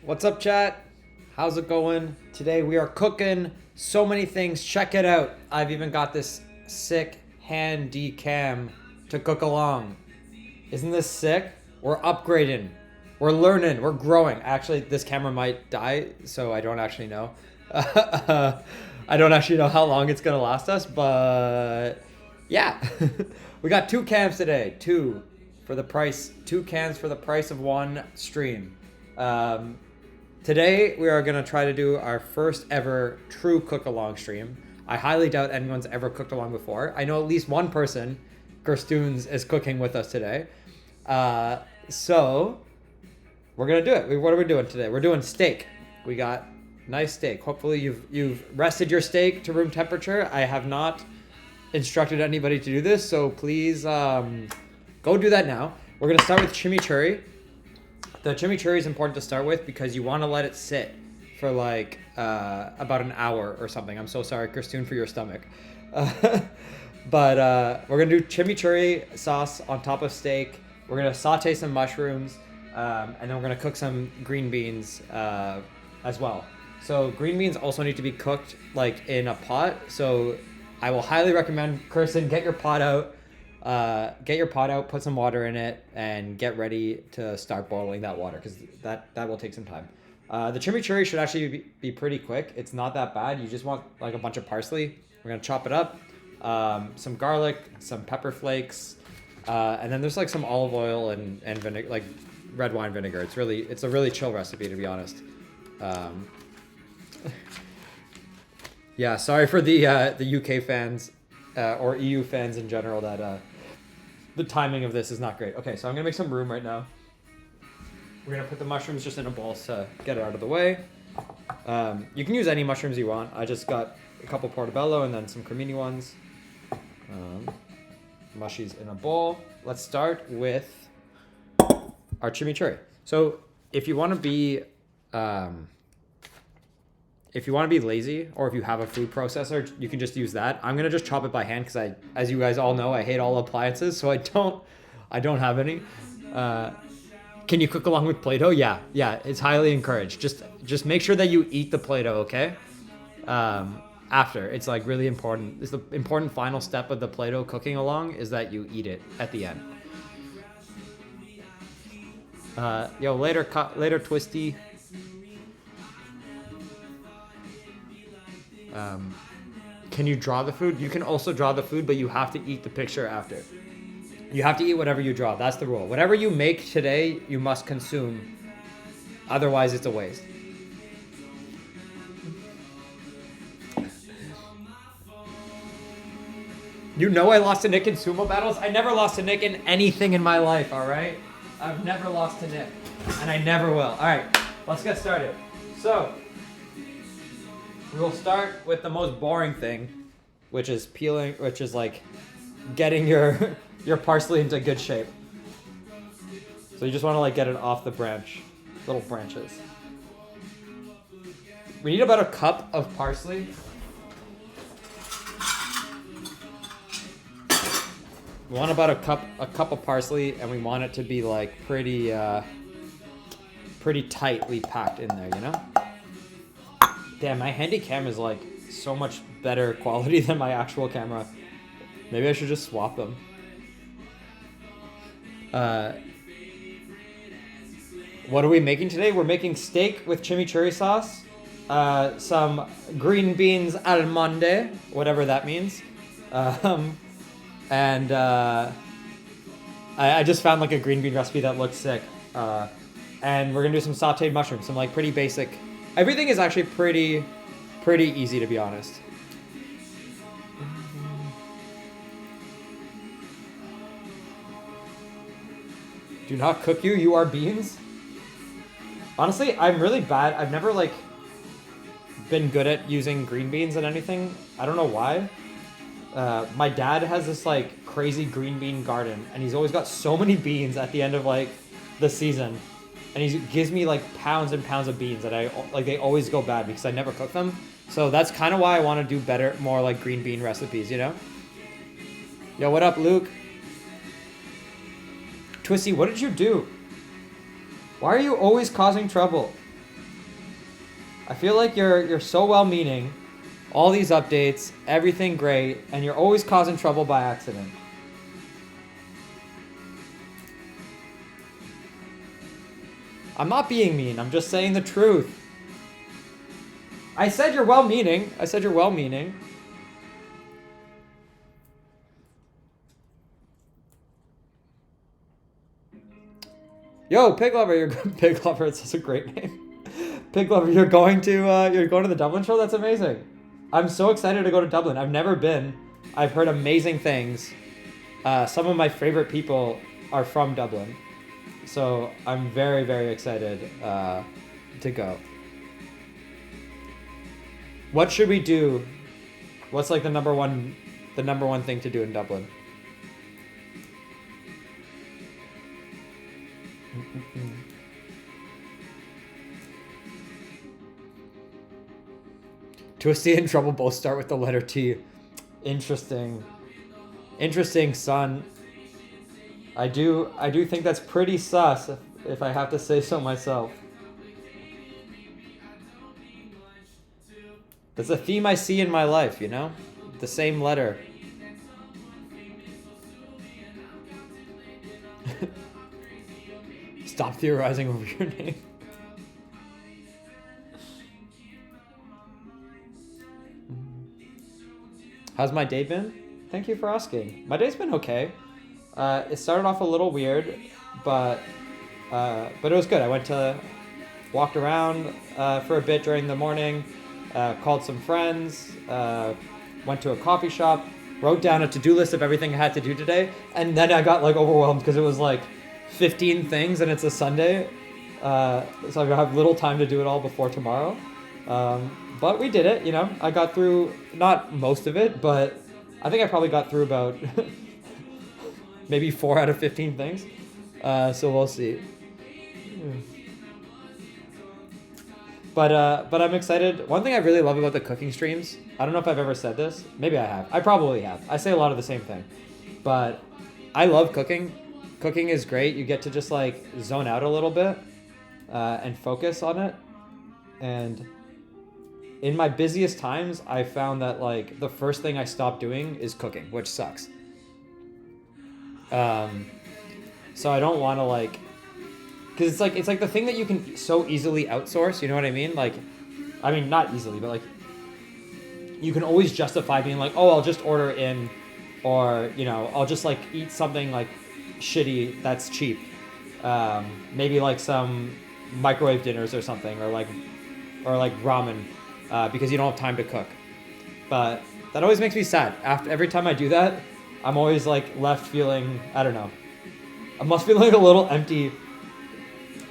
What's up, chat? How's it going? Today we are cooking so many things. Check it out. I've even got this sick handy cam to cook along. Isn't this sick? We're upgrading. We're learning. We're growing. Actually, this camera might die, so I don't actually know. I don't actually know how long it's gonna last us, but yeah. We got two cams today. Two cams for the price of one stream. Today we are going to try to do our first ever true cook along stream. I highly doubt anyone's ever cooked along before. I know at least one person, Gerstoons, is cooking with us today. So we're going to do it. What are we doing today? We're doing steak. We got nice steak. Hopefully you've rested your steak to room temperature. I have not instructed anybody to do this, so please go do that now. We're going to start with chimichurri. The chimichurri is important to start with because you want to let it sit for like about an hour or something. I'm so sorry, Christine, for your stomach. But we're going to do chimichurri sauce on top of steak. We're going to saute some mushrooms, and then we're going to cook some green beans as well. So green beans also need to be cooked like in a pot. So I will highly recommend, Kirsten, get your pot out. Put some water in it, and get ready to start boiling that water because that will take some time. The chimichurri should actually be pretty quick. It's not that bad. You just want like a bunch of parsley. We're gonna chop it up, some garlic, some pepper flakes, and then there's like some olive oil and vinegar, like red wine vinegar. It's a really chill recipe, to be honest. Yeah, sorry for the UK fans or EU fans in general that. The timing of this is not great. Okay, so I'm gonna make some room right now. We're gonna put the mushrooms just in a bowl to get it out of the way. You can use any mushrooms you want. I just got a couple portobello and then some cremini ones. Mushies in a bowl. Let's start with our chimichurri. So if you want to be lazy, or if you have a food processor, you can just use that. I'm gonna just chop it by hand because as you guys all know, I hate all appliances, so I don't have any. Can you cook along with Play-Doh? Yeah, it's highly encouraged. Just make sure that you eat the Play-Doh, okay? After, it's like really important. It's the important final step of the Play-Doh cooking along is that you eat it at the end. Later, Twisty. Can you draw the food? You can also draw the food, but you have to eat the picture after. You have to eat whatever you draw. That's the rule. Whatever you make today, you must consume. Otherwise, it's a waste. You know I lost to Nick in sumo battles? I never lost to Nick in anything in my life, alright? I've never lost to Nick. And I never will. Alright, let's get started. So, we'll start with the most boring thing, which is like getting your parsley into good shape. So you just want to like get it off the little branches. We need about a cup of parsley. We want about a cup of parsley, and we want it to be like pretty tightly packed in there, you know? Damn, my handy cam is like so much better quality than my actual camera. Maybe I should just swap them. What are we making today? We're making steak with chimichurri sauce, some green beans al monde, whatever that means. And I just found like a green bean recipe that looks sick. And we're gonna do some sauteed mushrooms, some like pretty basic. Everything is actually pretty easy, to be honest. Do not cook you, you are beans. Honestly, I'm really bad. I've never like been good at using green beans in anything. I don't know why. My dad has this like crazy green bean garden, and he's always got so many beans at the end of like the season. And he gives me like pounds and pounds of beans that they always go bad because I never cook them. So that's kind of why I want to do more like green bean recipes, you know? Yo, what up, Luke? Twisty, what did you do? Why are you always causing trouble? I feel like you're so well-meaning, all these updates, everything great, and you're always causing trouble by accident. I'm not being mean. I'm just saying the truth. I said you're well-meaning. I said you're well-meaning. Yo, Pig Lover, you're Pig Lover. It's such a great name. Pig Lover, you're going to the Dublin show. That's amazing. I'm so excited to go to Dublin. I've never been. I've heard amazing things. Some of my favorite people are from Dublin, so I'm very, very excited to go. What should we do? What's like the number one thing to do in Dublin? Twisty and Trouble both start with the letter T. Interesting, son. I do think that's pretty sus, if I have to say so myself. That's a theme I see in my life, you know? The same letter. Stop theorizing over your name. How's my day been? Thank you for asking. My day's been okay. It started off a little weird, but it was good. I walked around for a bit during the morning, called some friends, went to a coffee shop, wrote down a to-do list of everything I had to do today, and then I got like overwhelmed because it was like 15 things and it's a Sunday, so I have little time to do it all before tomorrow. But we did it, you know. I got through, not most of it, but I think I probably got through about maybe 4 out of 15 things. So we'll see. But I'm excited. One thing I really love about the cooking streams, I don't know if I've ever said this. Maybe I have. I probably have. I say a lot of the same thing. But I love cooking. Cooking is great. You get to just like zone out a little bit and focus on it. And in my busiest times, I found that like the first thing I stopped doing is cooking, which sucks. So I don't want to like, because it's like the thing that you can so easily outsource. You know what I mean? Like, I mean not easily, but like you can always justify being like, oh, I'll just order in, or you know, I'll just like eat something like shitty that's cheap. Maybe like some microwave dinners or something, or like ramen. Because you don't have time to cook. But that always makes me sad. Every time I do that, I'm always like left feeling, I don't know. I must feel like a little empty.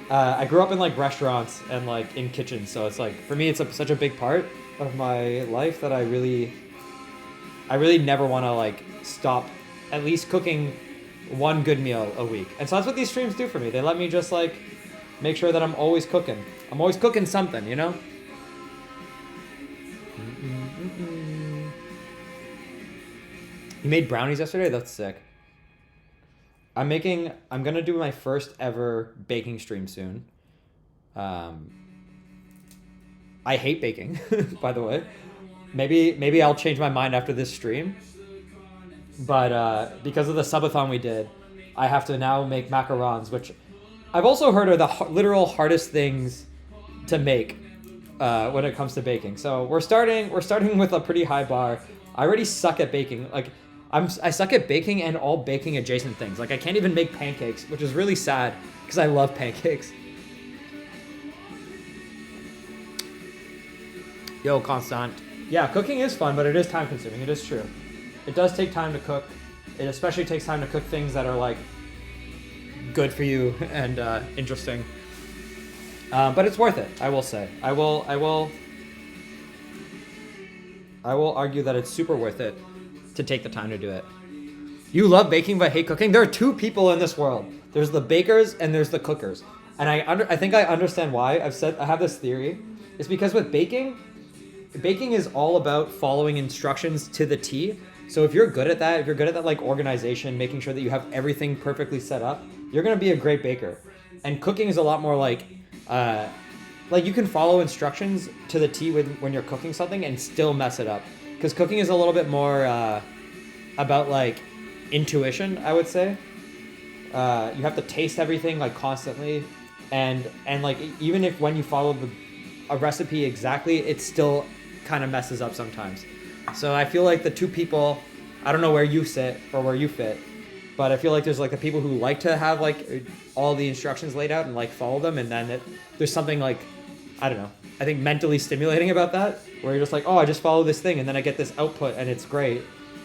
I grew up in like restaurants and like in kitchens, so it's like for me it's such a big part of my life that I really never want to like stop at least cooking one good meal a week. And so that's what these streams do for me. They let me just like make sure that I'm always cooking. I'm always cooking something, you know? You made brownies yesterday? That's sick. I'm gonna do my first ever baking stream soon. I hate baking, by the way. Maybe I'll change my mind after this stream. But because of the subathon we did, I have to now make macarons, which I've also heard are the literal hardest things to make when it comes to baking. So we're starting with a pretty high bar. I already suck at baking. Like I suck at baking and all baking adjacent things. Like I can't even make pancakes, which is really sad because I love pancakes. Yo, Constant. Yeah, cooking is fun, but it is time consuming. It is true. It does take time to cook. It especially takes time to cook things that are like good for you and interesting. But it's worth it, I will say. I will argue that it's super worth it to take the time to do it. You love baking but hate cooking? There are two people in this world. There's the bakers and there's the cookers. And I think I understand why. I have this theory. It's because with baking is all about following instructions to the T. So if you're good at that like organization, making sure that you have everything perfectly set up, you're gonna be a great baker. And cooking is a lot more like like you can follow instructions to the T when you're cooking something and still mess it up. Because cooking is a little bit more about like intuition, I would say. You have to taste everything like constantly, and like even if when you follow a recipe exactly, it still kind of messes up sometimes. So I feel like the two people, I don't know where you sit or where you fit, but I feel like there's like the people who like to have like all the instructions laid out and like follow them, and then there's something like, I don't know, I think mentally stimulating about that, where you're just like, oh, I just follow this thing and then I get this output and it's great.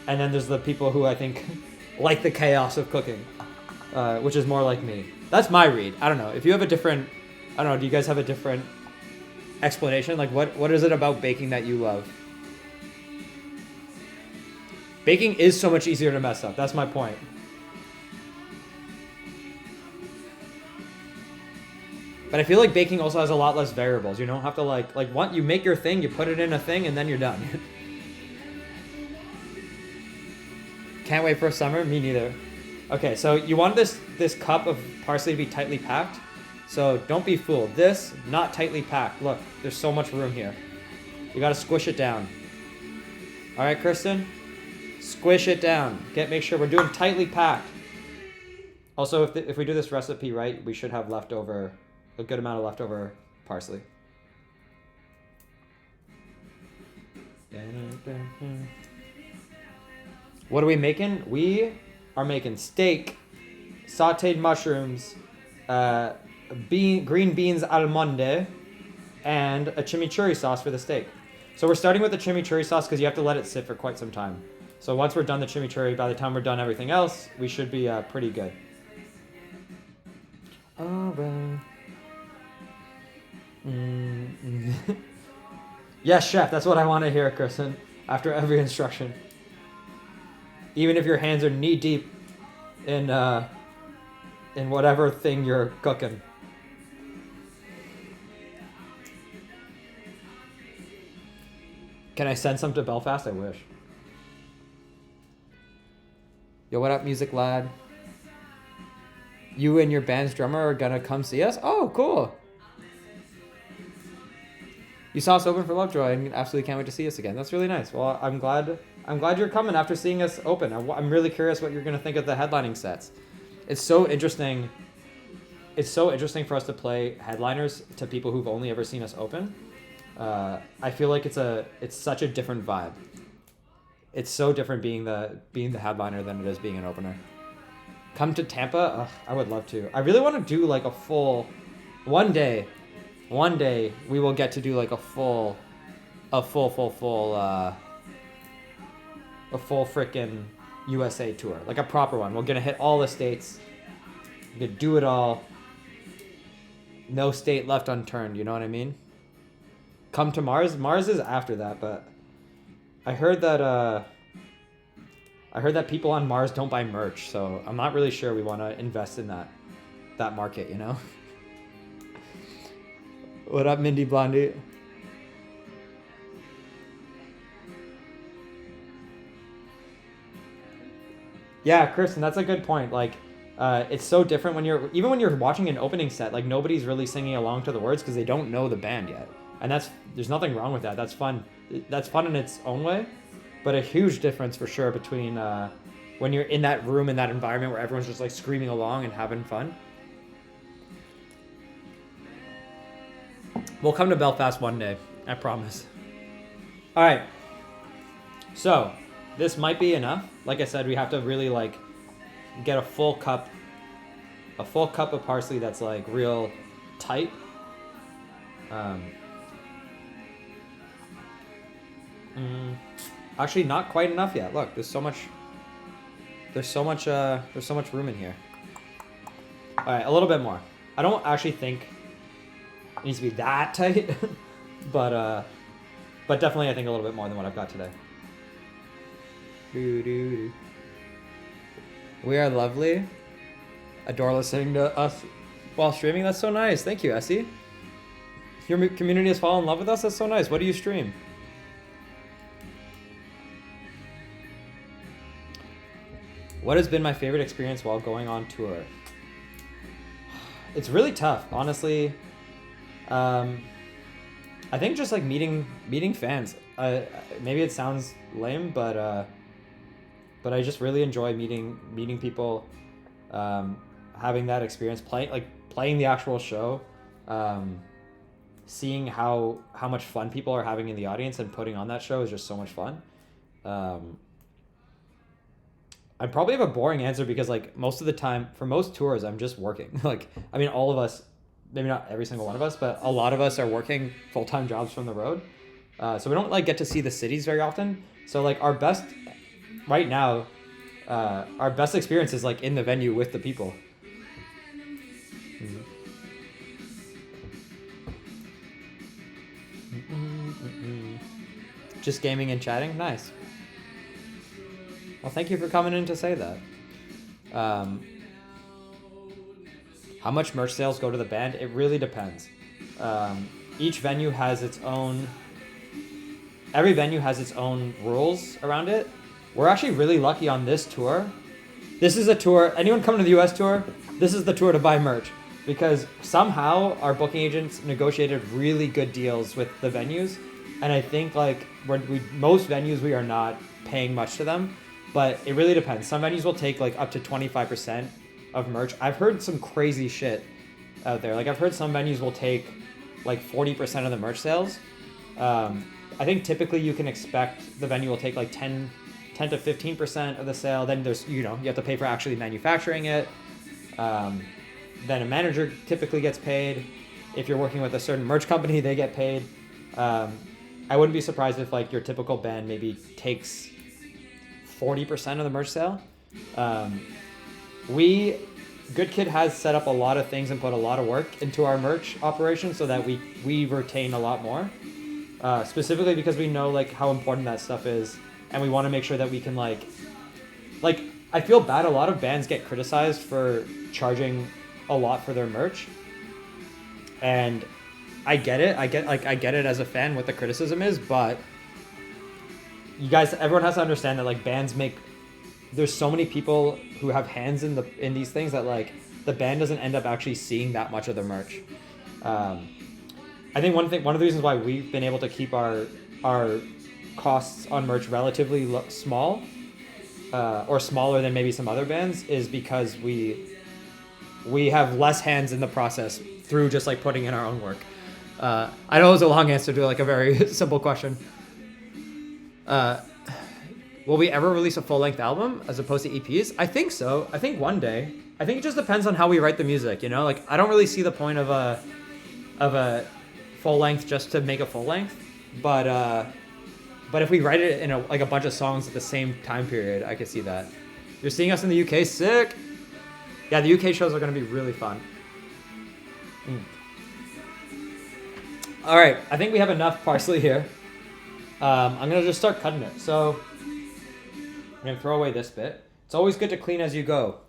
And then there's the people who I think like the chaos of cooking, which is more like me. That's my read. I don't know. If you have a different, I don't know, do you guys have a different explanation? Like what is it about baking that you love? Baking is so much easier to mess up. That's my point. But I feel like baking also has a lot less variables. You don't have to like once you make your thing, you put it in a thing, and then you're done. Can't wait for summer. Me neither. Okay, so you want this cup of parsley to be tightly packed. So don't be fooled. This, not tightly packed. Look, there's so much room here. You gotta squish it down. All right, Kristen? Squish it down. Make sure we're doing tightly packed. Also, if we do this recipe right, we should have leftover, a good amount of leftover parsley. What are we making? We are making steak, sauteed mushrooms, green beans al monde, and a chimichurri sauce for the steak. So we're starting with the chimichurri sauce because you have to let it sit for quite some time. So once we're done the chimichurri, by the time we're done everything else, we should be pretty good. All right. Yes, chef, that's what I want to hear, Kristen, after every instruction. Even if your hands are knee deep in whatever thing you're cooking. Can I send some to Belfast? I wish. Yo, what up, music lad? You and your band's drummer are gonna come see us? Oh, cool. You saw us open for Lovejoy and absolutely can't wait to see us again. That's really nice. Well, I'm glad you're coming after seeing us open. I'm really curious what you're gonna think of the headlining sets. It's so interesting. It's so interesting for us to play headliners to people who've only ever seen us open. I feel like it's such a different vibe. It's so different being the headliner than it is being an opener. Come to Tampa? Ugh, I would love to. I really want to do like a full, one day we will get to do like a full frickin' USA tour, like a proper one. We're gonna hit all the states. We're gonna do it all. No state left unturned. You know what I mean? Come to Mars. Mars is after that, but I heard that people on Mars don't buy merch, so I'm not really sure we want to invest in that market, you know? What up, Mindy Blondie? Yeah, Kristen, that's a good point. Like, it's so different when you're watching an opening set, like nobody's really singing along to the words because they don't know the band yet. And there's nothing wrong with that. That's fun. That's fun in its own way, but a huge difference for sure between when you're in that room, in that environment where everyone's just like screaming along and having fun. We'll come to Belfast one day, I promise. All right. So this might be enough. Like I said, we have to really like get a full cup of parsley that's like real tight. Actually, not quite enough yet. Look, there's so much room in here. All right, a little bit more. I don't actually think it needs to be that tight, but definitely I think a little bit more than what I've got today. We are lovely. Adore listening to us while streaming. That's so nice. Thank you, Essie. Your community has fallen in love with us. That's so nice. What do you stream? What has been my favorite experience while going on tour? It's really tough, honestly. I think just like meeting fans. Maybe it sounds lame, but I just really enjoy meeting people, having that experience, playing the actual show, seeing how much fun people are having in the audience and putting on that show is just so much fun. I probably have a boring answer because like most of the time for most tours I'm just working. Like I mean all of us, maybe not every single one of us, but a lot of us are working full-time jobs from the road. So we don't like get to see the cities very often. So like our best right now, our best experience is like in the venue with the people. Just gaming and chatting? Nice. Well, thank you for coming in to say that. How much merch sales go to the band? It really depends. Each venue has its own... Every venue has its own rules around it. We're actually really lucky on this tour. This is a tour... Anyone coming to the US tour? This is the tour to buy merch. Because somehow our booking agents negotiated really good deals with the venues. And I think like most venues, we are not paying much to them. But it really depends. Some venues will take like up to 25% of merch. I've heard some crazy shit out there. Like I've heard some venues will take like 40% of the merch sales. I think typically you can expect the venue will take like 10 to 15% of the sale. Then there's, you have to pay for actually manufacturing it. Then a manager typically gets paid. If you're working with a certain merch company, they get paid. I wouldn't be surprised if like your typical band maybe takes 40% of the merch sale. Good Kid has set up a lot of things and put a lot of work into our merch operation so that we retain a lot more. Specifically because we know like how important that stuff is, and we want to make sure that we can like I feel bad. A lot of bands get criticized for charging a lot for their merch, and I get it. I get it as a fan what the criticism is, but everyone has to understand that like bands there's so many people who have hands in these things that like the band doesn't end up actually seeing that much of the merch. I think one of the reasons why we've been able to keep our costs on merch relatively small, or smaller than maybe some other bands, is because we have less hands in the process through just like putting in our own work. I know it was a long answer to like a very simple question. Will we ever release a full-length album as opposed to EPs? I think so. I think one day. I think it just depends on how we write the music, Like, I don't really see the point of a full-length just to make a full-length. But if we write it in a bunch of songs at the same time period, I could see that. You're seeing us in the UK? Sick! Yeah, the UK shows are going to be really fun. All right, I think we have enough parsley here. I'm going to just start cutting it. So I'm going to throw away this bit. It's always good to clean as you go.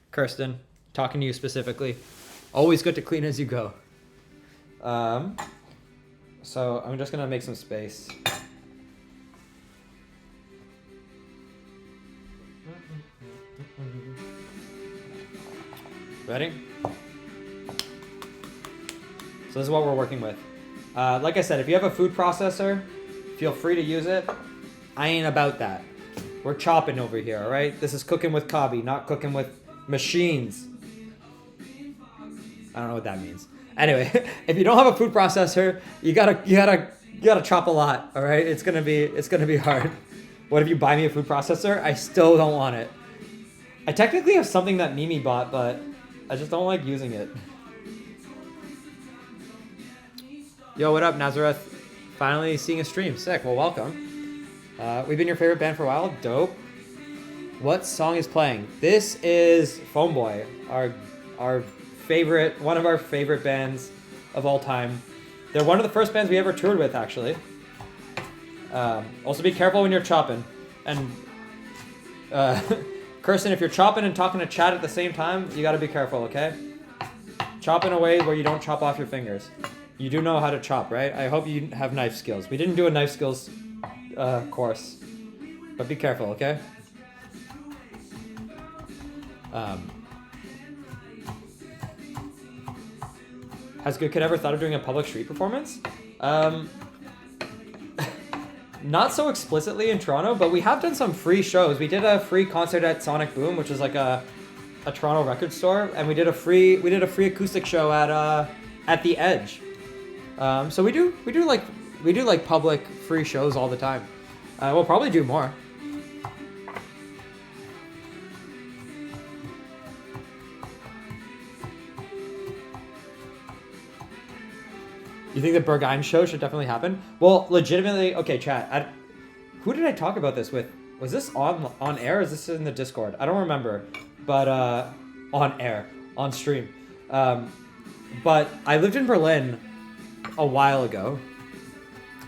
Kirsten, talking to you specifically. Always good to clean as you go. So I'm just going to make some space. Ready? So this is what we're working with. Like I said, if you have a food processor, feel free to use it. I ain't about that. We're chopping over here, all right? This is cooking with Cobbie, not cooking with machines. I don't know what that means. Anyway, if you don't have a food processor, you gotta chop a lot, all right? It's gonna be hard. What if you buy me a food processor? I still don't want it. I technically have something that Mimi bought, but I just don't like using it. Yo, what up, Nazareth? Finally seeing a stream. Sick. Well, welcome. We've been your favorite band for a while. Dope. What song is playing? This is Phone Boy, our favorite, one of our favorite bands of all time. They're one of the first bands we ever toured with, actually. Also, be careful when you're chopping. And Kirsten, if you're chopping and talking to chat at the same time, you got to be careful, okay? Chop in a way where you don't chop off your fingers. You do know how to chop, right? I hope you have knife skills. We didn't do a knife skills course, but be careful, okay? Has Good Kid ever thought of doing a public street performance? Not so explicitly in Toronto, but we have done some free shows. We did a free concert at Sonic Boom, which is like a Toronto record store, and we did a free acoustic show at the Edge. So we do like public free shows all the time. We'll probably do more. You think the Berghain show should definitely happen? Well, legitimately, okay, chat. Who did I talk about this with? Was this on air or is this in the Discord? I don't remember. But on air, on stream. But I lived in Berlin a while ago.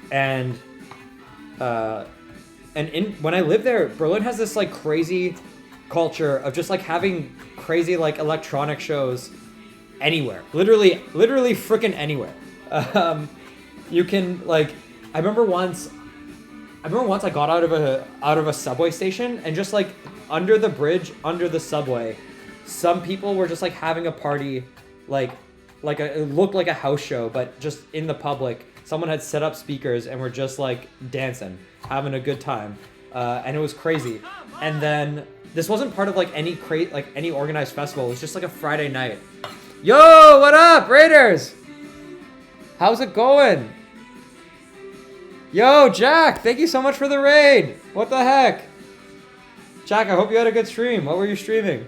And when I lived there, Berlin has this like crazy culture of just like having crazy like electronic shows anywhere. Literally freaking anywhere. You can like, I remember once I got out of a subway station and just like under the bridge, under the subway, some people were just like having a party, it looked like a house show, but just in the public. Someone had set up speakers and were just like dancing, having a good time, and it was crazy. And then this wasn't part of like any organized festival. It was just like a Friday night. Yo, what up, Raiders? How's it going? Yo, Jack, thank you so much for the raid. What the heck? Jack, I hope you had a good stream. What were you streaming?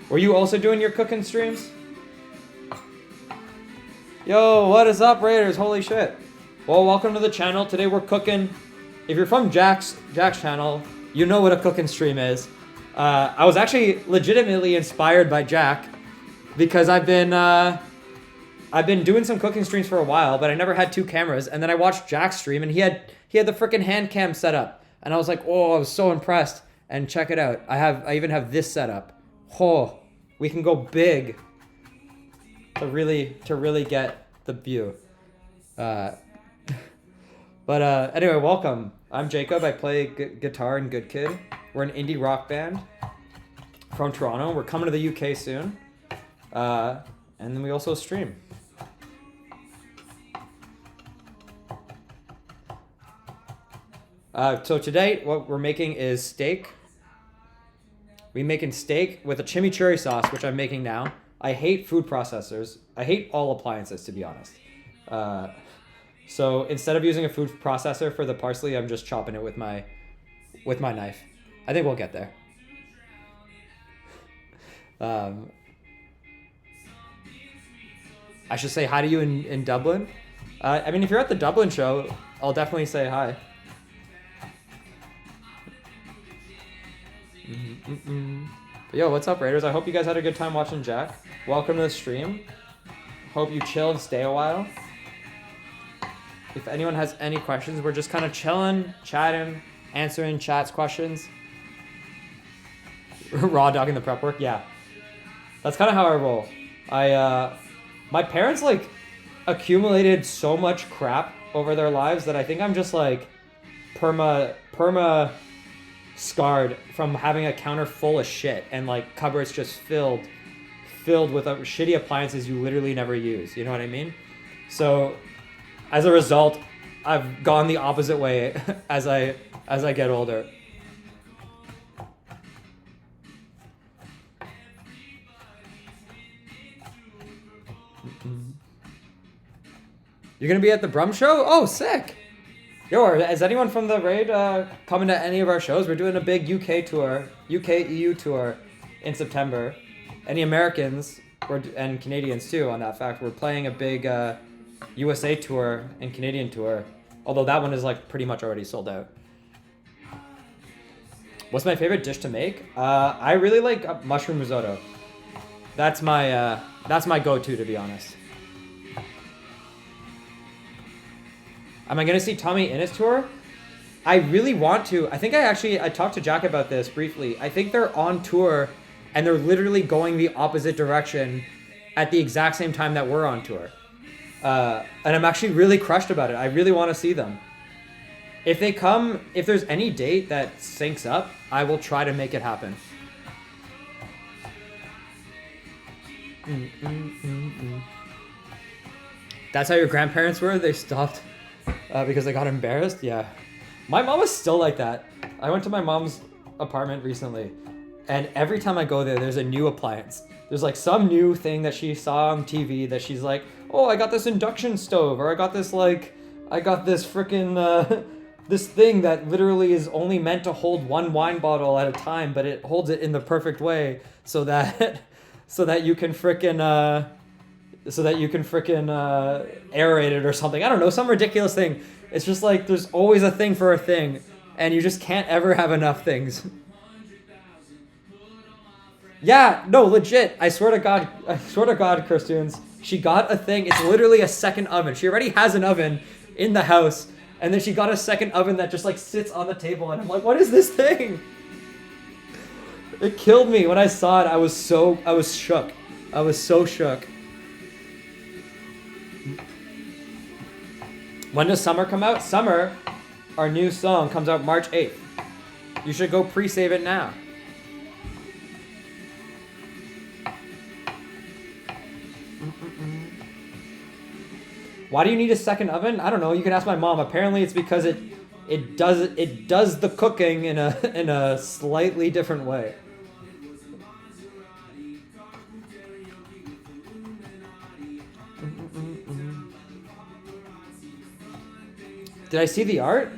Were you also doing your cooking streams? Yo, what is up, Raiders? Holy shit. Well, welcome to the channel. Today we're cooking. If you're from Jack's channel, you know what a cooking stream is. I was actually legitimately inspired by Jack because I've been doing some cooking streams for a while, but I never had two cameras. And then I watched Jack's stream, and he had the freaking hand cam set up, and I was like, oh, I was so impressed. And check it out, I even have this set up. Oh, we can go big to really get the view. But anyway, welcome. I'm Jacob. I play guitar in Good Kid. We're an indie rock band from Toronto. We're coming to the UK soon, and then we also stream. So today, what we're making is steak. We're making steak with a chimichurri sauce, which I'm making now. I hate food processors. I hate all appliances, to be honest. So instead of using a food processor for the parsley, I'm just chopping it with my knife. I think we'll get there. I should say hi to you in Dublin. I mean, if you're at the Dublin show, I'll definitely say hi. But yo, what's up, Raiders? I hope you guys had a good time watching Jack. Welcome to the stream. Hope you chill and stay a while. If anyone has any questions, we're just kind of chilling, chatting, answering chat's questions. Raw dogging the prep work, yeah. That's kind of how I roll. My parents like accumulated so much crap over their lives that I think I'm just like perma scarred from having a counter full of shit and like cupboards just filled with shitty appliances you literally never use. You know what I mean? So as a result, I've gone the opposite way as I get older. You're gonna be at the Brum show? Oh, sick! Yo, is anyone from the raid coming to any of our shows? We're doing a big UK EU tour in September. Any Americans and Canadians too on that fact. We're playing a big USA tour and Canadian tour. Although that one is like pretty much already sold out. What's my favorite dish to make? I really like mushroom risotto. That's my go-to, to be honest. Am I going to see Tommy in his tour? I really want to. I think I talked to Jack about this briefly. I think they're on tour and they're literally going the opposite direction at the exact same time that we're on tour. And I'm actually really crushed about it. I really want to see them. If they come, if there's any date that syncs up, I will try to make it happen. That's how your grandparents were? They stopped because they got embarrassed? Yeah. My mom is still like that. I went to my mom's apartment recently, and every time I go there, there's a new appliance. There's like some new thing that she saw on TV that she's like, oh, I got this induction stove, or I got this freaking this thing that literally is only meant to hold one wine bottle at a time, but it holds it in the perfect way so that you can freaking aerate it or something. I don't know, some ridiculous thing. It's just like there's always a thing for a thing, and you just can't ever have enough things. Yeah, no, legit. I swear to God, Kirstunes, she got a thing. It's literally a second oven. She already has an oven in the house, and then she got a second oven that just like sits on the table, and I'm like, what is this thing? It killed me when I saw it. I was shook. I was so shook. When does Summer come out? Summer, our new song, comes out March 8th. You should go pre-save it now. Why do you need a second oven? I don't know. You can ask my mom. Apparently, it's because it does the cooking in a slightly different way. Did I see the art?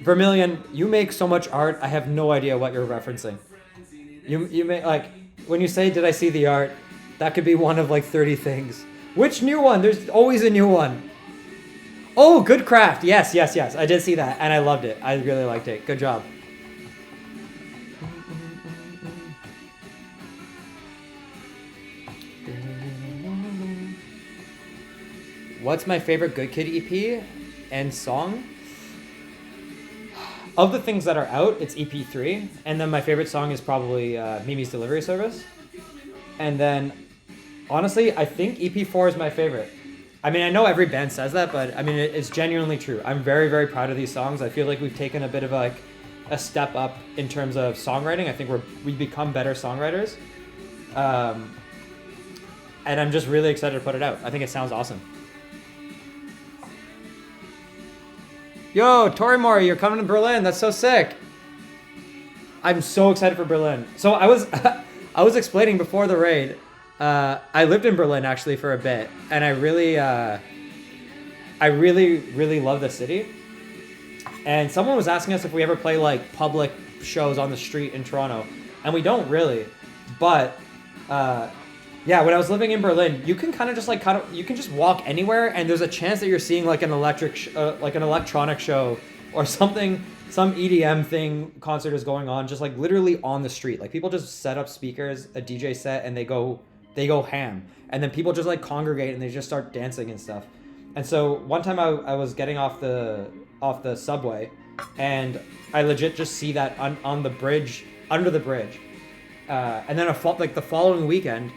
Vermilion, you make so much art. I have no idea what you're referencing. You make, like, when you say did I see the art, that could be one of like 30 things. Which new one? There's always a new one. Oh, good craft. Yes. I did see that, and I loved it. I really liked it. Good job. What's my favorite Good Kid EP and song? Of the things that are out, it's EP3, and then my favorite song is probably Mimi's Delivery Service. And then, honestly, I think EP4 is my favorite. I mean, I know every band says that, but I mean, it's genuinely true. I'm very, very proud of these songs. I feel like we've taken a bit of like a step up in terms of songwriting. I think we've become better songwriters. And I'm just really excited to put it out. I think it sounds awesome. Yo, Torimori, you're coming to Berlin. That's so sick. I'm so excited for Berlin. So I was explaining before the raid. I lived in Berlin actually for a bit, and I really love the city. And someone was asking us if we ever play like public shows on the street in Toronto, and we don't really. But yeah, when I was living in Berlin, you can you can just walk anywhere, and there's a chance that you're seeing like an electronic show or something. Some EDM concert is going on, just like literally on the street. Like people just set up speakers, a DJ set, and they go ham. And then people just like congregate and they just start dancing and stuff. And so one time I was getting off the subway, and I legit just see that on the bridge, under the bridge. And then the following weekend,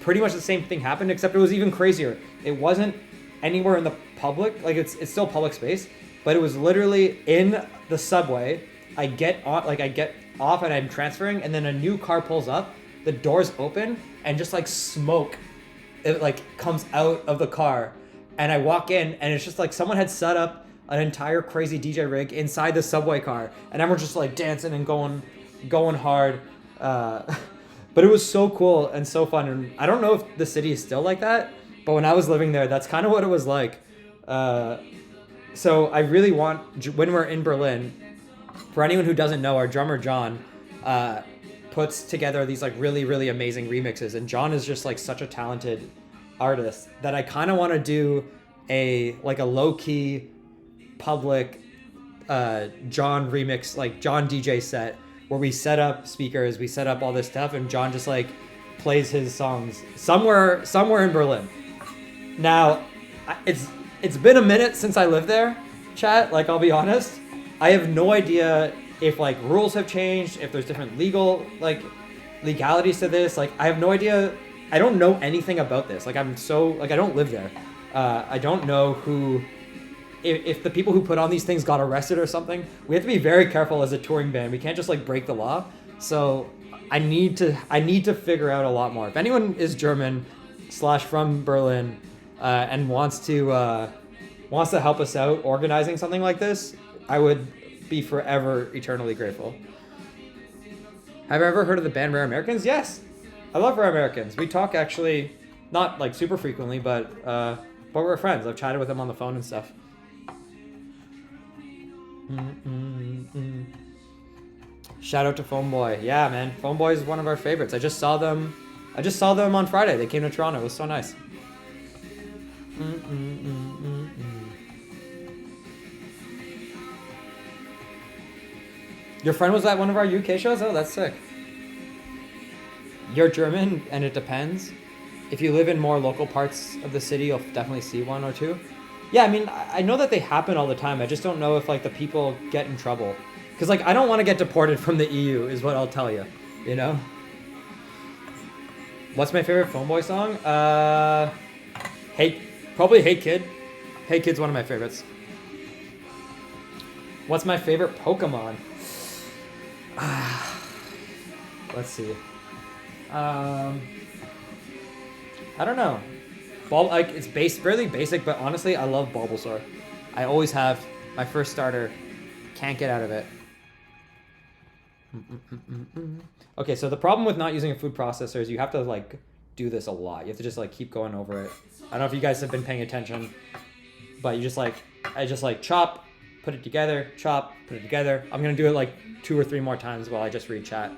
pretty much the same thing happened, except it was even crazier. It wasn't anywhere in the public, like it's still public space, but it was literally in the subway. I get off and I'm transferring, and then a new car pulls up, the doors open, and just like smoke, it like comes out of the car, and I walk in, and it's just like someone had set up an entire crazy DJ rig inside the subway car, and everyone's just like dancing and going hard. But it was so cool and so fun, and I don't know if the city is still like that, but when I was living there, that's kind of what it was like. So I really want, when we're in Berlin, for anyone who doesn't know, our drummer John puts together these like really, really amazing remixes, and John is just like such a talented artist that I kind of want to do a low-key public John remix, like John DJ set, where we set up speakers, we set up all this stuff, and John just like plays his songs somewhere in Berlin. Now, it's been a minute since I lived there, chat, like I'll be honest. I have no idea if like rules have changed, if there's different legalities to this. Like I have no idea. I don't know anything about this. Like I don't live there. I don't know if the people who put on these things got arrested or something. We have to be very careful as a touring band. We can't just like break the law. So I need to figure out a lot more. If anyone is German / from Berlin, and wants to help us out organizing something like this, I would be forever eternally grateful. Have you ever heard of the band Rare Americans? Yes, I love Rare Americans. We talk actually, not like super frequently, but we're friends. I've chatted with them on the phone and stuff. Shout out to Phone Boy. Yeah, man, Phone Boy is one of our favorites. I just saw them on Friday. They came to Toronto. It was so nice. Your friend was at one of our UK shows? Oh, that's sick. You're German, and it depends. If you live in more local parts of the city, you'll definitely see one or two. Yeah, I mean, I know that they happen all the time. I just don't know if, like, the people get in trouble. Because, like, I don't want to get deported from the EU, is what I'll tell you. You know? What's my favorite Phone Boy song? Probably Hey Kid. Hey Kid's one of my favorites. What's my favorite Pokemon? Let's see. I don't know. It's fairly basic, but honestly, I love Bulbasaur. I always have. My first starter. Can't get out of it. Okay, so the problem with not using a food processor is you have to like do this a lot. You have to just like keep going over it. I don't know if you guys have been paying attention, but I just chop, put it together, chop, put it together. I'm gonna do it like 2 or 3 more times while I just read chat.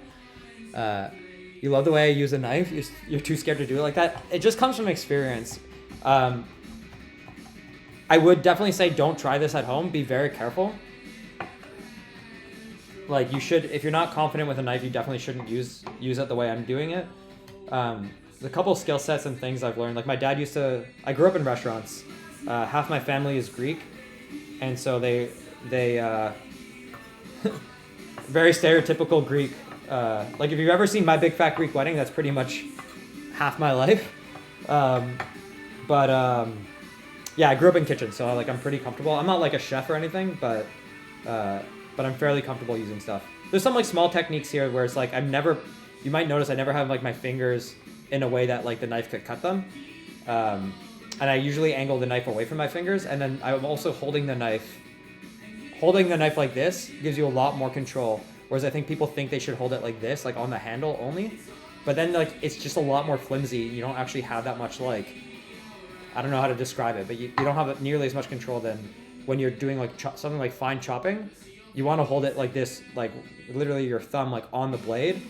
You love the way I use a knife? You're too scared to do it like that? It just comes from experience. I would definitely say don't try this at home. Be very careful. Like you should, if you're not confident with a knife, you definitely shouldn't use it the way I'm doing it. The couple skill sets and things I've learned. Like my dad I grew up in restaurants. Half my family is Greek. And so they very stereotypical Greek. Like if you've ever seen My Big Fat Greek Wedding, that's pretty much half my life. Yeah, I grew up in kitchens, so I'm pretty comfortable. I'm not like a chef or anything, but I'm fairly comfortable using stuff. There's some like small techniques here where it's like you might notice I never have like my fingers in a way that like the knife could cut them. And I usually angle the knife away from my fingers, and then I'm also holding the knife. Holding the knife like this gives you a lot more control. Whereas I think people think they should hold it like this, like on the handle only. But then like it's just a lot more flimsy. You don't actually have that much like, I don't know how to describe it, but you don't have nearly as much control than when you're doing like something like fine chopping. You want to hold it like this, like literally your thumb like on the blade,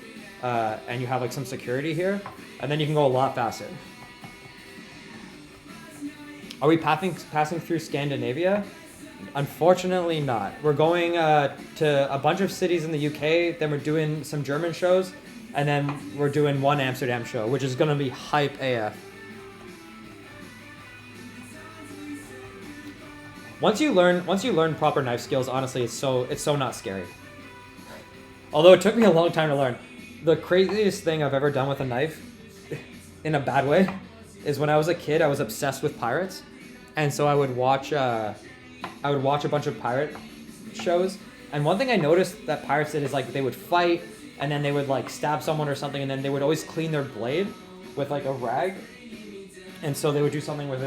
and you have like some security here, and then you can go a lot faster. Are we passing through Scandinavia? Unfortunately not. We're going to a bunch of cities in the UK, then we're doing some German shows, and then we're doing one Amsterdam show, which is going to be hype AF. Once you learn proper knife skills, honestly, it's so not scary. Although it took me a long time to learn. The craziest thing I've ever done with a knife, in a bad way, is when I was a kid, I was obsessed with pirates, and so I would watch a bunch of pirate shows. And one thing I noticed that pirates did is like they would fight, and then they would like stab someone or something, and then they would always clean their blade with like a rag. And so they would do something where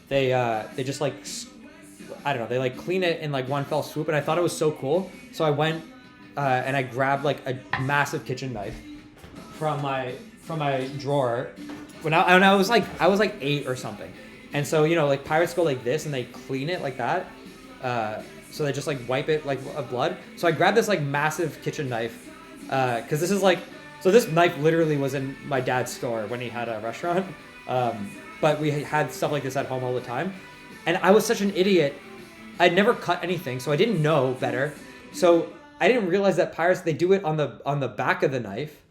they just like, I don't know, they like clean it in like one fell swoop, and I thought it was so cool. So I went and I grabbed like a massive kitchen knife from my drawer when I was like 8 or something. And so, like pirates go like this and they clean it like that. So they just like wipe it like of blood. So I grabbed this like massive kitchen knife, cause this is like, so this knife literally was in my dad's store when he had a restaurant. But we had stuff like this at home all the time. And I was such an idiot. I'd never cut anything, so I didn't know better. So I didn't realize that pirates, they do it on the back of the knife,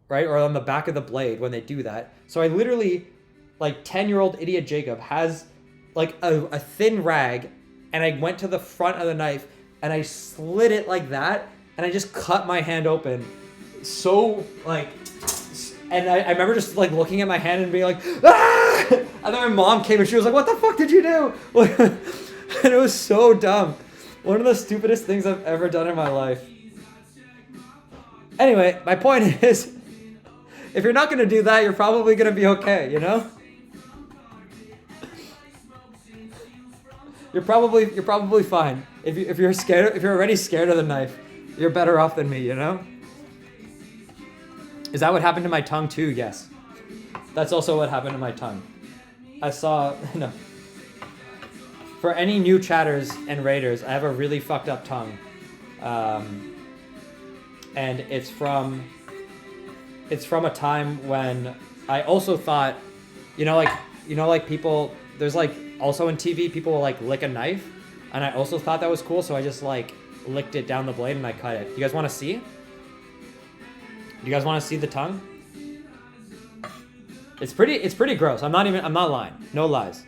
right? Or on the back of the blade when they do that. So I literally, like 10-year-old idiot Jacob has like a thin rag, and I went to the front of the knife and I slid it like that, and I just cut my hand open. So like, and I remember just like looking at my hand and being like, ah! And then my mom came and she was like, what the fuck did you do? And it was so dumb. One of the stupidest things I've ever done in my life. Anyway, my point is, if you're not going to do that, you're probably going to be okay, You're probably fine. If you're already scared of the knife, you're better off than me, you know? Is that what happened to my tongue too? Yes. That's also what happened to my tongue. I saw, no. For any new chatters and raiders, I have a really fucked up tongue. And it's from a time when I also thought, like people, there's like also in TV, people will like lick a knife. And I also thought that was cool. So I just like licked it down the blade and I cut it. You guys want to see? Do you guys want to see the tongue? It's pretty gross. I'm not lying. No lies.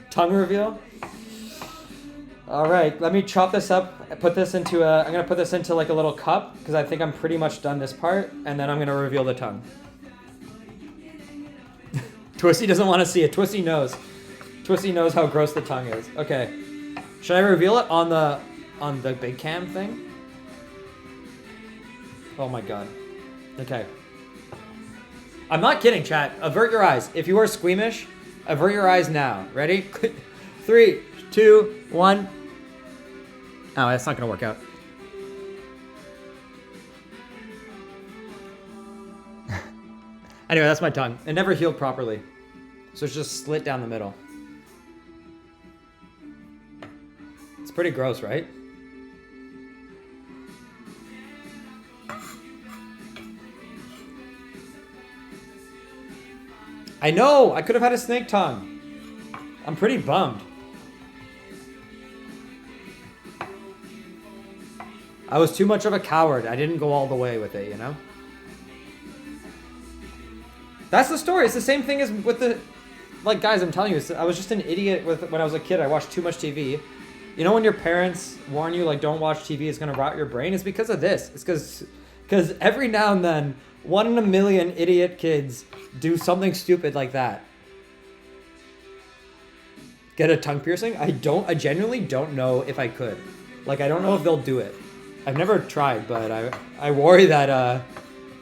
Tongue reveal. All right, let me chop this up. I'm gonna put this into like a little cup because I think I'm pretty much done this part, and then I'm gonna reveal the tongue. Twisty doesn't want to see it. Twisty knows. Twisty knows how gross the tongue is. Okay, should I reveal it on the big cam thing? Oh my god. Okay. I'm not kidding, chat. Avert your eyes. If you are squeamish, avert your eyes now. Ready? 3, 2, 1. Oh, that's not gonna work out. Anyway, that's my tongue. It never healed properly. So it's just slit down the middle. It's pretty gross, right? I know! I could have had a snake tongue. I'm pretty bummed. I was too much of a coward. I didn't go all the way with it, you know? That's the story. It's the same thing as with the... Like, guys, I'm telling you, I was just an idiot when I was a kid. I watched too much TV. You know when your parents warn you, like, don't watch TV, it's going to rot your brain? It's because of this. It's because every now and then, 1 in a million idiot kids do something stupid like that. Get a tongue piercing? I genuinely don't know if I could. Like, I don't know if they'll do it. I've never tried, but I worry that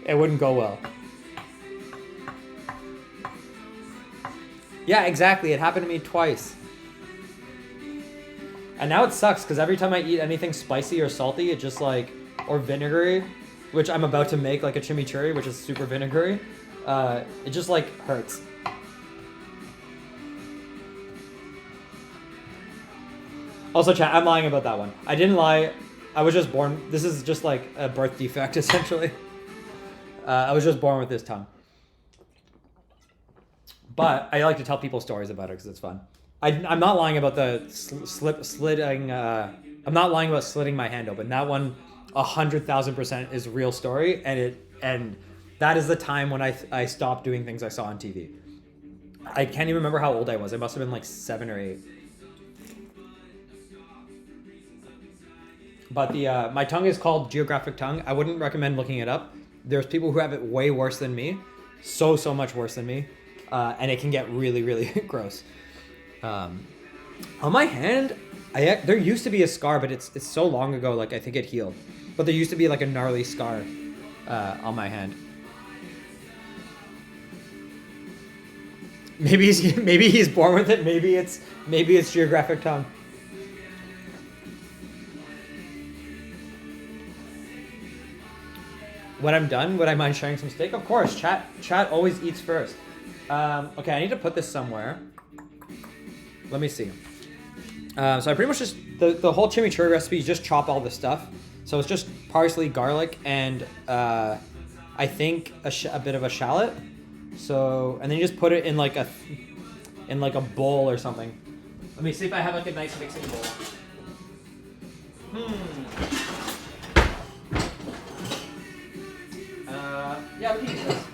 it wouldn't go well. Yeah, exactly. It happened to me twice. And now it sucks because every time I eat anything spicy or salty, it just like, or vinegary, which I'm about to make like a chimichurri, which is super vinegary, it just like hurts. Also, chat, I'm lying about that one. I didn't lie. I was just born. This is just like a birth defect, essentially. I was just born with this tongue. But I like to tell people stories about it because it's fun. I'm not lying about the slitting. I'm not lying about slitting my hand open. That one, 100,000% is a real story, and that is the time when I stopped doing things I saw on TV. I can't even remember how old I was. I must have been like 7 or 8. But my tongue is called geographic tongue. I wouldn't recommend looking it up. There's people who have it way worse than me, so much worse than me, and it can get really, really gross. On my hand, there used to be a scar, but it's so long ago. Like I think it healed, but there used to be like a gnarly scar on my hand. Maybe he's born with it. Maybe it's geographic tongue. When I'm done, would I mind sharing some steak? Of course, chat always eats first. Okay, I need to put this somewhere. Let me see. So I pretty much just, the whole chimichurri recipe is just chop all the stuff. So it's just parsley, garlic, and I think a bit of a shallot. So, and then you just put it in like a bowl or something. Let me see if I have like a nice mixing bowl. Yeah, we can use this.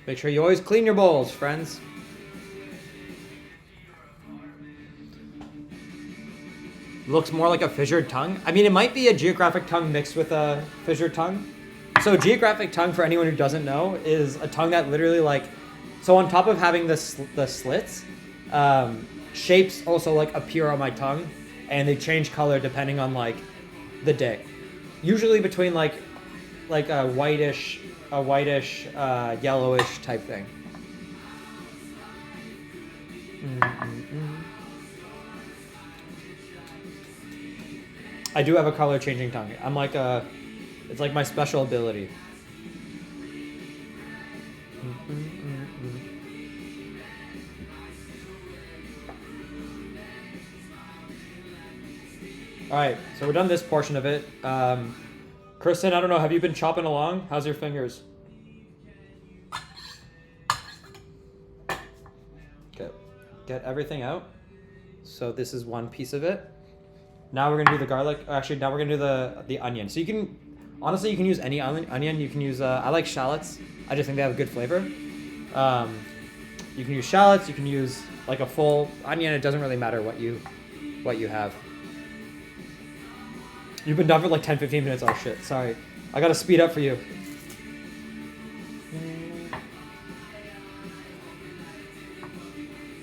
Make sure you always clean your bowls, friends. Looks more like a fissured tongue. I mean, it might be a geographic tongue mixed with a fissured tongue. So geographic tongue, for anyone who doesn't know, is a tongue that literally like, so on top of having the slits, shapes also like appear on my tongue, and they change color depending on like the day. Usually between like like a whitish, yellowish type thing. I do have a color changing tongue. I'm like it's like my special ability. All right, so we're done this portion of it. Kristen, I don't know, have you been chopping along? How's your fingers? Okay, get everything out. So this is one piece of it. Now we're gonna do the garlic. Actually, now we're gonna do the onion. So you can, honestly, you can use any onion. You can use, I like shallots. I just think they have a good flavor. You can use shallots. You can use like a full onion. It doesn't really matter what you have. You've been done for like 10-15 minutes. Oh shit, sorry. I gotta speed up for you.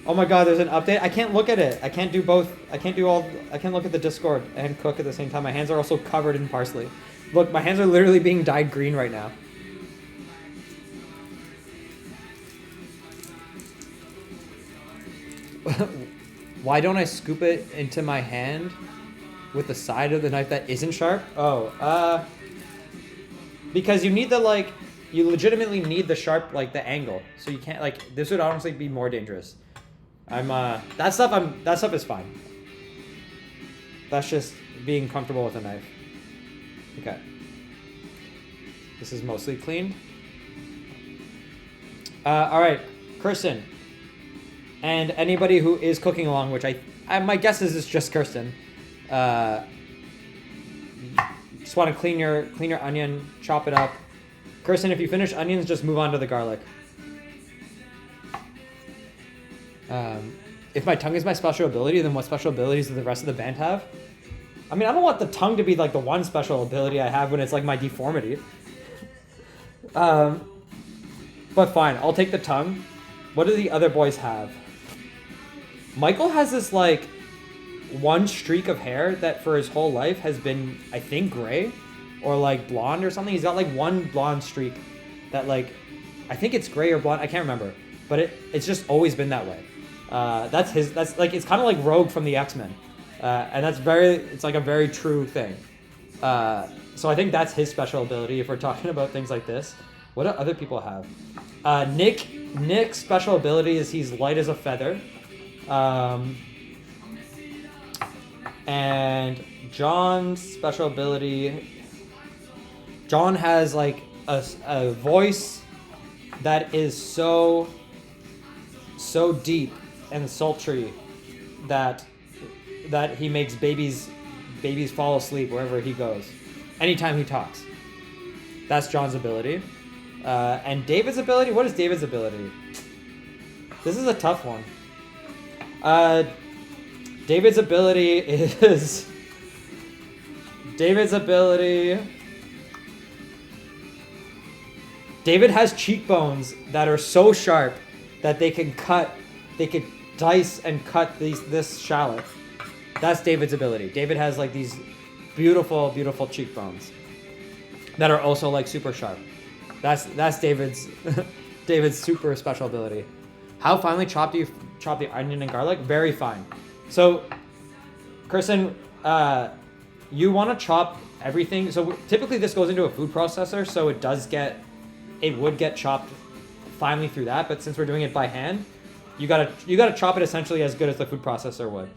Oh my god, there's an update. I can't look at it. I can't do both. I can't look at the Discord and cook at the same time. My hands are also covered in parsley. Look, my hands are literally being dyed green right now. Why don't I scoop it into my hand with the side of the knife that isn't sharp? Oh, because you need the, you legitimately need the sharp, the angle. So you can't, this would honestly be more dangerous. That stuff is fine. That's just being comfortable with a knife. Okay. This is mostly cleaned. All right, Kirsten. And anybody who is cooking along, which my guess is it's just Kirsten. Just want to clean your onion, chop it up. Kirsten, if you finish onions, just move on to the garlic. If my tongue is my special ability, then what special abilities do the rest of the band have? I mean, I don't want the tongue to be the one special ability I have when it's my deformity. But fine, I'll take the tongue. What do the other boys have? Michael has this one streak of hair that for his whole life has been, I think, gray or blonde or something. He's got one blonde streak that I think it's gray or blonde. I can't remember, but it's just always been that way. That's it's kind of like Rogue from the X-Men. And it's a very true thing. So I think that's his special ability if we're talking about things like this. What do other people have? Nick's special ability is he's light as a feather. And John's special ability, John has a voice that is so deep and sultry that he makes babies fall asleep wherever he goes, anytime he talks. That's John's ability. And David's ability, what is David's ability? This is a tough one. David's ability is... David has cheekbones that are so sharp that they could dice and cut this shallot. That's David's ability. David has these beautiful, beautiful cheekbones that are also super sharp. That's David's David's super special ability. How finely chopped do you chop the onion and garlic? Very fine. So, Kirsten, you want to chop everything. So typically this goes into a food processor, so it would get chopped finely through that. But since we're doing it by hand, you gotta chop it essentially as good as the food processor would.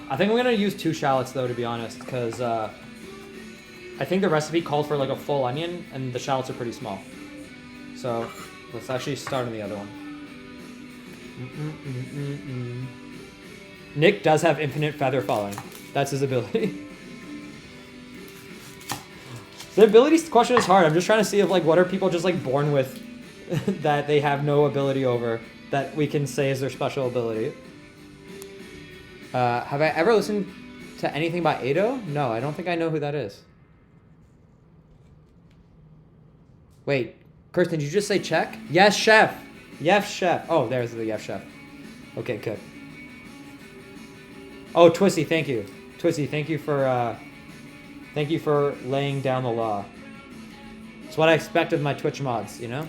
I think I'm gonna use 2 shallots though, to be honest, because I think the recipe called for a full onion, and the shallots are pretty small. So let's actually start on the other one. Nick does have infinite feather falling. That's his ability. The ability question is hard. I'm just trying to see if what are people just born with that they have no ability over that we can say is their special ability. Have I ever listened to anything by Ado? No, I don't think I know who that is. Wait, Kirsten, did you just say check? Yes, chef. Yes, chef. Oh, there's the yes, chef. Okay, good. Oh, Twisty, thank you. Twisty, thank you for laying down the law. It's what I expect of my Twitch mods, you know?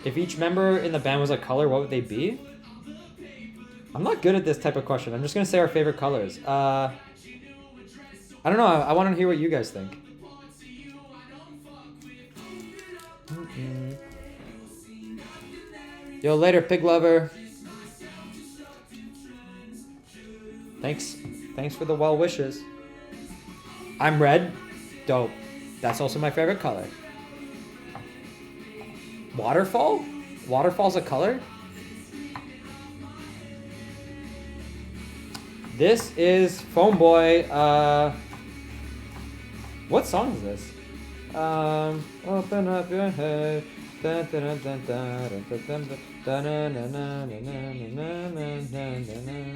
If each member in the band was a color, what would they be? I'm not good at this type of question. I'm just going to say our favorite colors. I don't know. I want to hear what you guys think. Yo, later, pig lover. Thanks for the well wishes. I'm red. Dope. That's also my favorite color. Waterfall? Waterfall's a color? This is Foam Boy. What song is this? Open up your head.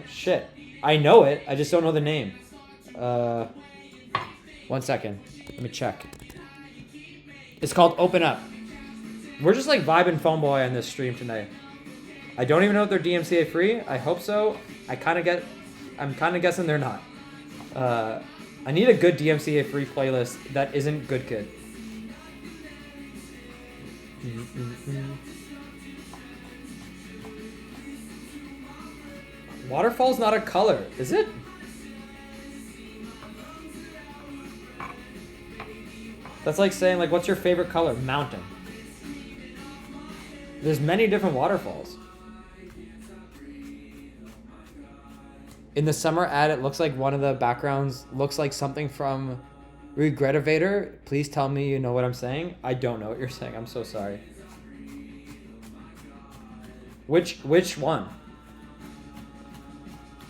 Shit. I know it. I just don't know the name. 1 second. Let me check. It's called Open Up. We're just like vibing Foam Boy on this stream tonight. I don't even know if they're DMCA free. I hope so. I'm kind of guessing they're not. I need a good DMCA free playlist that isn't Good Kid. Waterfall's not a color, is it? That's like saying, like, what's your favorite color? Mountain. There's many different waterfalls. In the summer ad, it looks like one of the backgrounds looks like something from Regretivator. Please tell me you know what I'm saying. I don't know what you're saying. I'm so sorry. Which one?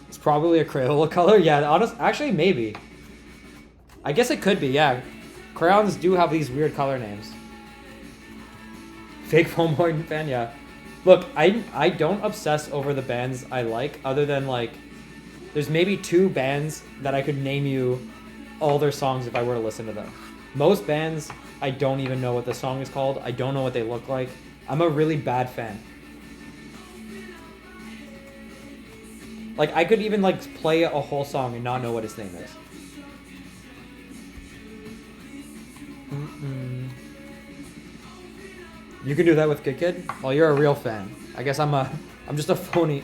It's probably a Crayola color. Yeah, actually, maybe. I guess it could be, yeah. Crayons do have these weird color names. Fake Foam Boy fan, yeah. Look, I don't obsess over the bands I like, other than, like, there's maybe 2 bands that I could name you all their songs if I were to listen to them. Most bands, I don't even know what the song is called. I don't know what they look like. I'm a really bad fan. Like, I could even, like, play a whole song and not know what its name is. You can do that with Good Kid? Well, you're a real fan. I guess I'm just a phony.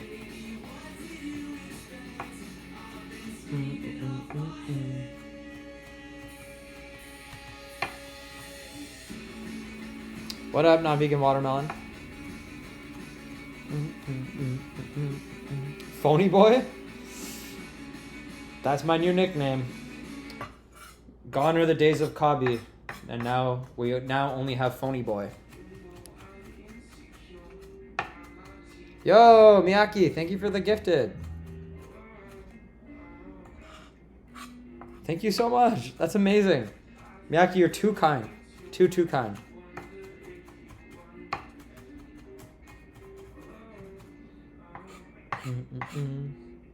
What up, non-vegan watermelon? Phony Boy? That's my new nickname. Gone are the days of Cobbie, and now we only have Phony Boy. Yo, Miyaki, thank you for the gifted. Thank you so much. That's amazing. Miyaki, you're too kind. Too kind.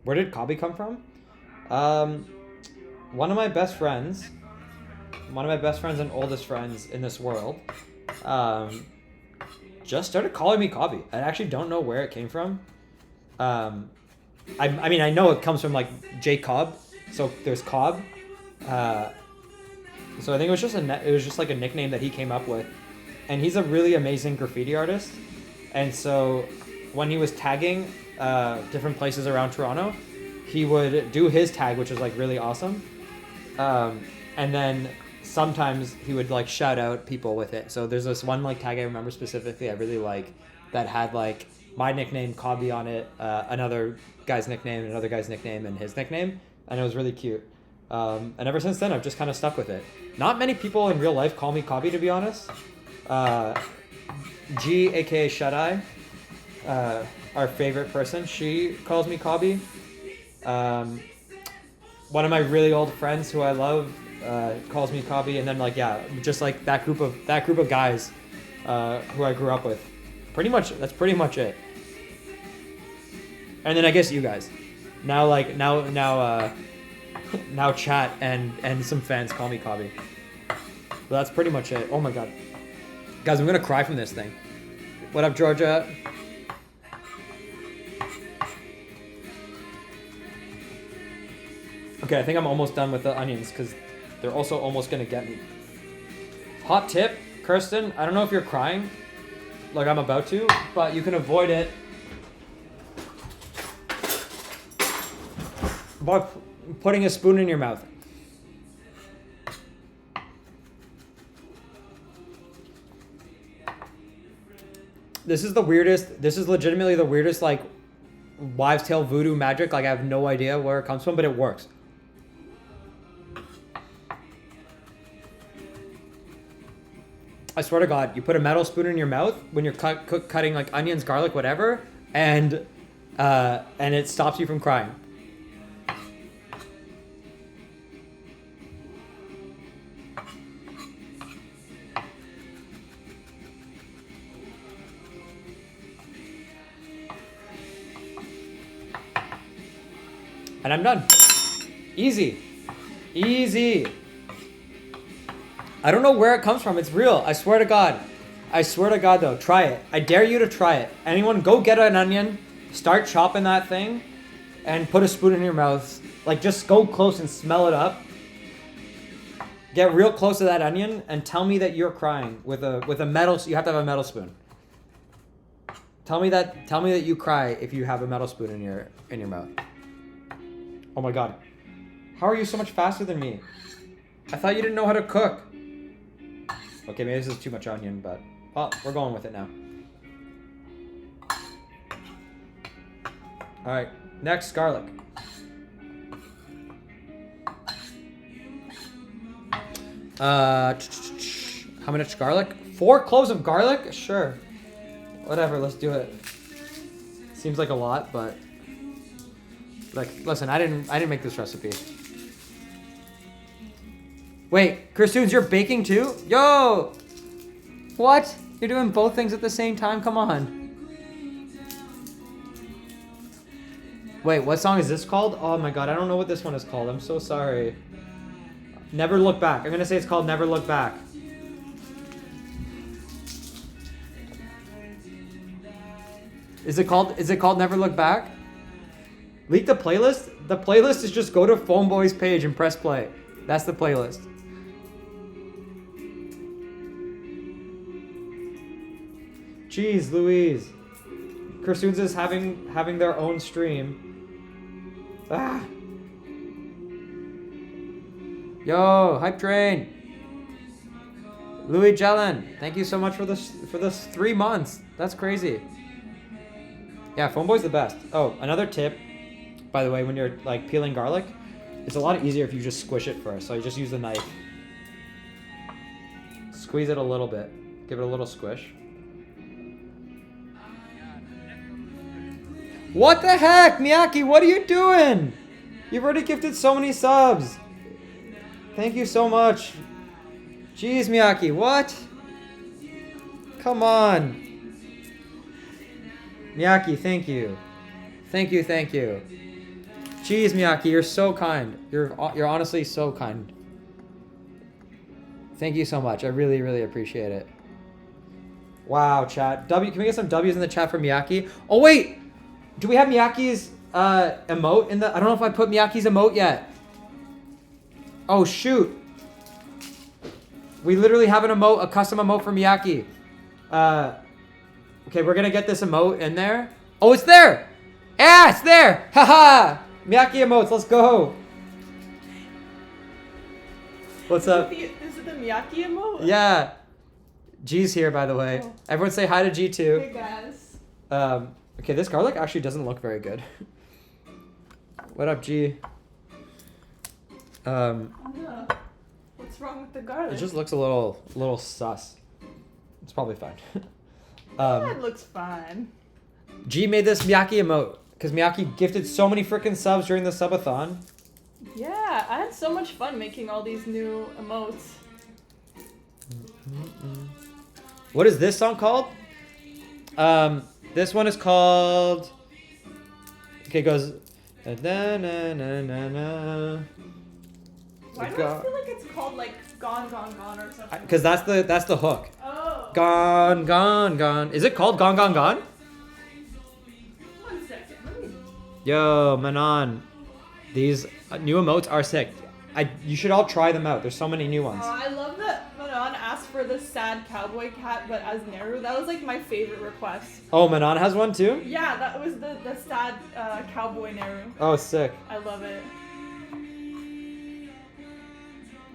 Where did Cobbie come from? One of my best friends and oldest friends in this world, just started calling me Cobbie. I actually don't know where it came from. I mean, I know it comes from, like, J Cobb. So there's Cobb. So I think it was just like a nickname that he came up with, and he's a really amazing graffiti artist. And so when he was tagging different places around Toronto, he would do his tag, which was, like, really awesome. And then sometimes he would, like, shout out people with it. So there's this one, like, tag I remember specifically I really like that had, like, my nickname Cobbie on it, another guy's nickname, another guy's nickname, and his nickname, and it was really cute. And ever since then, I've just kind of stuck with it. Not many people in real life call me Cobbie, to be honest. G, aka Shut Eye, our favorite person, she calls me Cobbie. One of my really old friends who I love calls me Cobbie, and then, like, yeah, just like that group of guys who I grew up with. That's pretty much it. And then I guess you guys. Now chat and some fans call me Cobbie. But that's pretty much it. Oh my god. Guys, I'm gonna cry from this thing. What up, Georgia? Okay, I think I'm almost done with the onions because they're also almost gonna get me. Hot tip, Kirsten, I don't know if you're crying, like I'm about to, but you can avoid it by putting a spoon in your mouth. This is the weirdest, this is legitimately the weirdest, like, wives' tale voodoo magic. Like, I have no idea where it comes from, but it works. I swear to God, you put a metal spoon in your mouth when you're cutting, like, onions, garlic, whatever, and it stops you from crying. And I'm done. Easy. Easy. I don't know where it comes from. It's real. I swear to God. I swear to God, though. Try it. I dare you to try it. Anyone, go get an onion, start chopping that thing, and put a spoon in your mouth. Like, just go close and smell it up. Get real close to that onion and tell me that you're crying with a metal. You have to have a metal spoon. Tell me that you cry if you have a metal spoon in your mouth. Oh my God. How are you so much faster than me? I thought you didn't know how to cook. Okay, maybe this is too much onion, but well, we're going with it now. All right, next, garlic. How much garlic? 4 cloves of garlic? Sure. Whatever, let's do it. Seems like a lot, but like, listen, I didn't make this recipe. Wait, Christoons, you're baking too? Yo! What? You're doing both things at the same time? Come on. Wait, what song is this called? Oh my God, I don't know what this one is called. I'm so sorry. Never Look Back. I'm gonna say it's called Never Look Back. Is it called Never Look Back? Leak the playlist? The playlist is just go to Phoneboy's page and press play. That's the playlist. Jeez Louise. Kirstoons is having their own stream. Ah. Yo, Hype Train. Louis Jelen, thank you so much for this 3 months. That's crazy. Yeah, Phoneboy's the best. Oh, another tip, by the way, when you're like peeling garlic, it's a lot easier if you just squish it first. So you just use the knife. Squeeze it a little bit. Give it a little squish. What the heck, Miyaki? What are you doing? You've already gifted so many subs. Thank you so much. Jeez, Miyaki, what? Come on. Miyaki, thank you. Thank you. Jeez, Miyaki, you're so kind. You're honestly so kind. Thank you so much. I really, really appreciate it. Wow, chat. Can we get some W's in the chat for Miyaki? Oh, wait. Do we have Miyaki's emote in the... I don't know if I put Miyaki's emote yet. Oh, shoot. We literally have an emote, a custom emote for Miyaki. Okay, we're going to get this emote in there. Oh, it's there. Yeah, it's there. Haha. Miyaki emotes, let's go. What's up? Is it the Miyaki emote? Yeah. G's here, by the way. Oh. Everyone say hi to G2. Hey, guys. Okay, this garlic actually doesn't look very good. What up, G? What's wrong with the garlic? It just looks a little sus. It's probably fine. It looks fine. G made this Miyaki emote because Miyaki gifted so many freaking subs during the subathon. Yeah, I had so much fun making all these new emotes. What is this song called? This one is called... Okay, it goes... Why do I feel like it's called like Gone, Gone, Gone or something? Because that's the hook. Oh. Gone, gone, gone. Is it called Gone, Gone, Gone? 1 second. Let me... Yo, Manon. These new emotes are sick. You should all try them out. There's so many new ones. I love that Manon asked for the sad cowboy cat, but as Neru. That was like my favorite request. Oh, Manon has one too? Yeah, that was the sad cowboy Neru. Oh, sick. I love it.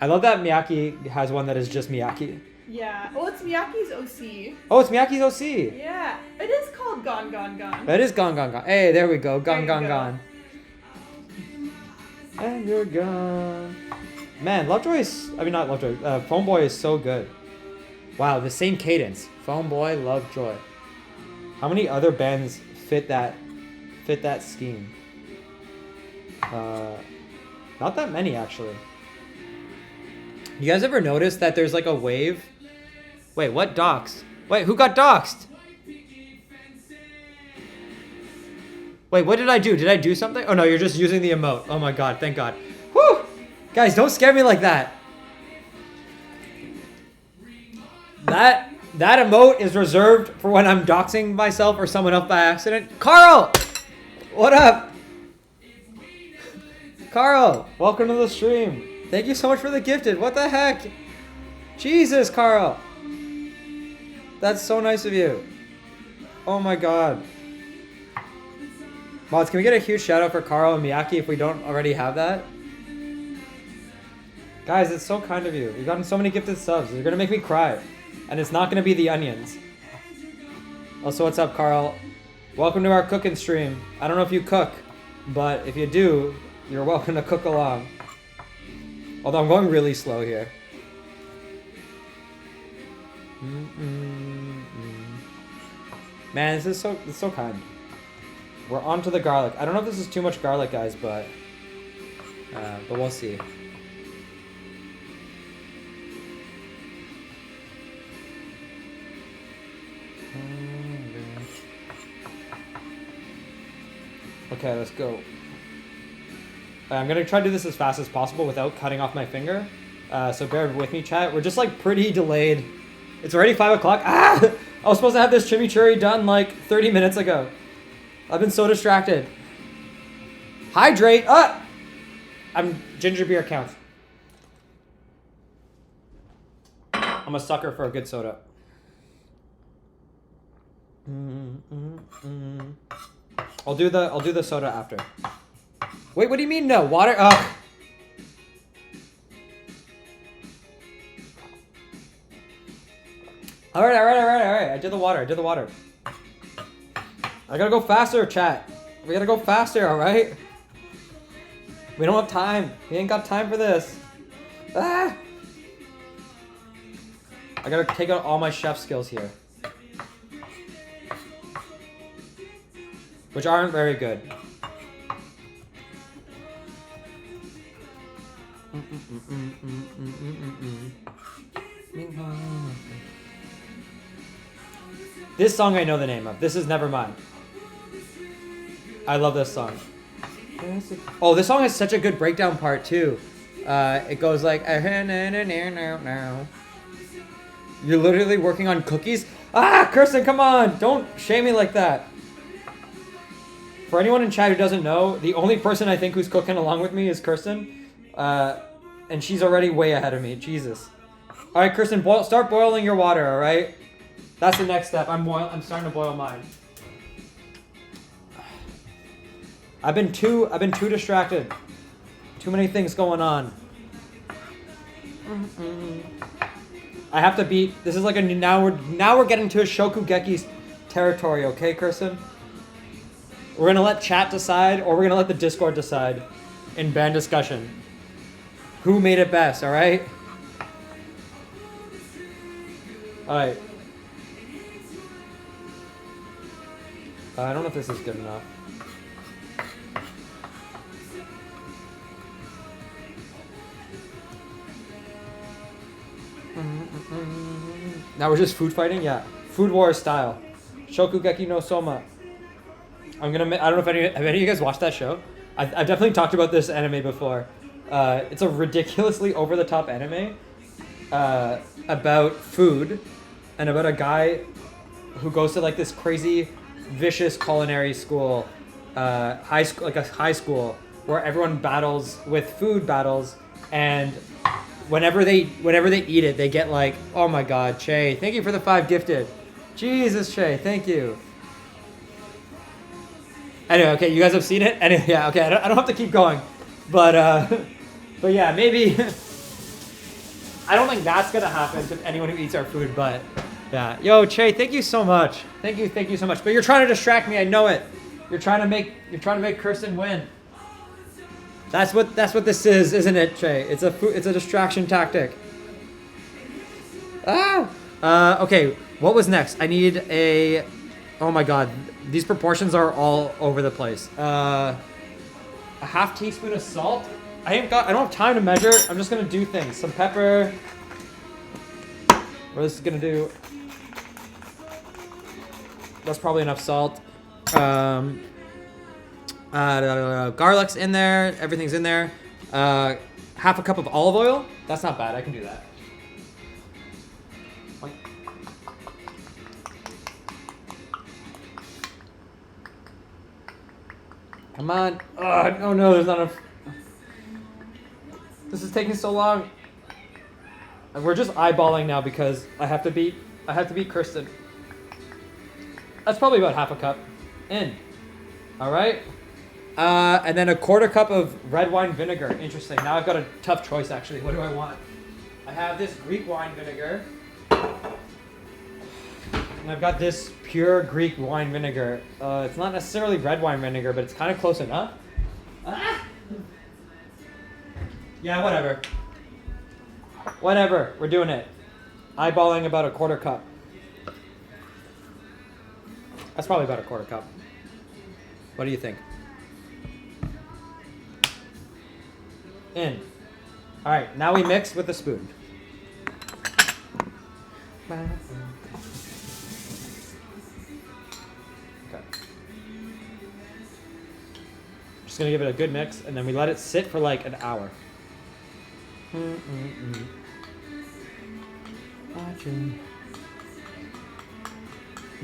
I love that Miyaki has one that is just Miyaki. Yeah. Oh, it's Miyaki's OC. Oh, it's Miyaki's OC. Yeah. It is called Gone, Gone, Gone. It is Gone, Gone, Gone. Hey, there we go. Gone, There Gone, you go. Gone. And you're gone. Man, Lovejoy's... I mean, not Lovejoy. Phone Boy is so good. Wow, the same cadence. Phone Boy, Lovejoy. How many other bands fit that scheme? Not that many, actually. You guys ever notice that there's like a wave? Wait, what doxed? Wait, who got doxed? Wait, what did I do? Did I do something? Oh no, you're just using the emote. Oh my god, thank god. Whew! Guys, don't scare me like that. That emote is reserved for when I'm doxing myself or someone else by accident. Carl! What up? Carl, welcome to the stream. Thank you so much for the gifted. What the heck? Jesus, Carl. That's so nice of you. Oh my god. Mods, can we get a huge shout out for Carl and Miyaki if we don't already have that? Guys, it's so kind of you. You've gotten so many gifted subs. You're gonna make me cry. And it's not gonna be the onions. Also, what's up, Carl? Welcome to our cooking stream. I don't know if you cook, but if you do, you're welcome to cook along. Although I'm going really slow here. Man, this is so kind. We're on to the garlic. I don't know if this is too much garlic, guys, but we'll see. Okay, let's go. I'm gonna try to do this as fast as possible without cutting off my finger. So bear with me, chat. We're just like pretty delayed. It's already 5 o'clock. Ah! I was supposed to have this chimichurri done like 30 minutes ago. I've been so distracted. Hydrate! I'm ginger beer counts. I'm a sucker for a good soda. I'll do the soda after. Wait, what do you mean no? Water? Ugh. All right. I did the water. I gotta go faster, chat. We gotta go faster, all right? We don't have time. We ain't got time for this. Ah! I gotta take out all my chef skills here. Which aren't very good. This song I know the name of. This is Nevermind. I love this song. Oh, this song has such a good breakdown part too. It goes like, you're literally working on cookies? Ah, Kirsten, come on! Don't shame me like that. For anyone in chat who doesn't know, the only person I think who's cooking along with me is Kirsten. And she's already way ahead of me. Jesus. All right, Kirsten, start boiling your water, all right? That's the next step. I'm starting to boil mine. I've been too distracted. Too many things going on. I have to beat. This is like a now we're getting to a Shokugeki's territory, okay, Kirsten? We're gonna let chat decide, or we're gonna let the Discord decide in band discussion. Who made it best? All right. All right. I don't know if this is good enough. Now we're just food fighting? Yeah. Food Wars style. Shokugeki no Soma. I don't know if have any of you guys watched that show? I've definitely talked about this anime before. It's a ridiculously over-the-top anime about food and about a guy who goes to like this crazy, vicious culinary school, high school, like a high school where everyone battles with food battles, and whenever they eat it, they get like, oh my God, Che, thank you for the 5 gifted. Jesus, Che, thank you. Anyway, okay, you guys have seen it? Anyway, yeah, okay, I don't have to keep going. But yeah, maybe, I don't think that's gonna happen to anyone who eats our food, but yeah. Yo, Che, thank you so much. Thank you so much. But you're trying to distract me, I know it. You're trying to make Kirsten win. That's what this is, isn't it, Che? It's a distraction tactic. Okay, what was next? I need a, oh my God, these proportions are all over the place. A half teaspoon of salt. I don't have time to measure. I'm just gonna do things. Some pepper. We're just gonna do. That's probably enough salt. Garlic's in there. Everything's in there. Half a cup of olive oil. That's not bad. I can do that. Come on. Oh no, there's not enough. This is taking so long. We're just eyeballing now because I have to beat Kirsten. That's probably about half a cup in. All right. And then a quarter cup of red wine vinegar. Interesting. Now I've got a tough choice actually. What do I want? I have this Greek wine vinegar. And I've got this pure Greek wine vinegar. It's not necessarily red wine vinegar, but it's kind of close enough. Yeah, whatever. Whatever, we're doing it. Eyeballing about a quarter cup. That's probably about a quarter cup. What do you think? In. All right, now we mix with a spoon. Okay. Just gonna give it a good mix, and then we let it sit for like an hour.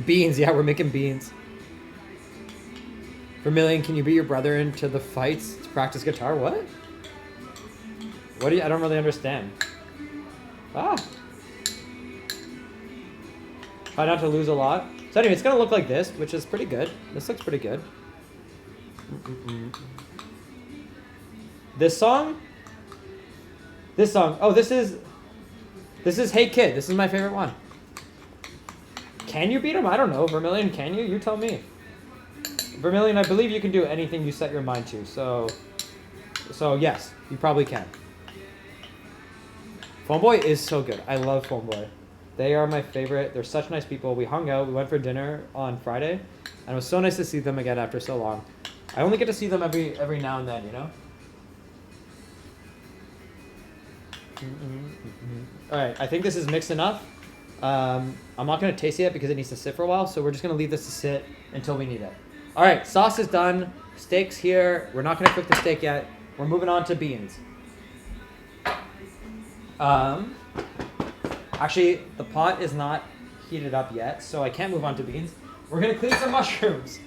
Beans, yeah, we're making beans. Vermilion, can you beat your brother into the fights to practice guitar? What? What do you? I don't really understand. Try not to lose a lot. So anyway, it's gonna look like this, which is pretty good. This looks pretty good. This song. Oh, this is Hey Kid. This is my favorite one. Can you beat him? I don't know. Vermilion, can you? You tell me. Vermilion, I believe you can do anything you set your mind to. So yes, you probably can. Phoneboy is so good. I love Phoneboy. They are my favorite. They're such nice people. We hung out. We went for dinner on Friday, and it was so nice to see them again after so long. I only get to see them every now and then, you know? All right, I think this is mixed enough. I'm not going to taste it yet because it needs to sit for a while, so we're just going to leave this to sit until we need it. All right, sauce is done. Steak's here. We're not going to cook the steak yet. We're moving on to beans. Actually, the pot is not heated up yet, so I can't move on to beans. We're going to clean some mushrooms.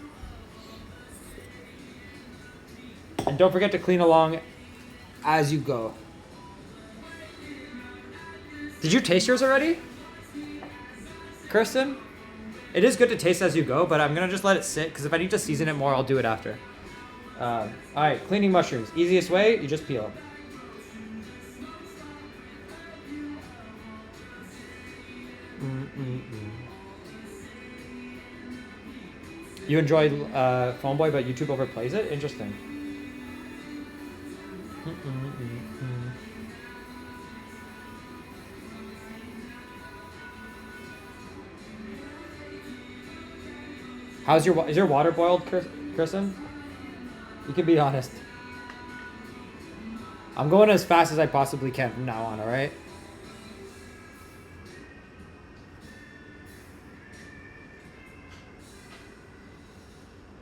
And don't forget to clean along as you go. Did you taste yours already? Kirsten? It is good to taste as you go, but I'm going to just let it sit, because if I need to season it more, I'll do it after. Alright, cleaning mushrooms. Easiest way, you just peel them. You enjoy Phoneboy, but YouTube overplays it? Interesting. Is your water boiled, Kristen? You can be honest. I'm going as fast as I possibly can from now on, alright?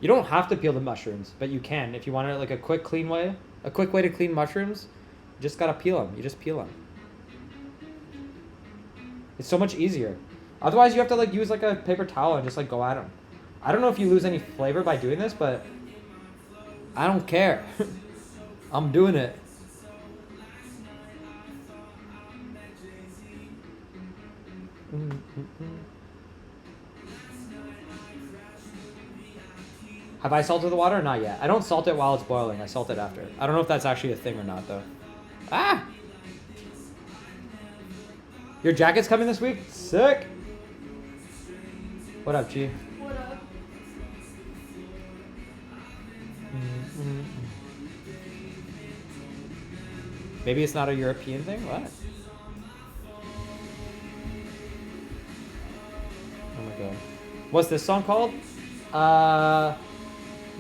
You don't have to peel the mushrooms, but you can. If you want it like a quick way to clean mushrooms, you just gotta peel them. You just peel them. It's so much easier. Otherwise, you have to like use like a paper towel and just like go at them. I don't know if you lose any flavor by doing this, but I don't care. I'm doing it. Have I salted the water or not yet? I don't salt it while it's boiling. I salt it after. I don't know if that's actually a thing or not, though. Ah! Your jacket's coming this week? Sick! What up, G? What up? Maybe it's not a European thing? What? Oh my god. What's this song called?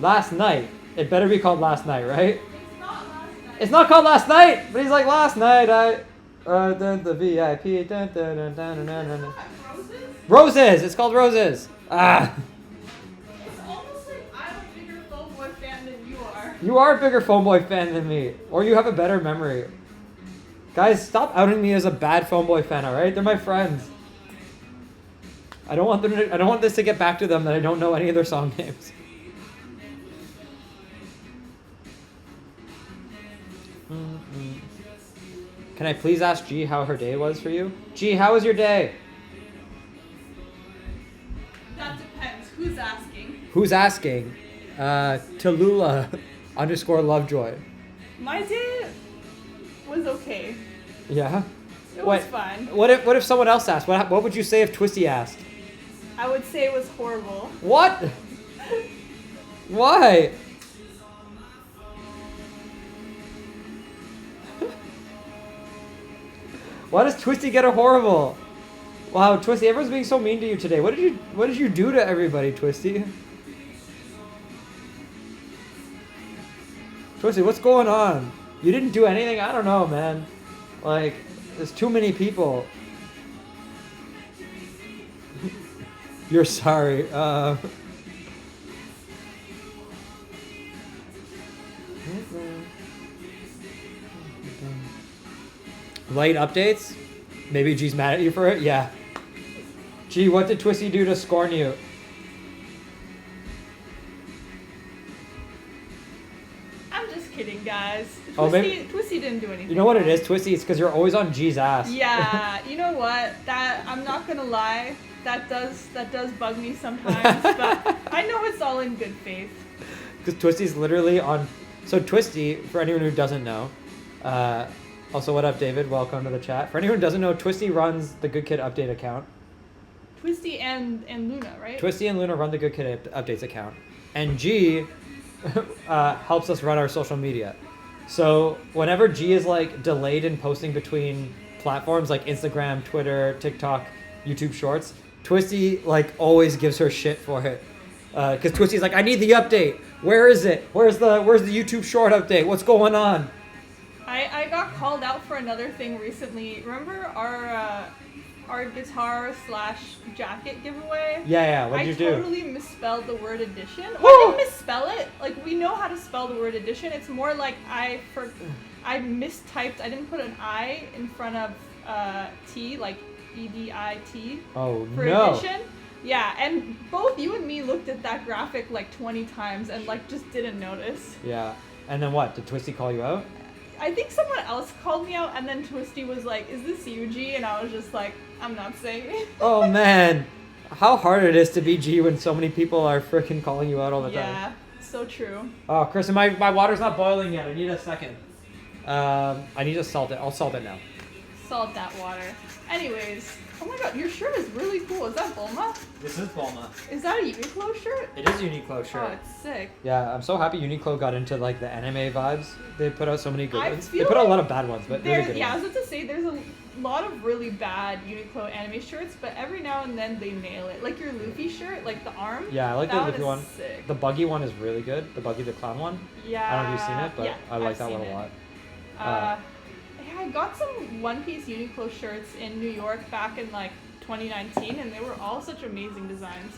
Last Night. It better be called Last Night, right? It's not last night. It's not called Last Night! But he's like, last night I... the VIP... Dun, dun, dun, dun, dun, dun, dun. Roses? Roses! It's called Roses! Ah! It's almost like I'm a bigger Fullboy fan than you are. You are a bigger Phone Boy fan than me. Or you have a better memory. Guys, stop outing me as a bad Phone Boy fan, alright? They're my friends. I don't want this to get back to them that I don't know any of their song names. Can I please ask G how her day was for you? G, how was your day? That depends. Who's asking? Who's asking? Tallulah _ Lovejoy. My day was okay. Yeah? It Wait, was fine. What if someone else asked? What would you say if Twisty asked? I would say it was horrible. What? Why? Why does Twisty get a horrible? Wow, Twisty, everyone's being so mean to you today. What did you do to everybody, Twisty? Twisty, what's going on? You didn't do anything? I don't know, man. Like, there's too many people. You're sorry. Light updates? Maybe G's mad at you for it? Yeah. G, what did Twisty do to scorn you? I'm just kidding, guys. Oh, maybe- Twisty didn't do anything. You know what it wrong. is, Twisty? It's because you're always on G's ass. Yeah, you know what? That I'm not gonna lie. That does bug me sometimes, but I know it's all in good faith. Because Twisty's literally on... So Twisty, for anyone who doesn't know... also, what up, David? Welcome to the chat. For anyone who doesn't know, Twisty runs the Good Kid Update account. Twisty and Luna, right? Twisty and Luna run the Good Kid Updates account. And G helps us run our social media. So whenever G is like delayed in posting between platforms like Instagram, Twitter, TikTok, YouTube Shorts, Twisty like always gives her shit for it. Because Twisty's like, I need the update. Where is it? Where's the YouTube Short update? What's going on? I got called out for another thing recently. Remember our guitar / jacket giveaway? Yeah. What'd you do? I totally misspelled the word edition. Woo! Well, I didn't misspell it. Like, we know how to spell the word edition. It's more like I mistyped. I didn't put an I in front of T, like EDIT. Oh, for no. edition. Yeah, and both you and me looked at that graphic like 20 times and like just didn't notice. Yeah. And then what? Did Twisty call you out? I think someone else called me out, and then Twisty was like, "Is this you, G?" And I was just like, "I'm not saying it." Oh, man. How hard it is to be G when so many people are freaking calling you out all the time. Yeah, so true. Oh, Kristen, my water's not boiling yet. I need a second. I need to salt it. I'll salt it now. Salt that water. Anyways, oh my god, your shirt is really cool. Is that Bulma? This is Bulma. Is that a Uniqlo shirt? It is a Uniqlo shirt. Oh, it's sick. Yeah, I'm so happy Uniqlo got into like the anime vibes. They put out so many good I ones. feel They put out a like lot of bad ones, but really good Yeah, I ones. was about to say there's a lot of really bad Uniqlo anime shirts, but every now and then they nail it. Like your Luffy shirt, like the arm. Yeah, I like the that Luffy one. is sick. The buggy one is really good. The buggy the clown one. Yeah. I don't know if you've seen it, but yeah, I like I've that one seen a lot. Yeah, I got some One Piece Uniqlo shirts in New York back in like 2019, and they were all such amazing designs.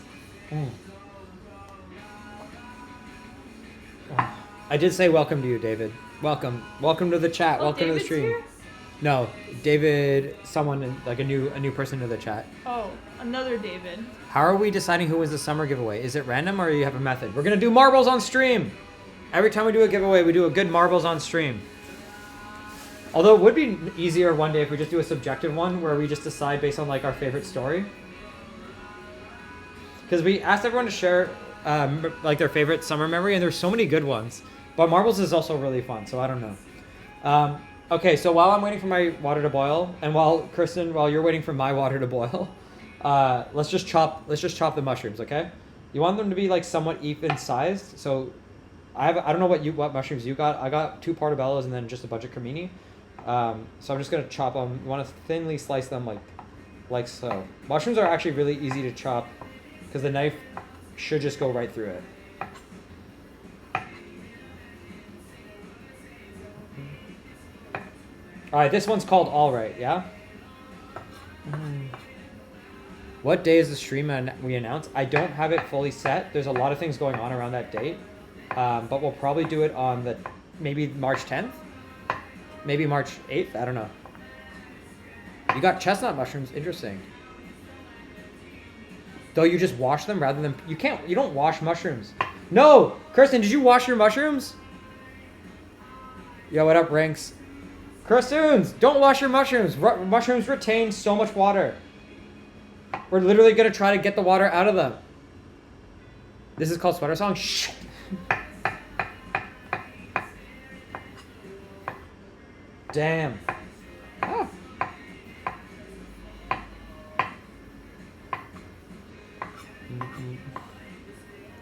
I did say welcome to you, David. Welcome to the chat. Oh, welcome to the David's stream. here? No, David, someone like a new person in the chat. Oh, another David. How are we deciding who wins the summer giveaway? Is it random or you have a method? We're gonna do marbles on stream. Every time we do a giveaway, we do a good marbles on stream. Although it would be easier one day if we just do a subjective one where we just decide based on like our favorite story. Because we asked everyone to share like their favorite summer memory, and there's so many good ones. But marbles is also really fun, so I don't know. Okay, so while I'm waiting for my water to boil, and while Kristen, while you're waiting for my water to boil, let's just chop the mushrooms, okay? You want them to be like somewhat even sized. So I don't know what mushrooms you got. I got 2 portobellos and then just a bunch of cremini. So I'm just gonna chop them. You want to thinly slice them like so. Mushrooms are actually really easy to chop because the knife should just go right through it. All right, this one's called All Right, yeah? What day is the stream we announce? I don't have it fully set. There's a lot of things going on around that date. But we'll probably do it on maybe March 10th? Maybe March 8th? I don't know. You got chestnut mushrooms, interesting. Though you just wash them rather than, you don't wash mushrooms. No! Kirsten, did you wash your mushrooms? Yo, what up, Rinks? Kirstens, don't wash your mushrooms. Mushrooms retain so much water. We're literally gonna try to get the water out of them. This is called Sweater Song? Shh. Damn. Ah.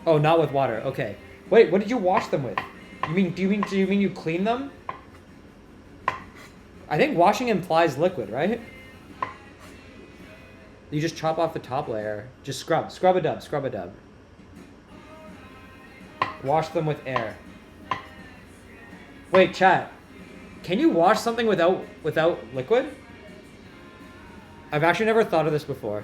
Oh, not with water. Okay. Wait, what did you wash them with? Do you mean you clean them? I think washing implies liquid, right? You just chop off the top layer. Just scrub a dub. Wash them with air. Wait, chat. Can you wash something without liquid? I've actually never thought of this before.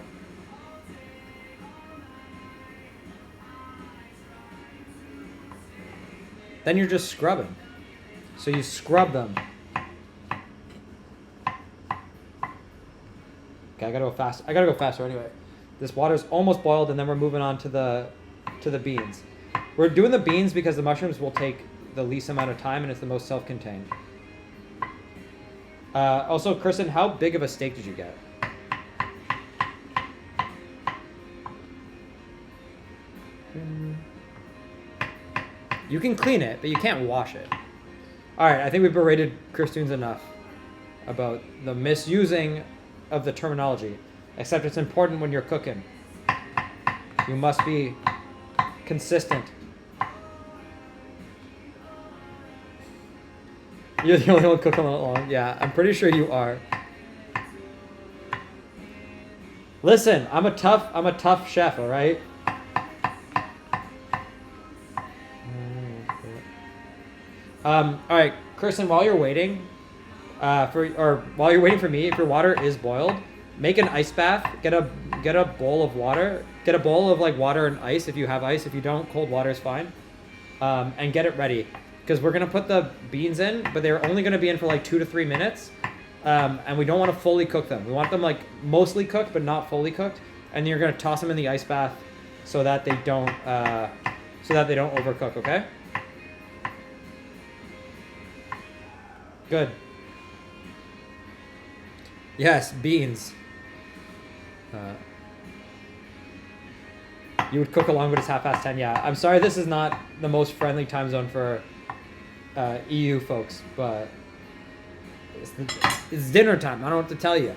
Then you're just scrubbing. So you scrub them. Okay, I gotta go faster anyway. This water's almost boiled, and then we're moving on to the beans. We're doing the beans because the mushrooms will take the least amount of time, and it's the most self-contained. Also, Kristen, how big of a steak did you get? You can clean it, but you can't wash it. All right, I think we've berated Kristen's enough about the misusing of the terminology. Except it's important when you're cooking. You must be consistent. You're the only one cooking along. Yeah, I'm pretty sure you are. Listen, I'm a tough chef, all right? All right, Kirsten, while you're waiting, while you're waiting for me, if your water is boiled, make an ice bath. Get a bowl of water. Get a bowl of like water and ice if you have ice. If you don't, cold water is fine. And get it ready because we're gonna put the beans in, but they're only gonna be in for like 2 to 3 minutes. And we don't want to fully cook them. We want them like mostly cooked, but not fully cooked. And you're gonna toss them in the ice bath so that they don't overcook. Okay. Good. Yes, beans. You would cook along, but it's 10:30. Yeah, I'm sorry this is not the most friendly time zone for EU folks, but it's dinner time. I don't know what to tell you.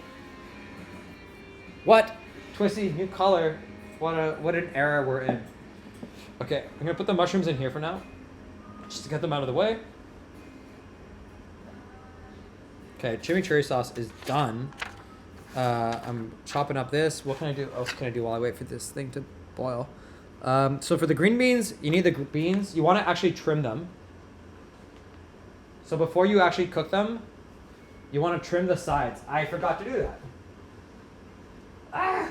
What? Twisty, new color. What an era we're in. Okay, I'm gonna put the mushrooms in here for now, just to get them out of the way. Okay, chimichurri sauce is done. I'm chopping up this. What else can I do while I wait for this thing to boil? So for the green beans, you need the beans. You want to actually trim them. So before you actually cook them, you want to trim the sides. I forgot to do that. Ah!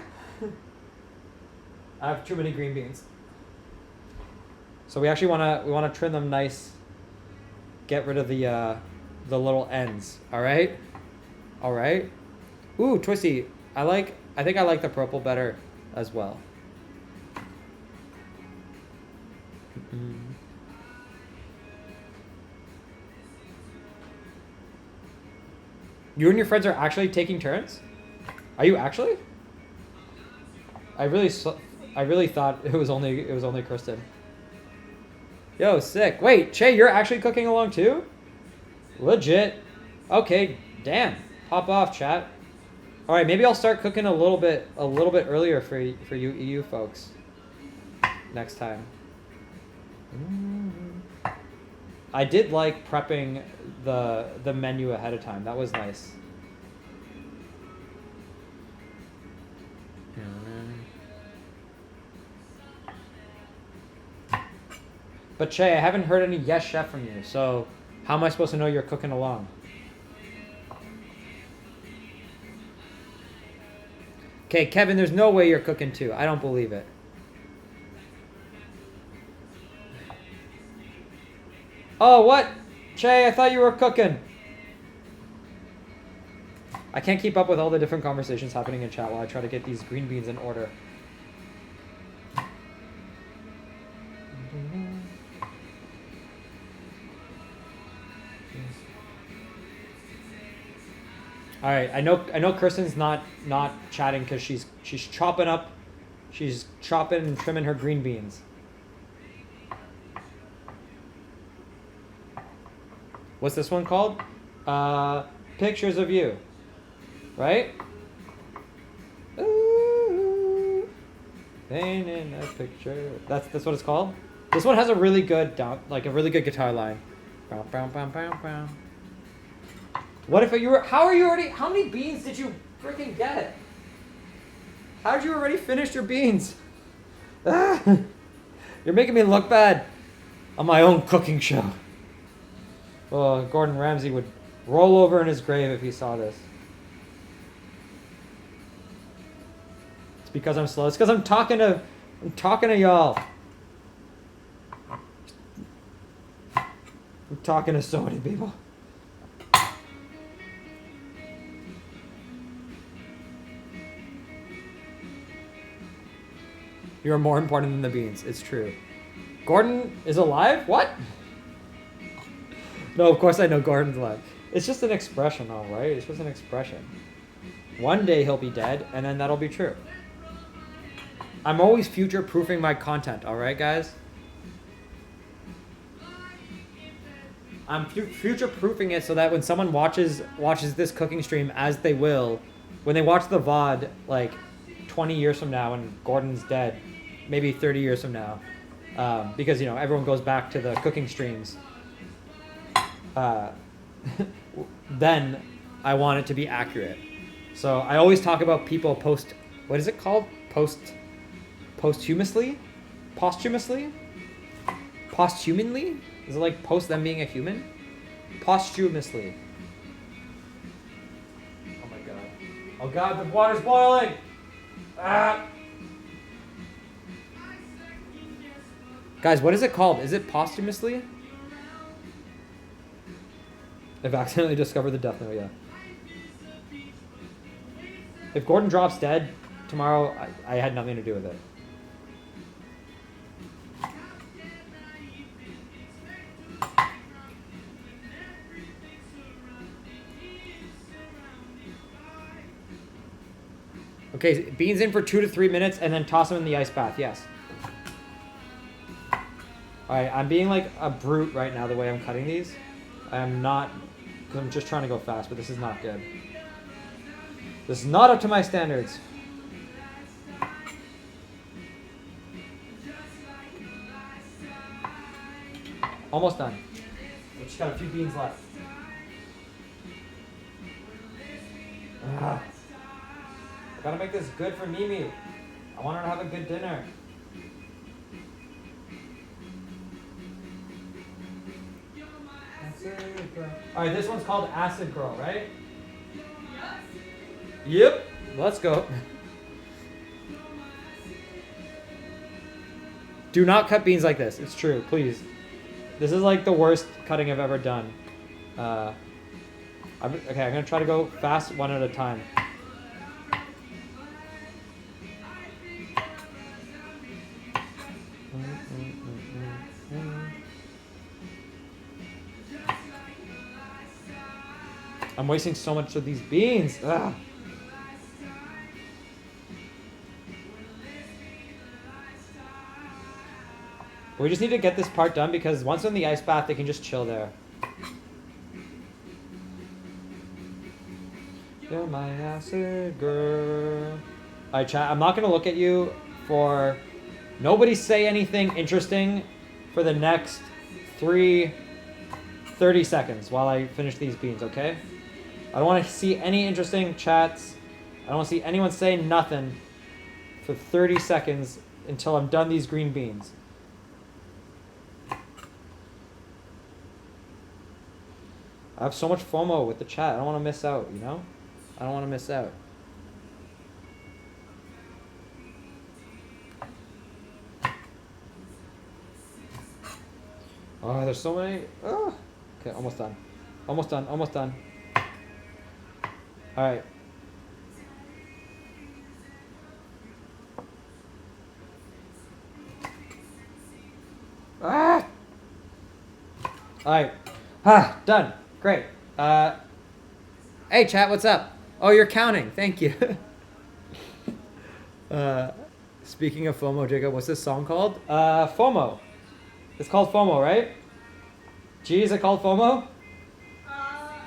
I have too many green beans. So we actually want to trim them nice. Get rid of the little ends. All right. All right. Ooh, Twisty. I think I like the purple better as well. You and your friends are actually taking turns? Are you actually? I really thought it was only Kristen. Yo, sick. Wait, Che, you're actually cooking along too? Legit. Okay, damn. Pop off, chat. All right, maybe I'll start cooking a little bit earlier for you EU folks next time. I did like prepping the menu ahead of time. That was nice. But Che, I haven't heard any yes chef from you, so how am I supposed to know you're cooking along? Okay, Kevin, there's no way you're cooking too. I don't believe it. Oh, what? Che, I thought you were cooking. I can't keep up with all the different conversations happening in chat while I try to get these green beans in order. All right, I know Kristen's not chatting because she's chopping and trimming her green beans. What's this one called? Pictures of you, right? Ooh, painting a picture. That's what it's called. This one has a really good guitar line. Bow, bow, bow, bow, bow. What if you were? How many beans did you freaking get? How did you already finish your beans? You're making me look bad on my own cooking show. Oh, Gordon Ramsay would roll over in his grave if he saw this. It's because I'm slow. It's because I'm talking to y'all. I'm talking to so many people. You're more important than the beans. It's true. Gordon is alive? What? No, of course I know Gordon's alive. It's just an expression, all right? It's just an expression. One day he'll be dead, and then that'll be true. I'm always future-proofing my content, all right, guys? I'm future-proofing it so that when someone watches this cooking stream, as they will, when they watch the VOD, like 20 years from now and Gordon's dead, maybe 30 years from now, because, everyone goes back to the cooking streams, then I want it to be accurate. So I always talk about people what is it called? Posthumously? Posthumously? Posthumanly? Is it like post them being a human? Posthumously. Oh my god. Oh god, the water's boiling! Ah! Guys, what is it called? Is it posthumously? I've accidentally discovered the death note, yeah. If Gordon drops dead tomorrow, I had nothing to do with it. Okay, beans in for 2 to 3 minutes and then toss them in the ice bath, yes. Alright, I'm being like a brute right now the way I'm cutting these. I am not, because I'm just trying to go fast, but this is not good. This is not up to my standards. Almost done. We just got a few beans left. I gotta make this good for Mimi. I want her to have a good dinner. Alright, this one's called Acid Girl, right? Yep. Let's go. Do not cut beans like this. It's true, please. This is like the worst cutting I've ever done. Okay, I'm gonna try to go fast one at a time. I'm wasting so much of these beans. Ugh. We just need to get this part done because once they're in the ice bath, they can just chill there. You're my acid girl. Alright, chat. I'm not going to look at you for... Nobody say anything interesting for the next 30 seconds while I finish these beans, okay? I don't want to see any interesting chats. I don't want to see anyone say nothing for 30 seconds until I'm done these green beans. I have so much FOMO with the chat. I don't want to miss out, you know? I don't want to miss out. Oh, there's so many. Oh. Okay, almost done. Almost done. Almost done. All right. Ah! All right. Ah, done. Great. Hey, chat, what's up? Oh, you're counting. Thank you. Speaking of FOMO, Jacob, what's this song called? FOMO. It's called FOMO, right? G, is it called FOMO? Hold on.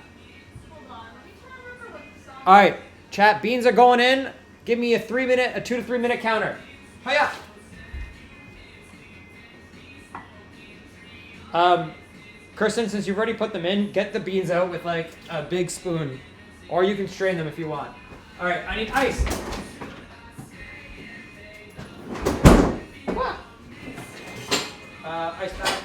Let me try to remember what the song. All right, chat. Beans are going in. Give me a 2 to 3 minute counter. Hiya. Kirsten, since you've already put them in, get the beans out with like a big spoon, or you can strain them if you want. All right, I need ice. Ice bath.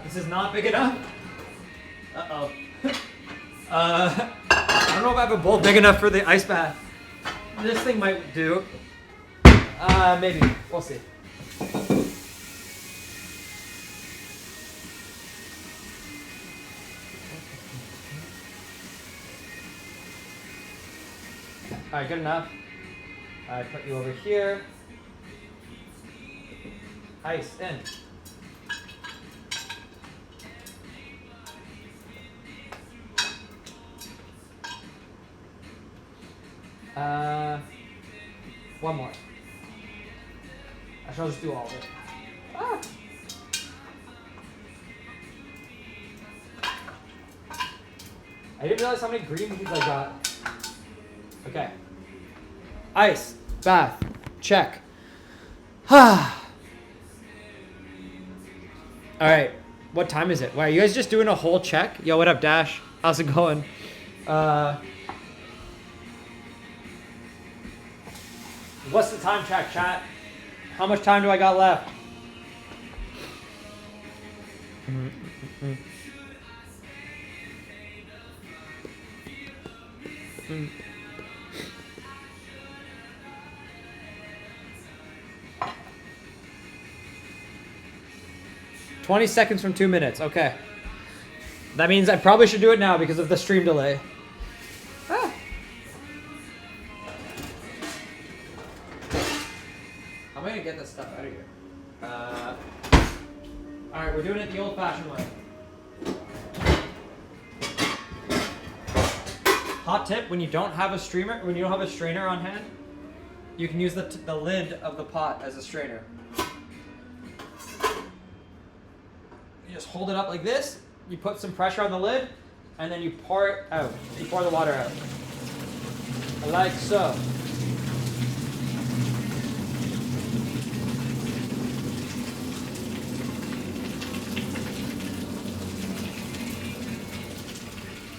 This is not big enough. Uh-oh. I don't know if I have a bowl big enough for the ice bath. This thing might do. Maybe. We'll see. Alright, good enough. I put you over here. Ice in. One more. I shall just do all of it. Ah. I didn't realize how many green beans I got. Okay. Ice, bath, check. All right. What time is it? Wow, you guys just doing a whole check? Yo, what up, Dash? How's it going? What's the time check, chat? How much time do I got left? Mm. 20 seconds from 2 minutes. Okay. That means I probably should do it now because of the stream delay. Ah. How am I going to get this stuff out of here? Alright, we're doing it the old-fashioned way. Hot tip, when you don't have a strainer on hand, you can use the lid of the pot as a strainer. You just hold it up like this, you put some pressure on the lid, and then you pour it out. You pour the water out. Like so.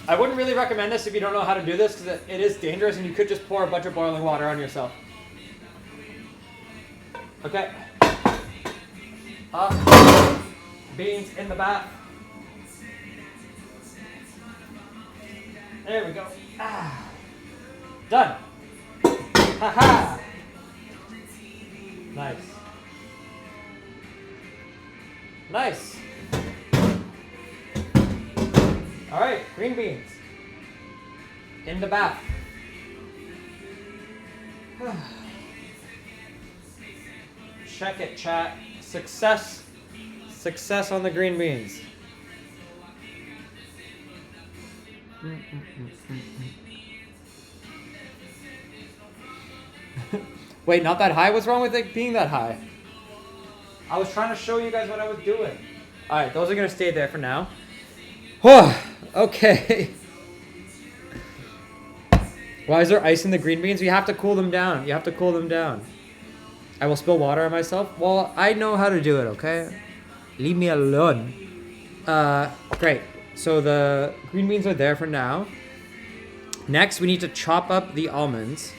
I wouldn't really recommend this if you don't know how to do this because it is dangerous and you could just pour a bunch of boiling water on yourself. Okay. Beans in the bath. There we go. Done. Haha. Nice. Nice. All right, green beans. In the bath. Check it, chat. Success. Success on the green beans. Wait, not that high? What's wrong with it being that high? I was trying to show you guys what I was doing. Alright, those are going to stay there for now. Okay. Why is there ice in the green beans? You have to cool them down. You have to cool them down. I will spill water on myself. Well, I know how to do it, okay? Leave me alone. Great. So the green beans are there for now. Next, we need to chop up the almonds.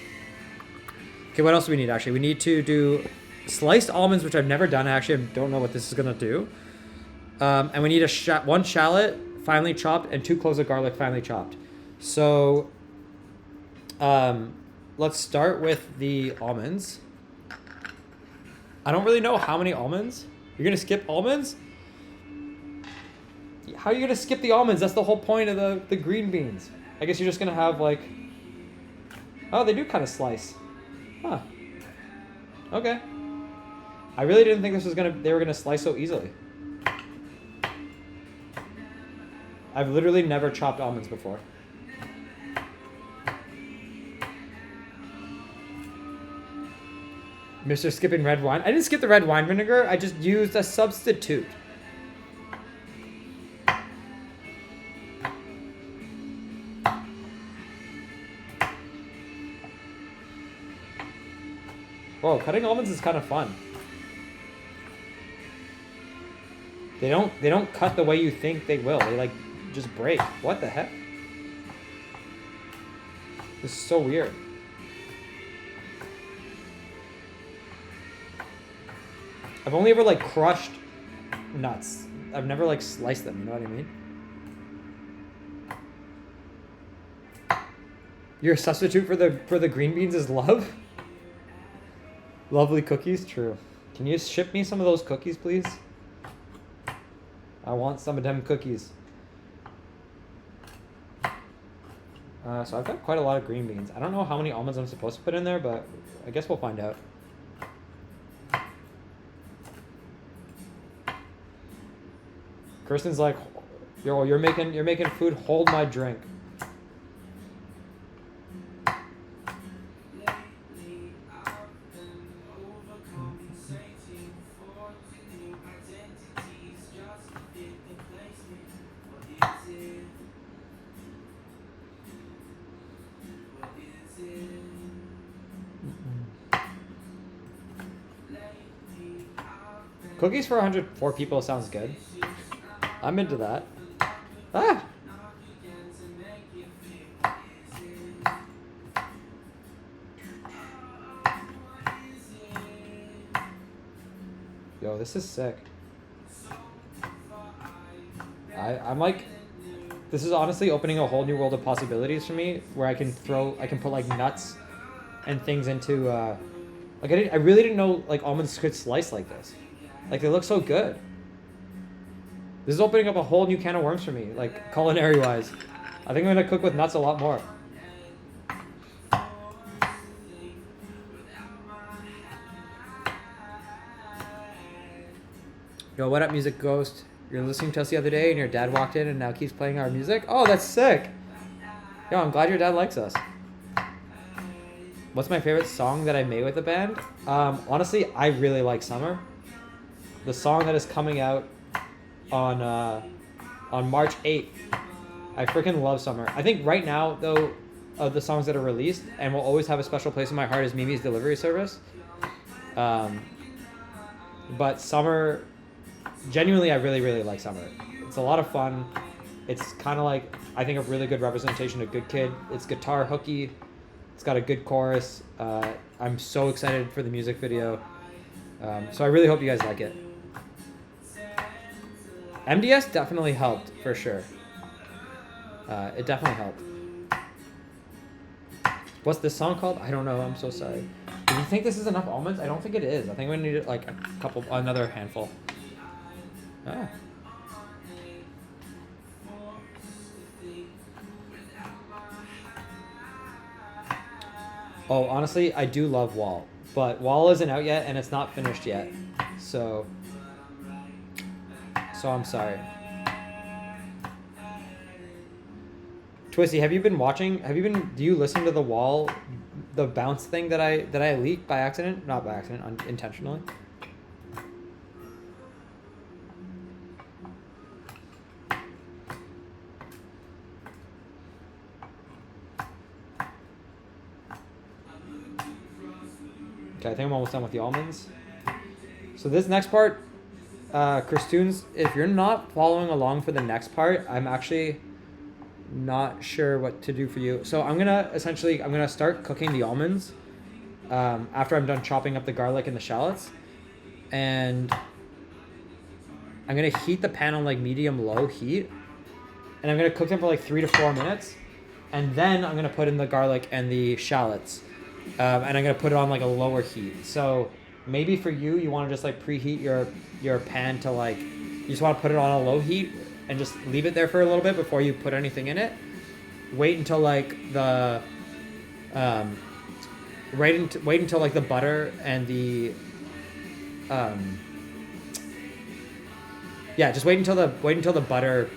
Okay, what else do we need, actually? We need to do sliced almonds, which I've never done. Actually, I don't know what this is going to do. And we need one shallot finely chopped and 2 cloves of garlic finely chopped. So let's start with the almonds. I don't really know how many almonds. You're going to skip almonds? How are you going to skip the almonds? That's the whole point of the green beans. I guess you're just going to have like... Oh, they do kind of slice. Huh. Okay. I really didn't think they were gonna slice so easily. I've literally never chopped almonds before. Mr. Skipping red wine. I didn't skip the red wine vinegar. I just used a substitute. Whoa, cutting almonds is kind of fun. They don't cut the way you think they will. They like just break. What the heck? This is so weird. I've only ever like crushed nuts. I've never like sliced them, you know what I mean? Your substitute for the green beans is love? Lovely cookies? True. Can you ship me some of those cookies, please? I want some of them cookies. So I've got quite a lot of green beans. I don't know how many almonds I'm supposed to put in there, but I guess we'll find out. Kirsten's like, yo, you're making food. Hold my drink. Cookies for 104 people sounds good. I'm into that. Ah! Yo, this is sick. I'm like, this is honestly opening a whole new world of possibilities for me, where I can put like nuts and things into, like I really didn't know like almonds could slice like this. Like they look so good. This is opening up a whole new can of worms for me, like culinary wise. I think I'm gonna cook with nuts a lot more. Yo, what up, Music Ghost? You're listening to us the other day and your dad walked in and now keeps playing our music? Oh, that's sick. Yo, I'm glad your dad likes us. What's my favorite song that I made with the band? Honestly, I really like Summer. The song that is coming out on March 8th. I freaking love Summer. I think right now, though, of the songs that are released, and will always have a special place in my heart, is Mimi's Delivery Service. But Summer, genuinely, I really, really like Summer. It's a lot of fun. It's kind of like, I think, a really good representation of Good Kid. It's guitar hooky. It's got a good chorus. I'm so excited for the music video. So I really hope you guys like it. MDS definitely helped, for sure. It definitely helped. What's this song called? I don't know. I'm so sorry. Do you think this is enough almonds? I don't think it is. I think we need like another handful. Ah. Oh, honestly, I do love Wall, but Wall isn't out yet and it's not finished yet, so I'm sorry. Twisty, have you been watching? Do you listen to the Wall, the bounce thing that I leaked by accident? Not by accident, intentionally. Okay, I think I'm almost done with the almonds. So this next part, Christoons, if you're not following along for the next part, I'm actually not sure what to do for you. So I'm gonna start cooking the almonds after I'm done chopping up the garlic and the shallots, and I'm gonna heat the pan on like medium-low heat, and I'm gonna cook them for like 3 to 4 minutes, and then I'm gonna put in the garlic and the shallots, and I'm gonna put it on like a lower heat. So maybe for you, you want to just like preheat your pan to like, you just want to put it on a low heat and just leave it there for a little bit before you put anything in it. Wait until like the wait until like the butter and the yeah, just wait until the butter,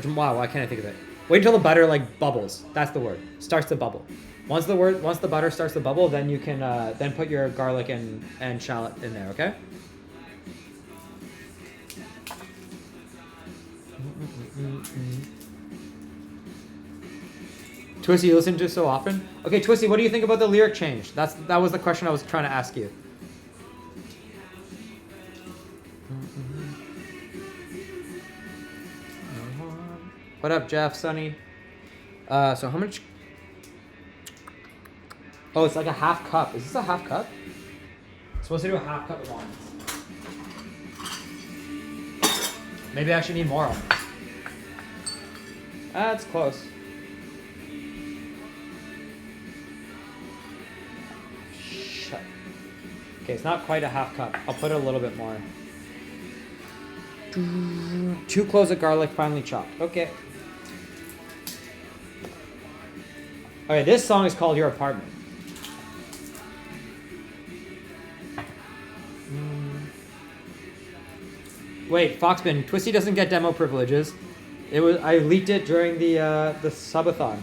wow, why can't I think of it? Wait until the butter like bubbles. That's the word. Starts to bubble. Once the butter starts to bubble, then you can then put your garlic and shallot in there, okay? Twisty, you listen to so often? Okay, Twisty, what do you think about the lyric change? That was the question I was trying to ask you. What up, Jeff, Sonny? So how much? Oh, it's like a half cup. Is this a half cup? I'm supposed to do a half cup of almonds. Maybe I actually need more almonds. That's close. Shut. Okay, it's not quite a half cup. I'll put a little bit more. 2 cloves of garlic finely chopped. Okay. Okay, this song is called Your Apartment. Wait, Foxman, Twisty doesn't get demo privileges. I leaked it during the subathon.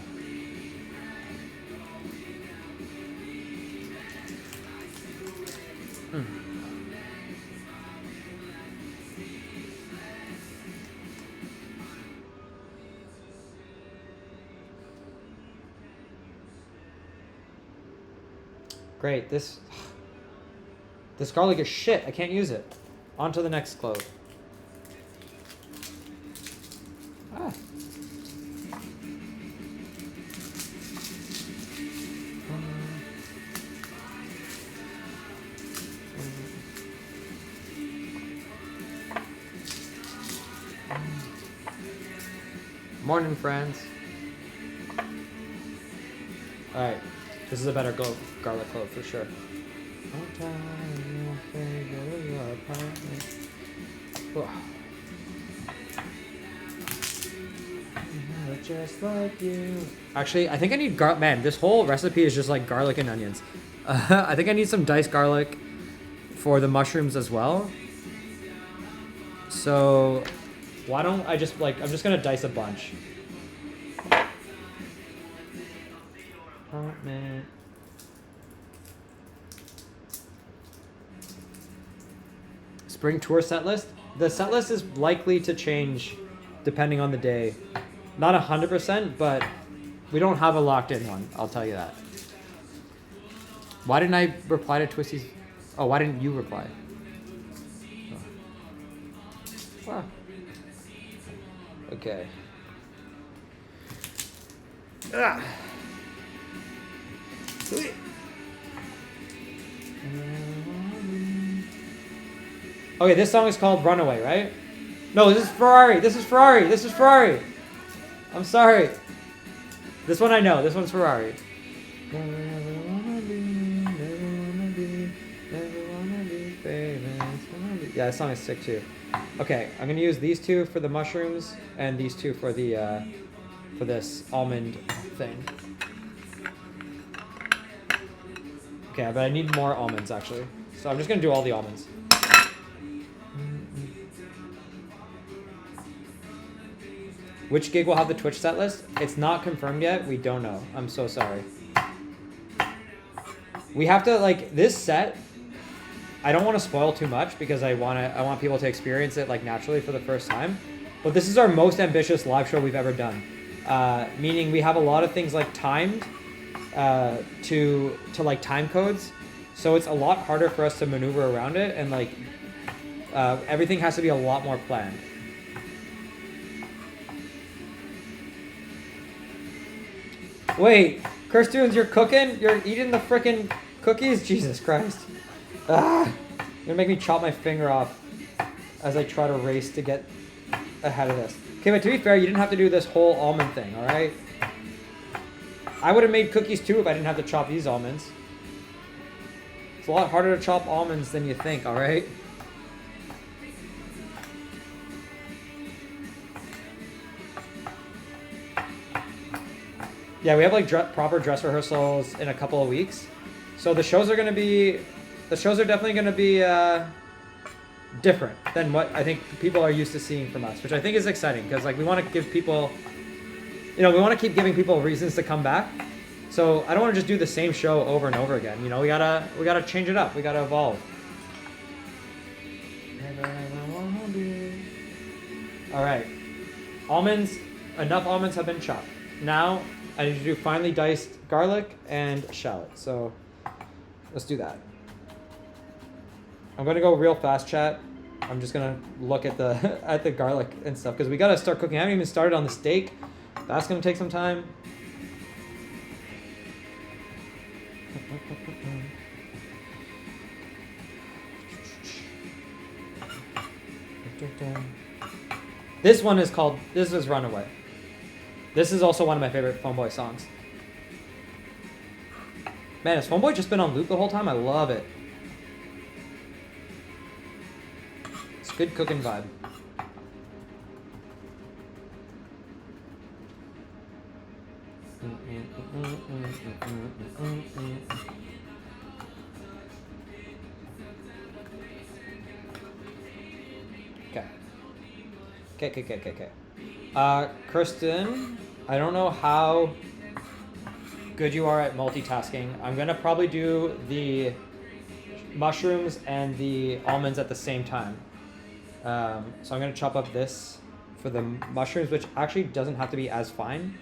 Great, this garlic is shit. I can't use it. On to the next clove. Ah. Morning, friends. Alright, this is a better garlic clove for sure. Just like you. Actually, I think I need man, this whole recipe is just like garlic and onions. I think I need some diced garlic for the mushrooms as well. So why don't I just I'm just gonna dice a bunch. Apartment. Spring tour set list. The set list is likely to change depending on the day. Not 100%, but we don't have a locked in one. I'll tell you that. Why didn't I reply to Twisty's? Oh, why didn't you reply? Oh. Wow. Okay. Ah. Okay, this song is called Runaway, right? No, this is Ferrari. This is Ferrari. This is Ferrari. I'm sorry. This one I know. This one's Ferrari. Yeah, this song is sick too. Okay, I'm gonna use these two for the mushrooms and these two for the for this almond thing. Okay, but I need more almonds actually. So I'm just gonna do all the almonds. Which gig will have the Twitch set list? It's not confirmed yet. We don't know. I'm so sorry. We have to like this set. I don't want to spoil too much because I want people to experience it like naturally for the first time. But this is our most ambitious live show we've ever done. Meaning we have a lot of things like timed to like time codes. So it's a lot harder for us to maneuver around it, and like everything has to be a lot more planned. Wait, Kirstunes, you're cooking? You're eating the frickin' cookies? Jesus Christ. Ah, you're gonna make me chop my finger off as I try to race to get ahead of this. Okay, but to be fair, you didn't have to do this whole almond thing, alright? I would have made cookies too if I didn't have to chop these almonds. It's a lot harder to chop almonds than you think, alright? Yeah, we have like proper dress rehearsals in a couple of weeks. So the shows are definitely going to be different than what I think people are used to seeing from us, which I think is exciting because like we want to give people, we want to keep giving people reasons to come back. So I don't want to just do the same show over and over again. We gotta change it up. We gotta evolve. All right, almonds. Enough almonds have been chopped. Now I need to do finely diced garlic and shallot. So let's do that. I'm gonna go real fast, chat. I'm just gonna look at the at the garlic and stuff because we gotta start cooking. I haven't even started on the steak. That's gonna take some time. This one is called. This is Runaway. This is also one of my favorite Phoneboy songs. Man, has Phoneboy just been on loop the whole time? I love it. It's a good cooking vibe. Okay. Kirsten, I don't know how good you are at multitasking. I'm gonna probably do the mushrooms and the almonds at the same time. So I'm gonna chop up this for the mushrooms, which actually doesn't have to be as fine.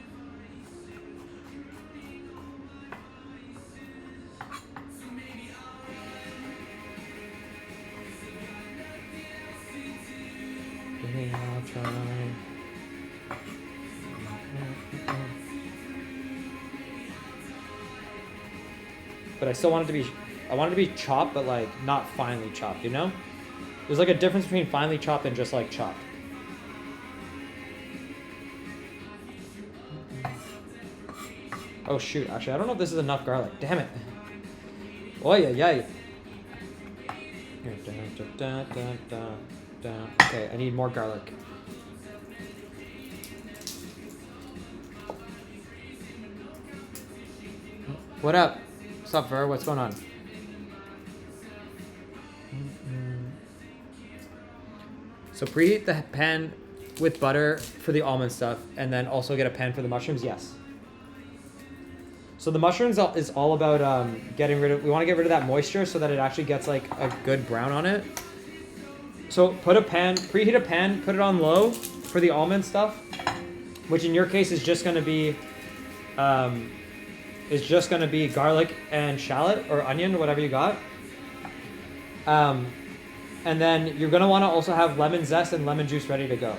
I'll try. But I still want it to be, I want it to be chopped, but like not finely chopped, There's like a difference between finely chopped and just like chopped. Oh shoot, actually I don't know if this is enough garlic. Damn it. Oh yeah. Okay, I need more garlic. What up? What's up, Ver? What's going on? So preheat the pan with butter for the almond stuff, and then also get a pan for the mushrooms. Yes. So the mushrooms is all about getting rid of. We want to get rid of that moisture so that it actually gets like a good brown on it. So preheat a pan, put it on low for the almond stuff, which in your case is just going to be garlic and shallot or onion, whatever you got. And then you're going to want to also have lemon zest and lemon juice ready to go.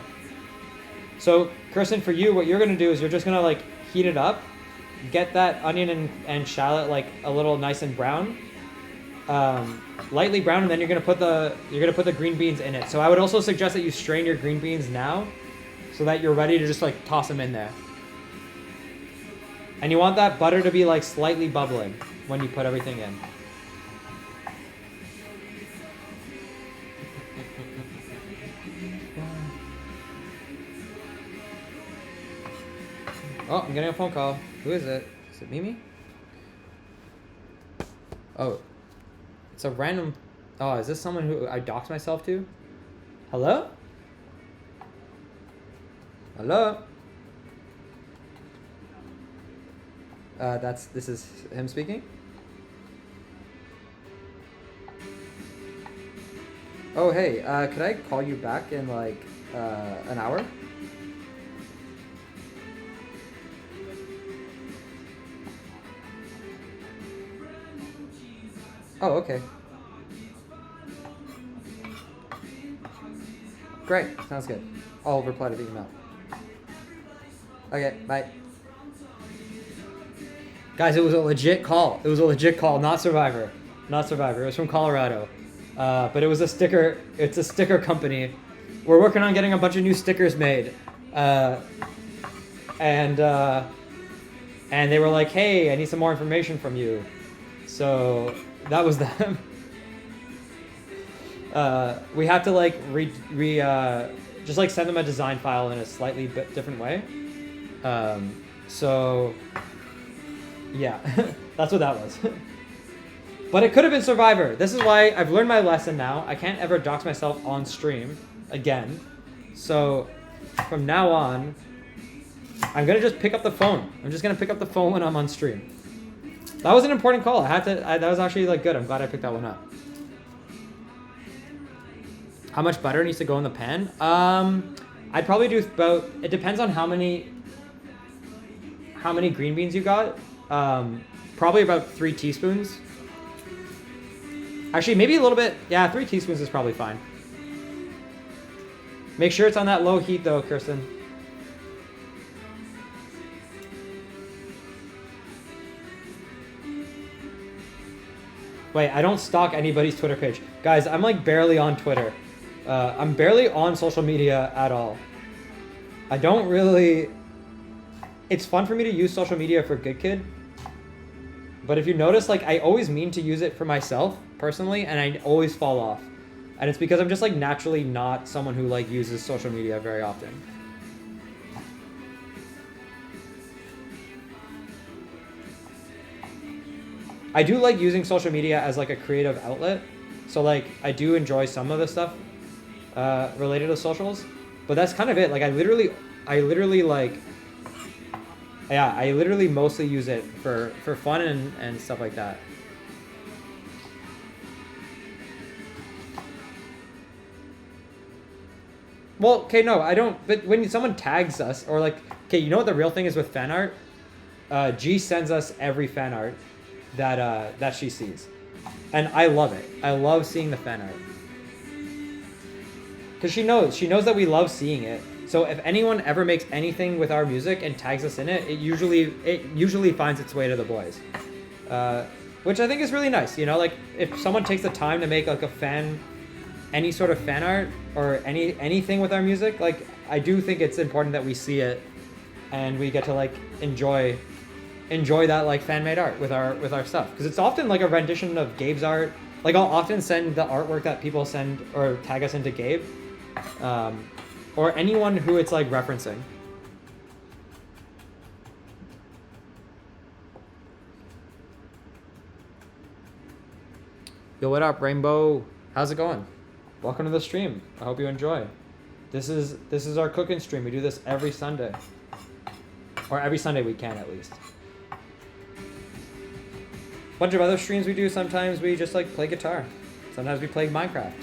So Kirsten, for you, what you're going to do is you're just going to like heat it up, get that onion and shallot like a little nice and brown, lightly brown, and then you're going to put the green beans in it. So I would also suggest that you strain your green beans now so that you're ready to just like toss them in there. And you want that butter to be like slightly bubbling when you put everything in. Oh, I'm getting a phone call. Who is it? Is it Mimi? Oh, it's a random. Oh, is this someone who I doxed myself to? Hello? Hello? This is him speaking? Oh, hey, could I call you back in like an hour? Oh, okay. Great, sounds good. I'll reply to the email. Okay, bye. Guys, it was a legit call. It was a legit call, not Survivor. Not Survivor. It was from Colorado. But it was a sticker. It's a sticker company. We're working on getting a bunch of new stickers made. And they were like, hey, I need some more information from you. So that was them. We have to like just like send them a design file in a slightly different way. So yeah, that's what that was. But it could have been Survivor. This is why I've learned my lesson now. I can't ever dox myself on stream again. So from now on, I'm gonna just pick up the phone. I'm just gonna pick up the phone when I'm on stream. That was an important call. That was actually like good. I'm glad I picked that one up. How much butter needs to go in the pan? I'd probably do about. It depends on how many green beans you got. Probably about 3 teaspoons. Actually, maybe a little bit. Yeah, 3 teaspoons is probably fine. Make sure it's on that low heat though, Kirsten. Wait, I don't stalk anybody's Twitter page. Guys, I'm like barely on Twitter. I'm barely on social media at all. I don't really... It's fun for me to use social media for Good Kid. But if you notice, like, I always mean to use it for myself, personally, and I always fall off. And it's because I'm just, like, naturally not someone who, like, uses social media very often. I do like using social media as, like, a creative outlet. So, like, I do enjoy some of the stuff related to socials. But that's kind of it. Like, I literally, like... Yeah, I literally mostly use it for fun and stuff like that. Well, okay, no, I don't. But when someone tags us, or like, okay, you know what the real thing is with fan art? G sends us every fan art that she sees, and I love it. I love seeing the fan art because she knows that we love seeing it. So if anyone ever makes anything with our music and tags us in it, it usually finds its way to the boys, which I think is really nice. You know, like if someone takes the time to make like any sort of fan art or anything with our music, like I do think it's important that we see it and we get to like enjoy that like fan made art with our stuff, because it's often like a rendition of Gabe's art. Like I'll often send the artwork that people send or tag us into Gabe. Or anyone who it's like referencing. Yo, what up, Rainbow? How's it going? Welcome to the stream. I hope you enjoy. This is our cooking stream. We do this every Sunday. Or every Sunday we can, at least. A bunch of other streams we do, sometimes we just like play guitar. Sometimes we play Minecraft.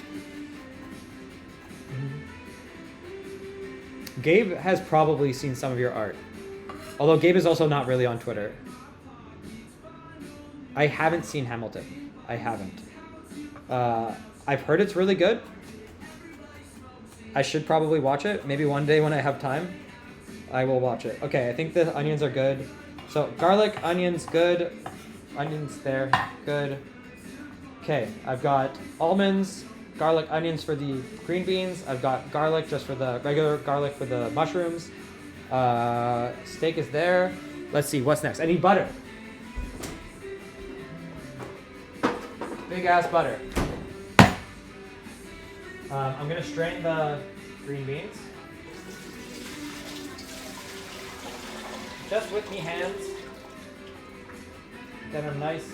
Gabe has probably seen some of your art. Although Gabe is also not really on Twitter. I haven't seen Hamilton. I haven't. I've heard it's really good. I should probably watch it. Maybe one day when I have time, I will watch it. Okay, I think the onions are good. So garlic, onions, good. Onions there, good. Okay, I've got almonds, garlic, onions for the green beans. I've got garlic just for the regular garlic for the mushrooms. Steak is there. Let's see, what's next? I need butter. Big ass butter. I'm gonna strain the green beans. just with me hands. Get them nice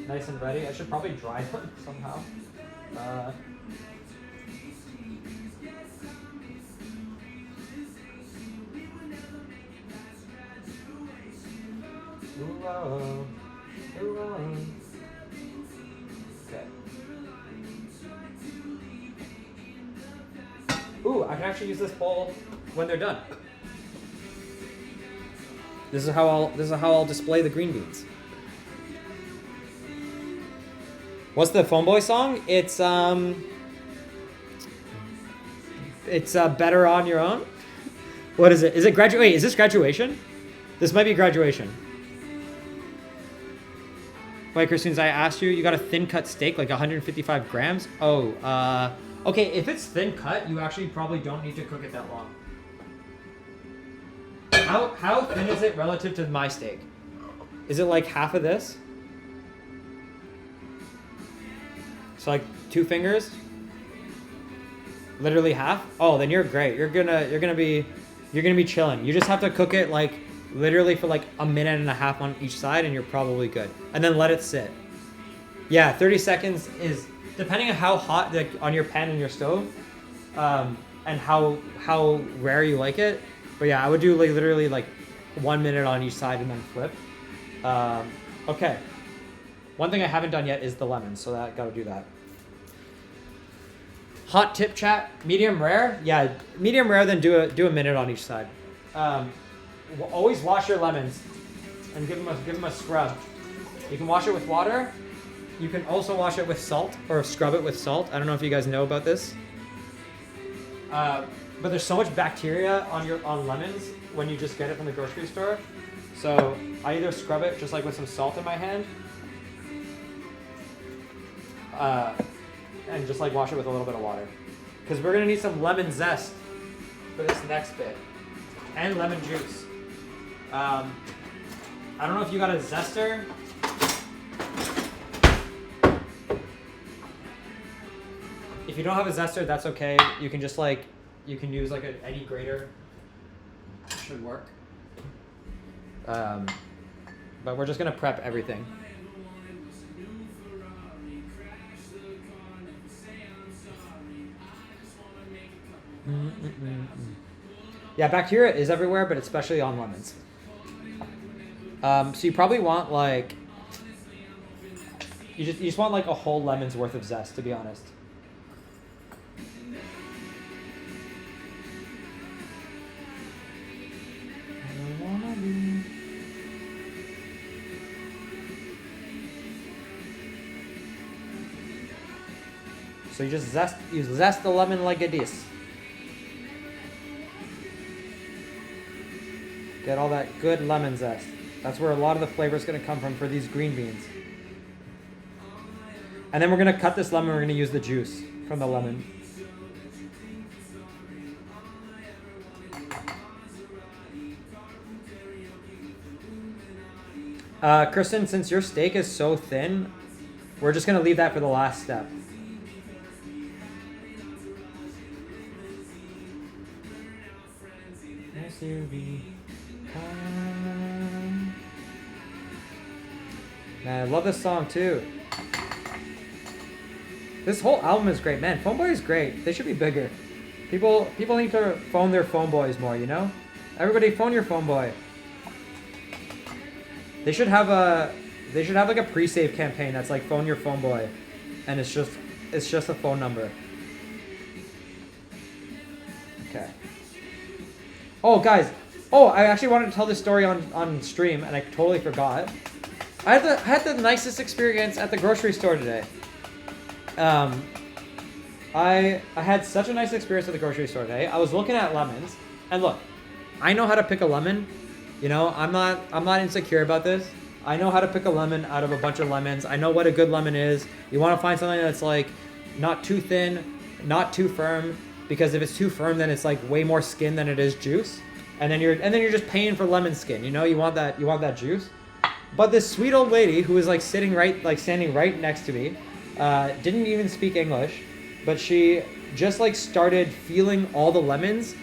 and ready. I should probably dry them somehow. Okay. Ooh, I can actually use this bowl when they're done. This is how I'll display the green beans. What's the Phone Boy song? It's Better on Your Own. What is it? Is it Wait, is this graduation? This might be graduation. Wait, Christine, I asked you got a thin cut steak, like 155 grams. Oh, okay. If it's thin cut, you actually probably don't need to cook it that long. How thin is it relative to my steak? Is it like half of this? So like 2 fingers? Literally half? Oh, then you're great. You're gonna be chilling. You just have to cook it like literally for like a minute and a half on each side, and you're probably good. And then let it sit. Yeah, 30 seconds is depending on how hot on your pan and your stove, and how rare you like it. But yeah, I would do like literally like 1 minute on each side and then flip. Okay. One thing I haven't done yet is the lemons, so I gotta do that. Hot tip chat, medium rare. Yeah, medium rare. Then do a minute on each side. Always wash your lemons and give them a scrub. You can wash it with water. You can also wash it with salt or scrub it with salt. I don't know if you guys know about this. But there's so much bacteria on lemons when you just get it from the grocery store. So I either scrub it just like with some salt in my hand, and just like wash it with a little bit of water. Because we're gonna need some lemon zest for this next bit. And lemon juice. I don't know if you got a zester. If you don't have a zester, that's okay. You can just you can use like an Eddie grater. It should work. But we're just gonna prep everything. Yeah, bacteria is everywhere, but especially on lemons. So you probably want like you just want like a whole lemon's worth of zest, to be honest. So you just zest the lemon like this. Get all that good lemon zest. That's where a lot of the flavor is going to come from for these green beans. And then we're going to cut this lemon. We're going to use the juice from the lemon. Kristen, since your steak is so thin, we're just going to leave that for the last step. Man, I love this song too. This whole album is great, man. Phone Boy is great. They should be bigger. People need to phone their phone boys more, you know? Everybody phone your phone boy. They should have like a pre-save campaign that's like phone your phone boy, and it's just a phone number. Okay. Oh, guys. Oh, I actually wanted to tell this story on stream, and I totally forgot. I had the nicest experience at the grocery store today. I had such a nice experience at the grocery store today. I was looking at lemons, and look, I know how to pick a lemon. You know, I'm not insecure about this. I know how to pick a lemon out of a bunch of lemons. I know what a good lemon is. You want to find something that's like not too thin, not too firm, because if it's too firm, then it's like way more skin than it is juice. And then you're just paying for lemon skin. You know, you want that juice. But this sweet old lady who was standing right next to me, didn't even speak English, but she just started feeling all the lemons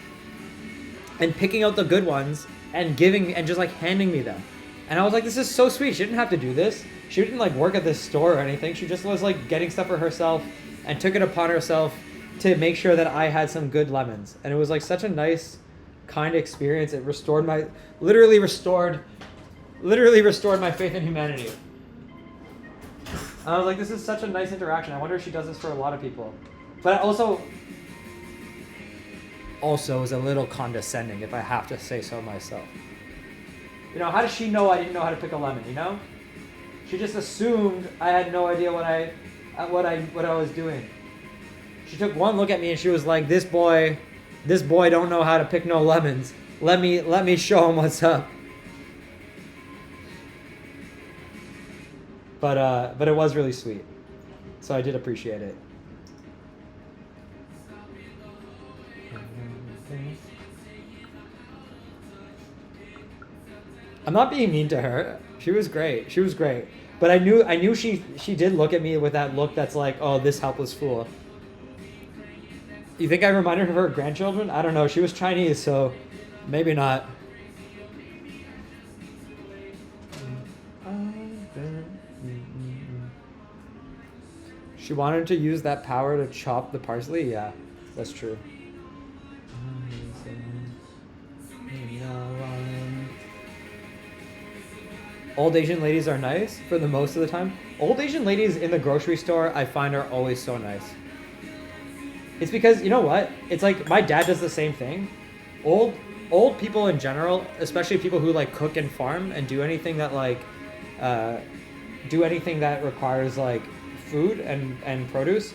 and picking out the good ones and giving and just like handing me them. And I was like, this is so sweet. She didn't have to do this. She didn't like work at this store or anything. She just was like getting stuff for herself and took it upon herself to make sure that I had some good lemons. And it was like such a nice, kind experience. It restored my, literally restored my faith in humanity. I was like, this is such a nice interaction. I wonder if she does this for a lot of people. But also is a little condescending, if I have to say so myself. You know, how does she know I didn't know how to pick a lemon, you know? She just assumed I had no idea what I was doing. She took one look at me and she was like, this boy don't know how to pick no lemons. Let me show him what's up. But it was really sweet. So I did appreciate it. I'm not being mean to her. She was great. But I knew she did look at me with that look that's like, oh, this helpless fool. You think I reminded her of her grandchildren? I don't know. She was Chinese, so maybe not. She wanted to use that power to chop the parsley? Yeah, that's true. Old Asian ladies are nice for the most of the time. Old Asian ladies in the grocery store, I find, are always so nice. It's because, you know what? It's like my dad does the same thing. Old people in general, especially people who like cook and farm and do anything that like, do anything that requires like food and produce,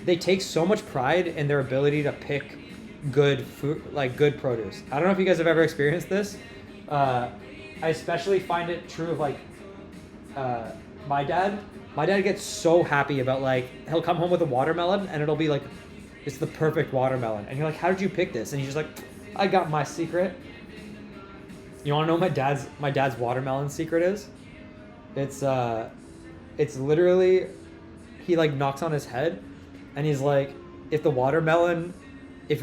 they take so much pride in their ability to pick good food, like good produce. I don't know if you guys have ever experienced this. I especially find it true of like my dad. My dad gets so happy about like, he'll come home with a watermelon and it'll be like, it's the perfect watermelon. And you're like, how did you pick this? And he's just like, I got my secret. You want to know what my dad's watermelon secret is? It's literally, he like knocks on his head and he's like, if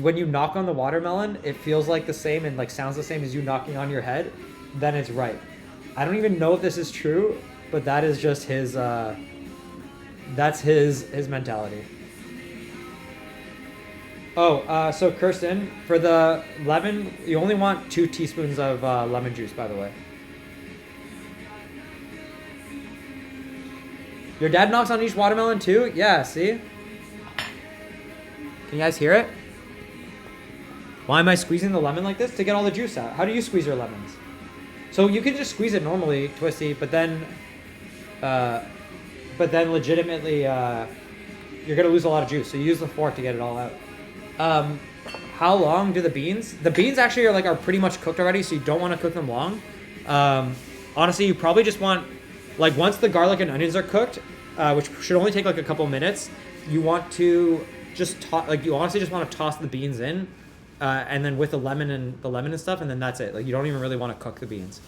when you knock on the watermelon, it feels like the same and like sounds the same as you knocking on your head, then it's right. I don't even know if this is true, but that is just his, that's his mentality. Oh, so Kirsten, for the lemon, you only want 2 teaspoons of lemon juice, by the way. Your dad knocks on each watermelon too? Yeah, see? Can you guys hear it? Why am I squeezing the lemon like this? To get all the juice out. How do you squeeze your lemons? So you can just squeeze it normally, Twisty, but then legitimately, you're gonna lose a lot of juice. So you use the fork to get it all out. How long do the beans? The beans actually are pretty much cooked already, so you don't want to cook them long. Honestly, you probably just want, like, once the garlic and onions are cooked, which should only take like a couple minutes, you want to just you honestly just want to toss the beans in, and then with the lemon and stuff, and then that's it. Like, you don't even really want to cook the beans.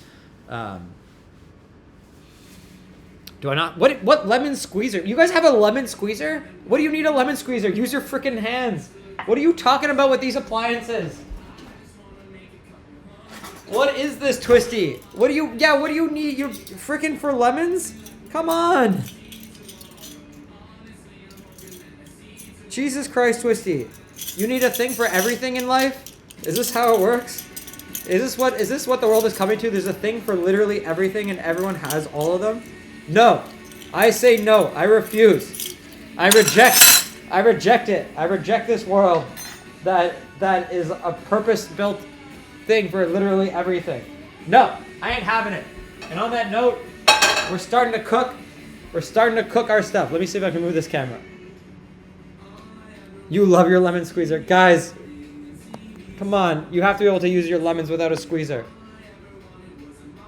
Do I not? What lemon squeezer? You guys have a lemon squeezer? What do you need a lemon squeezer? Use your freaking hands. What are you talking about with these appliances? What is this, Twisty? What do you need? You're freaking for lemons? Come on. Jesus Christ, Twisty. You need a thing for everything in life? Is this how it works? Is this what the world is coming to? There's a thing for literally everything and everyone has all of them? No. I say no. I refuse. I reject it. I reject this world that is a purpose-built thing for literally everything. No, I ain't having it. And on that note, we're starting to cook. We're starting to cook our stuff. Let me see if I can move this camera. You love your lemon squeezer. Guys, come on. You have to be able to use your lemons without a squeezer.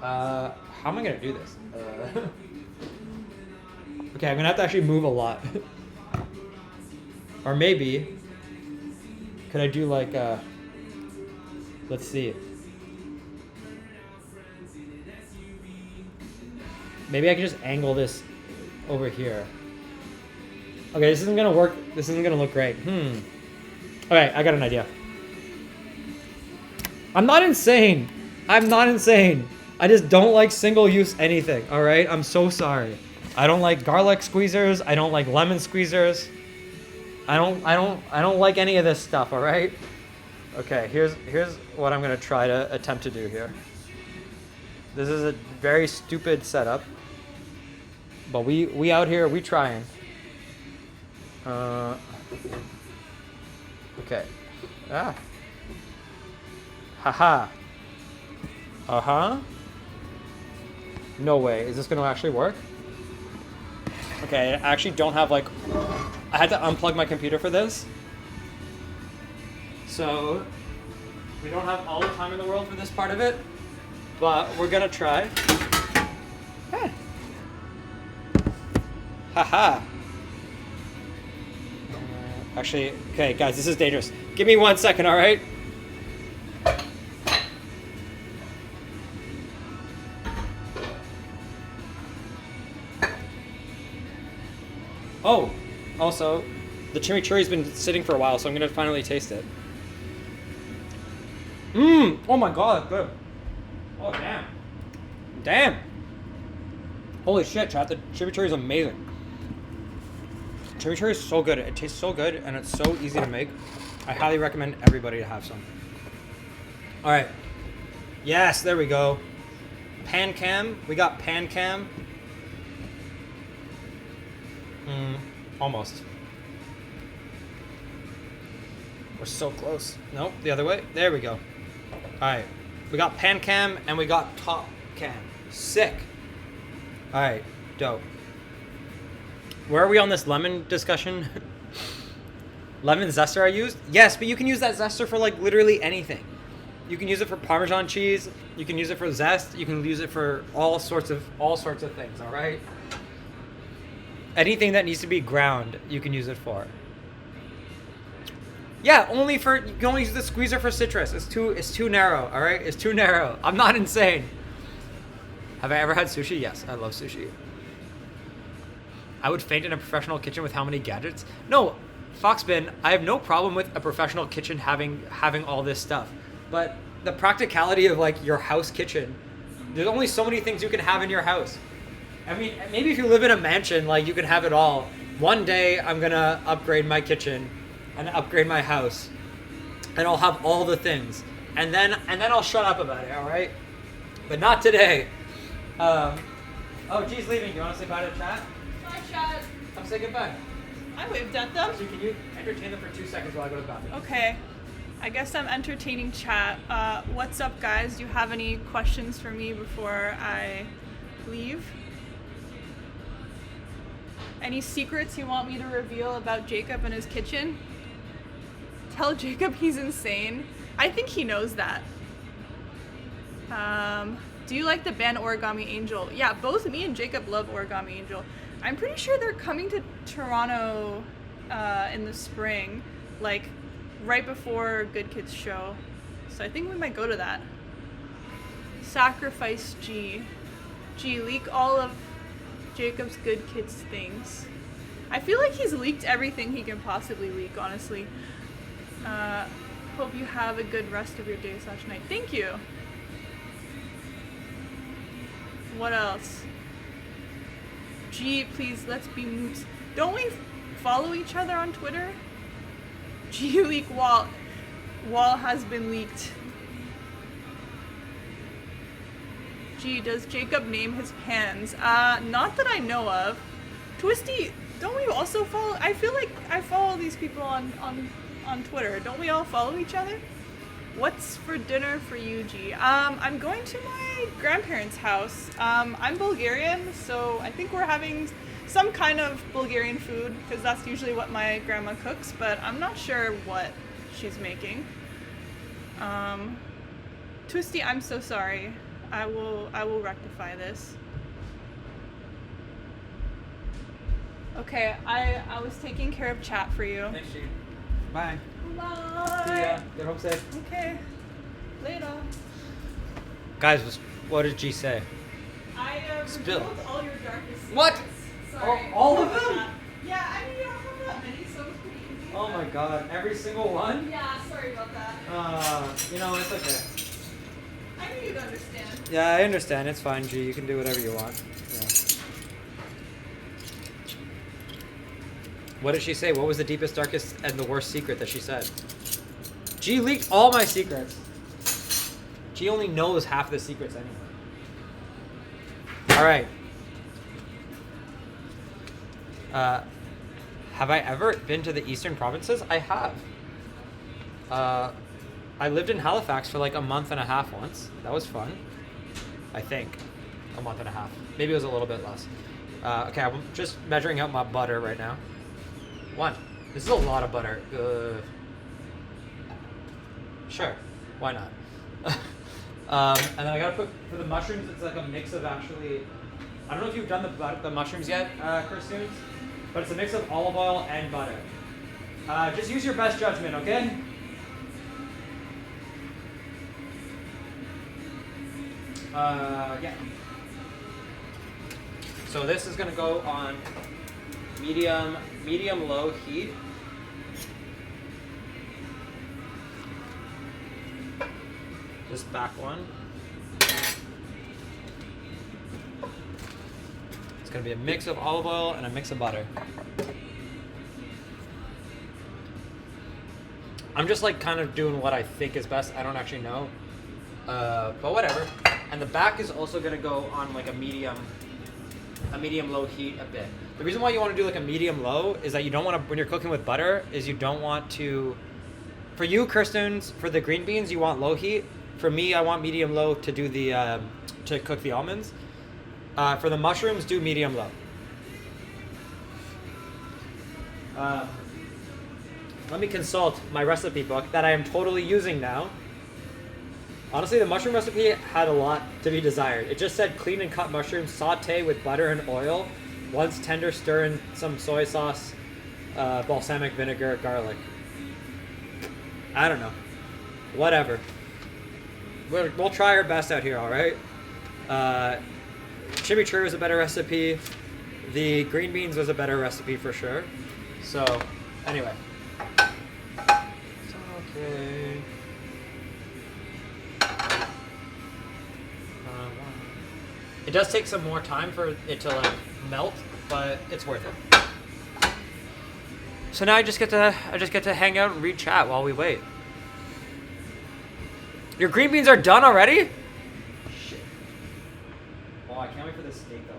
How am I going to do this? Okay, I'm going to have to actually move a lot. Or maybe, could I do like, let's see. Maybe I can just angle this over here. Okay, this isn't gonna work. This isn't gonna look great. Okay, I got an idea. I'm not insane. I'm not insane. I just don't like single-use anything, all right? I'm so sorry. I don't like garlic squeezers. I don't like lemon squeezers. I don't like any of this stuff, all right? Okay, here's what I'm gonna try to attempt to do here. This is a very stupid setup, but we out here, we trying. Okay. Ah. Haha. Uh-huh. No way. Is this gonna actually work? Okay, I actually don't have like... I had to unplug my computer for this. So, we don't have all the time in the world for this part of it. But we're gonna try. Hey. Haha. Actually, okay, guys, this is dangerous. Give me 1 second, all right? Oh, also, the chimichurri's been sitting for a while, so I'm gonna finally taste it. Mmm! Oh my god, good. Oh, damn. Damn! Holy shit, chat, the chimichurri is amazing. Chimichurri is so good. It tastes so good, and it's so easy to make. I highly recommend everybody to have some. Alright. Yes, there we go. Pan cam. We got pan cam. Almost. We're so close. Nope, the other way. There we go. Alright. We got pan cam and we got top cam. Sick. Alright, dope. Where are we on this lemon discussion? Lemon zester I used? Yes, but you can use that zester for like literally anything. You can use it for Parmesan cheese. You can use it for zest. You can use it for all sorts of things, alright? Anything that needs to be ground, you can use it for. Yeah, you can only use the squeezer for citrus. It's too narrow, all right? It's too narrow. I'm not insane. Have I ever had sushi? Yes, I love sushi. I would faint in a professional kitchen with how many gadgets? No, Foxbin, I have no problem with a professional kitchen having all this stuff. But the practicality of like your house kitchen, there's only so many things you can have in your house. I mean, maybe if you live in a mansion, like you can have it all. One day I'm gonna upgrade my kitchen and upgrade my house, and I'll have all the things, and then I'll shut up about it, all right? But not today. Oh, G's leaving. You want to say bye to chat? Bye, chat. Come say goodbye. I waved at them. Actually, can you entertain them for 2 seconds while I go to the bathroom? Okay. I guess I'm entertaining chat. What's up, guys? Do you have any questions for me before I leave? Any secrets you want me to reveal about Jacob and his kitchen? Tell Jacob he's insane. I think he knows that. Do you like the band Origami Angel? Yeah, both me and Jacob love Origami Angel. I'm pretty sure they're coming to Toronto in the spring, like right before Good Kids show. So I think we might go to that. Sacrifice G. G, leak all of Jacob's Good Kids things. I feel like he's leaked everything he can possibly leak, honestly. Hope you have a good rest of your day/night. Thank you. What else? Gee, please, let's be moots. Don't we follow each other on Twitter? G leak wall has been leaked. Gee, does Jacob name his pans? Not that I know of. Twisty, don't we also follow? I feel like I follow these people on Twitter. Don't we all follow each other? What's for dinner for you, G? I'm going to my grandparents' house. I'm Bulgarian, so I think we're having some kind of Bulgarian food, because that's usually what my grandma cooks, but I'm not sure what she's making. Twisty, I'm so sorry. I will rectify this. Okay, I was taking care of chat for you. Thanks, G. Bye. Bye. See ya. Get home safe. Okay. Later. Guys, what did G say? I Spill. revealed all your darkest secrets. What? Sorry. All of them? Yeah, I mean, you don't have that many, so it's pretty easy. Oh my god, every single one? Yeah, sorry about that. You know, it's okay. I knew you'd understand. Yeah, I understand. It's fine, G. You can do whatever you want. Yeah. What did she say? What was the deepest, darkest, and the worst secret that she said? G leaked all my secrets. G only knows half the secrets anyway. All right. Have I ever been to the eastern provinces? I have. I lived in Halifax for like a month and a half once. That was fun. I think. A month and a half. Maybe it was a little bit less. Okay, I'm just measuring out my butter right now. 1. This is a lot of butter. Sure. Why not? And then I gotta put, for the mushrooms, it's like a mix of actually, I don't know if you've done the mushrooms yet, Christians, but it's a mix of olive oil and butter. Just use your best judgment, okay? Yeah. So this is gonna go on medium low heat. This back one. It's gonna be a mix of olive oil and a mix of butter. I'm just like kind of doing what I think is best. I don't actually know, but whatever. And the back is also gonna go on like a medium low heat a bit. The reason why you want to do like a medium low is that you don't want to, when you're cooking with butter, is you don't want to, for you Kirstens, for the green beans, you want low heat. For me, I want medium low to do the, to cook the almonds. For the mushrooms, do medium low. Let me consult my recipe book that I am totally using now. Honestly, the mushroom recipe had a lot to be desired. It just said clean and cut mushrooms, saute with butter and oil. Once tender, stir in some soy sauce, balsamic vinegar, garlic. I don't know. Whatever. We'll try our best out here, all right? Chimichurri was a better recipe. The green beans was a better recipe for sure. So, anyway. It's okay. It does take some more time for it to like melt, but it's worth it. So now I just get to hang out and read chat while we wait. Your green beans are done already? Shit. Oh, I can't wait for this steak though.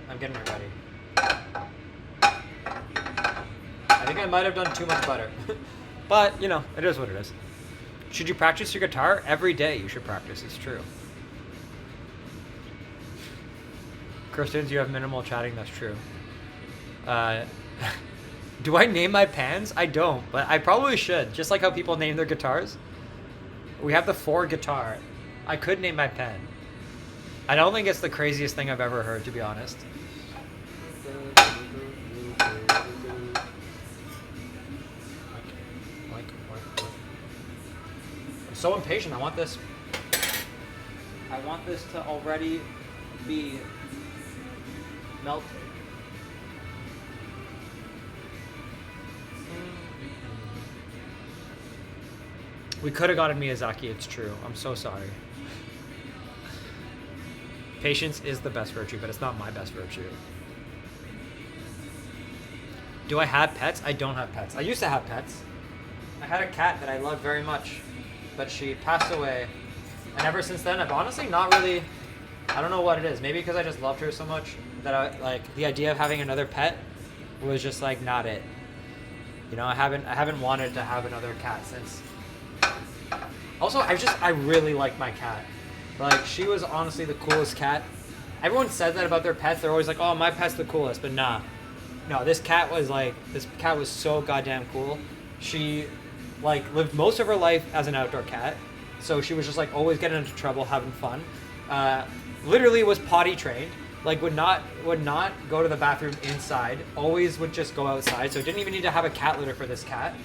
I'm getting it ready. I think I might have done too much butter. But, you know, it is what it is. Should you practice your guitar? Every day you should practice, it's true. Kirstens, you have minimal chatting, that's true. Do I name my pans? I don't, but I probably should. Just like how people name their guitars. We have the 4 guitar. I could name my pen. I don't think it's the craziest thing I've ever heard, to be honest. I'm so impatient. I want this to already be melted. We could have gotten Miyazaki, it's true. I'm so sorry. Patience is the best virtue, but it's not my best virtue. Do I have pets? I don't have pets. I used to have pets. I had a cat that I loved very much, but she passed away. And ever since then, I've honestly not really, I don't know what it is. Maybe because I just loved her so much that I, like, the idea of having another pet was just like not it. You know, I haven't wanted to have another cat since. Also, I really like my cat. Like, she was honestly the coolest cat. Everyone says that about their pets. They're always like, oh, my pet's the coolest. But nah. No, this cat was so goddamn cool. She, like, lived most of her life as an outdoor cat. So she was just, like, always getting into trouble, having fun. Literally was potty trained. Like, would not go to the bathroom inside. Always would just go outside. So didn't even need to have a cat litter for this cat.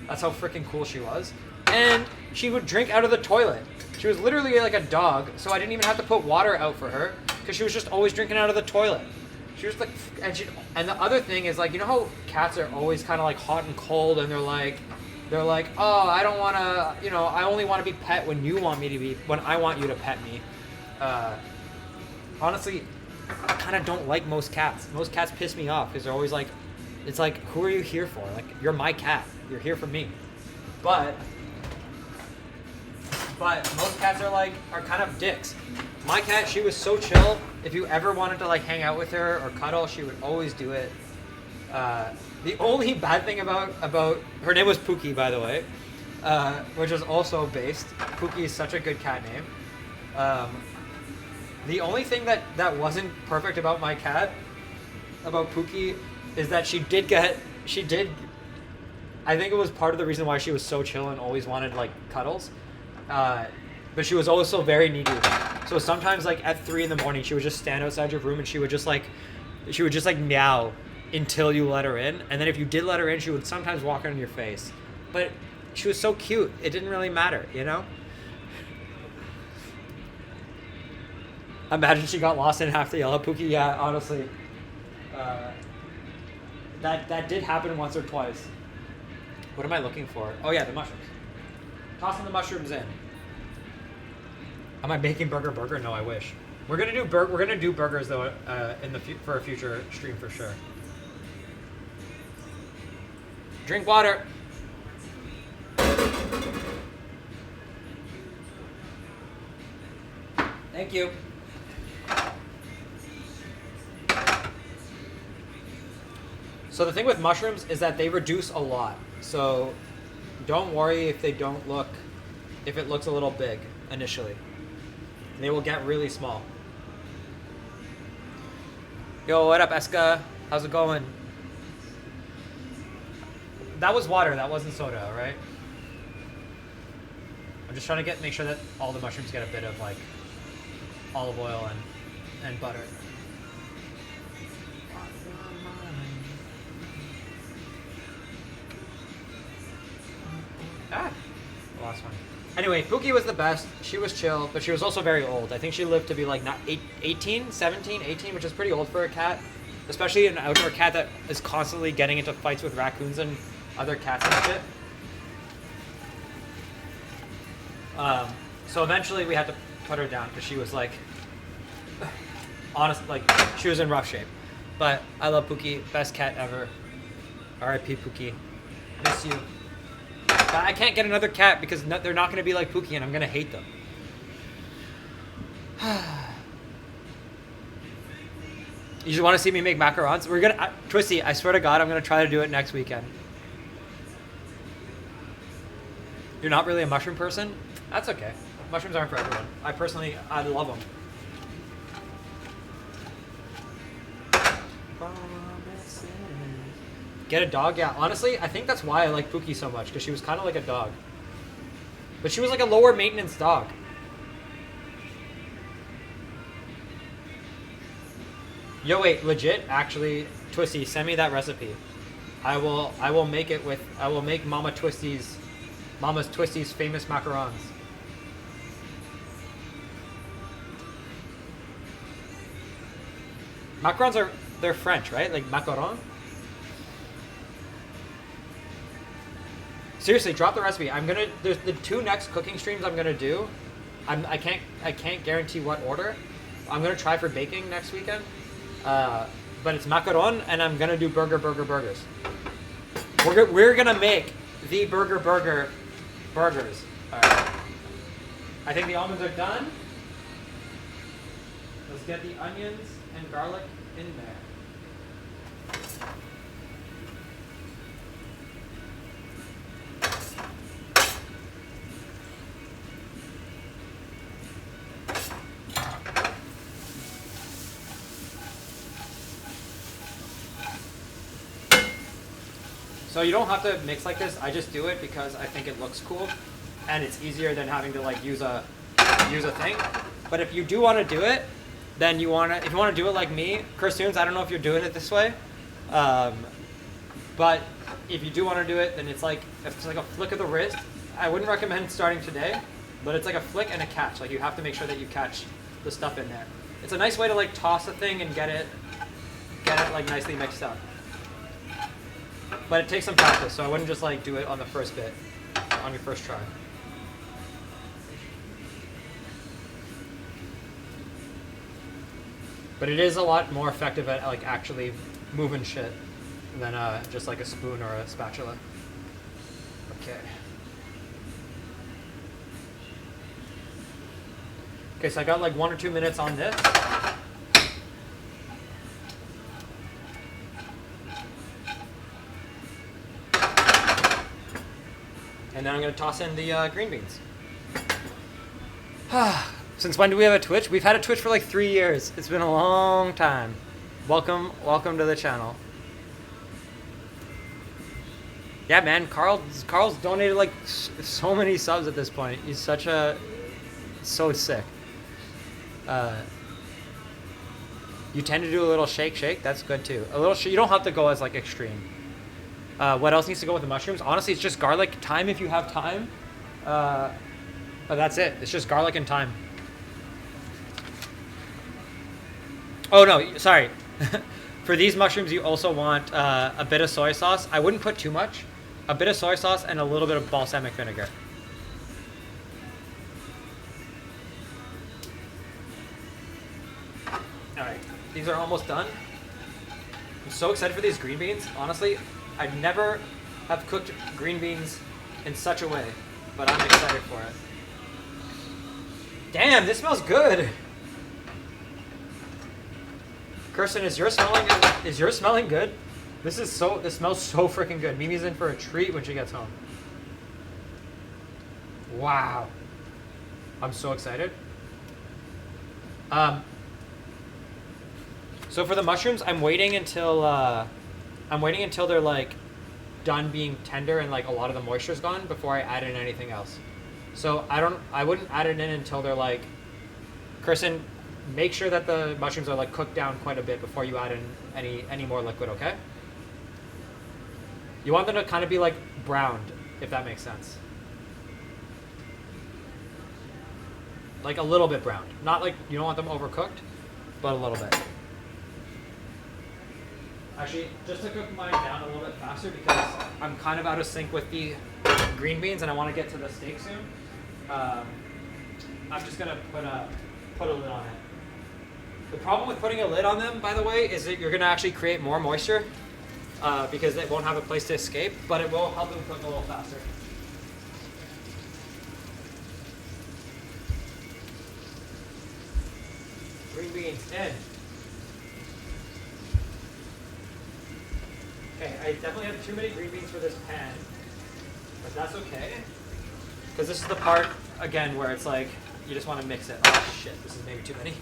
That's how freaking cool she was. And she would drink out of the toilet. She was literally like a dog, so I didn't even have to put water out for her because she was just always drinking out of the toilet. She was like, and the other thing is like, you know how cats are always kind of like hot and cold, and they're like, oh, I don't want to, you know, I only want to be pet when you want me to be, when I want you to pet me. Honestly, I kind of don't like most cats. Most cats piss me off because they're always like, it's like, who are you here for? Like, you're my cat. You're here for me. But most cats are kind of dicks. My cat, she was so chill. If you ever wanted to like hang out with her or cuddle, she would always do it. The only bad thing about her name was Pookie, by the way, which is also based. Pookie is such a good cat name. The only thing that wasn't perfect about my cat, about Pookie, is that she did. I think it was part of the reason why she was so chill and always wanted like cuddles. But she was also very needy. So sometimes like at 3 a.m, she would just stand outside your room and she would just like meow until you let her in. And then if you did let her in, she would sometimes walk on your face. But she was so cute, it didn't really matter, you know? Imagine she got lost and have to yell at Pookie. Yeah, honestly. That did happen once or twice. What am I looking for? Oh yeah, the mushrooms. Tossing the mushrooms in. Am I making burger? No, I wish. We're gonna do burgers though for a future stream for sure. Drink water. Thank you. So the thing with mushrooms is that they reduce a lot. So don't worry if it looks a little big initially. They will get really small. Yo, what up, Eska? How's it going? That was water, that wasn't soda, right? I'm just trying to make sure that all the mushrooms get a bit of like olive oil and butter. The last one. Anyway, Pookie was the best. She was chill, but she was also very old. I think she lived to be like 18, 17, 18, which is pretty old for a cat. Especially an outdoor cat that is constantly getting into fights with raccoons and other cats and shit. So eventually we had to put her down because she was like, she was in rough shape. But I love Pookie, best cat ever. R.I.P. Pookie. Miss you. But I can't get another cat because they're not going to be like Pookie and I'm going to hate them. You just want to see me make macarons? We're going to... Twisty, I swear to God, I'm going to try to do it next weekend. You're not really a mushroom person? That's okay. Mushrooms aren't for everyone. I love them. Get a dog? Yeah, honestly, I think that's why I like Pookie so much, because she was kind of like a dog. But she was like a lower maintenance dog. Yo, wait, legit? Actually, Twisty, send me that recipe. I will make Mama's Twisty's famous macarons. Macarons they're French, right? Like macaron? Seriously, drop the recipe. There's the 2 next cooking streams I'm gonna do. I can't guarantee what order. I'm gonna try for baking next weekend. But it's macaron, and I'm gonna do burgers. We're gonna make the burgers. All right. I think the almonds are done. Let's get the onions and garlic in there. So you don't have to mix like this. I just do it because I think it looks cool, and it's easier than having to like use a thing. But if you do want to do it, then if you want to do it like me, Kirstoons, I don't know if you're doing it this way, but if you do want to do it, then it's like a flick of the wrist. I wouldn't recommend starting today, but it's like a flick and a catch. Like you have to make sure that you catch the stuff in there. It's a nice way to like toss a thing and get it get it like nicely mixed up. But it takes some practice, so I wouldn't just like do it on the first bit, on your first try. But it is a lot more effective at like actually moving shit than just like a spoon or a spatula. Okay. Okay, so I got like 1 or 2 minutes on this. And then I'm going to toss in the green beans. Since when do we have a Twitch? We've had a Twitch for like 3 years. It's been a long time. Welcome to the channel. Yeah, man, Carl's donated like so many subs at this point. He's so sick. You tend to do a little shake. That's good too. A little. You don't have to go as like extreme. What else needs to go with the mushrooms? Honestly, it's just garlic, thyme if you have thyme. But that's it. It's just garlic and thyme. Oh no, sorry. For these mushrooms, you also want a bit of soy sauce. I wouldn't put too much. A bit of soy sauce and a little bit of balsamic vinegar. All right, these are almost done. I'm so excited for these green beans. Honestly, I never have cooked green beans in such a way, but I'm excited for it. Damn, this smells good. Kirsten, is yours smelling good? This smells so freaking good. Mimi's in for a treat when she gets home. Wow. I'm so excited. So for the mushrooms, I'm waiting until they're like done being tender and like a lot of the moisture's gone before I add in anything else. So I wouldn't add it in until they're like, Kirsten, make sure that the mushrooms are like cooked down quite a bit before you add in any more liquid, okay? You want them to kind of be like browned, if that makes sense. Like a little bit browned. Not like, you don't want them overcooked, but a little bit. Actually, just to cook mine down a little bit faster because I'm kind of out of sync with the green beans and I want to get to the steak soon. I'm just gonna put a lid on it. The problem with putting a lid on them, by the way, is that you're gonna actually create more moisture because it won't have a place to escape, but it will help them cook a little faster. Green beans in. Okay, I definitely have too many green beans for this pan, but that's okay. Because this is the part, again, where it's like, you just want to mix it. Oh shit, this is maybe too many.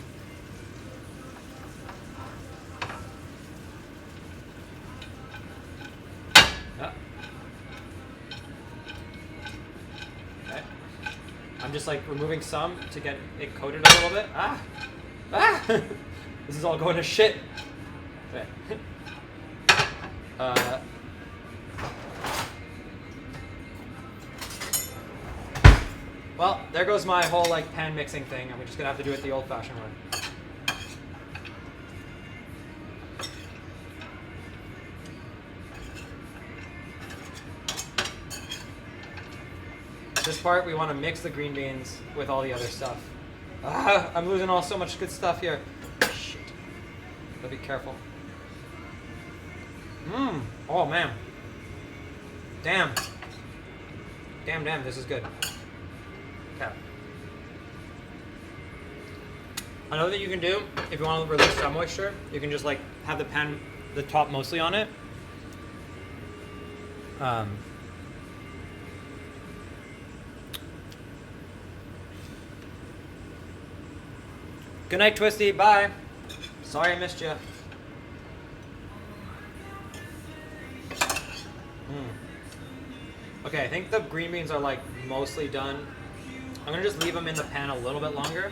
Ah. Okay. I'm just like removing some to get it coated a little bit. Ah! Ah! This is all going to shit. Okay. Well, there goes my whole like pan mixing thing, and we're just gonna have to do it the old-fashioned way. This part, we want to mix the green beans with all the other stuff. Ah, I'm losing so much good stuff here. Shit. Gotta be careful. Oh man. Damn. Damn, this is good. Okay. Another thing you can do, if you want to release some moisture, you can just like have the top mostly on it. Good night, Twisty. Bye. Sorry I missed you. Okay, I think the green beans are like mostly done. I'm gonna just leave them in the pan a little bit longer.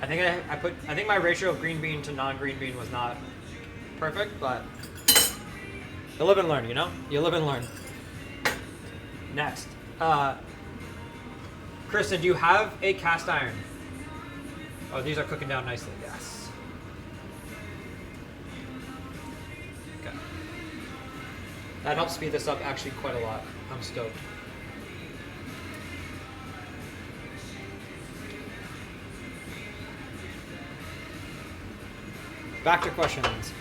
I think my ratio of green bean to non-green bean was not perfect, but you live and learn, you know? You live and learn. Next. Kristen, do you have a cast iron? Oh, these are cooking down nicely, yes. That helps speed this up actually quite a lot. I'm stoked. Back to questions.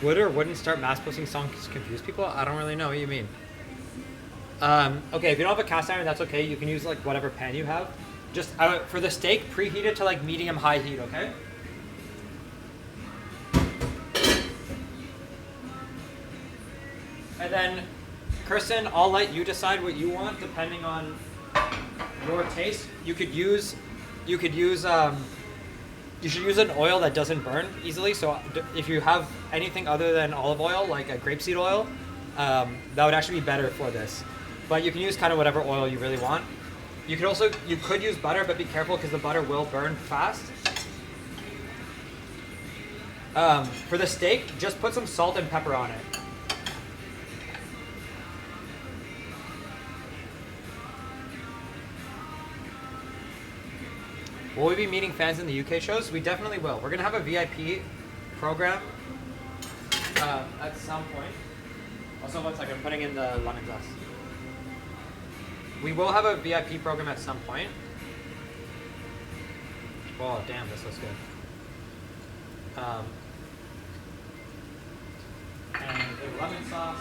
Would or wouldn't start mass posting songs confuse people? I don't really know what you mean. Okay, if you don't have a cast iron, that's okay. You can use like whatever pan you have. Just for the steak, preheat it to like medium high heat, okay? And then, Kirsten, I'll let you decide what you want depending on your taste. You should use an oil that doesn't burn easily. So if you have anything other than olive oil, like a grapeseed oil, that would actually be better for this. But you can use kind of whatever oil you really want. You could use butter, but be careful because the butter will burn fast. For the steak, just put some salt and pepper on it. Will we be meeting fans in the UK shows? We definitely will. We're gonna have a VIP program at some point. Also, one second, I'm putting in the lemon zest. We will have a VIP program at some point. Oh, damn, this looks good. And the lemon sauce,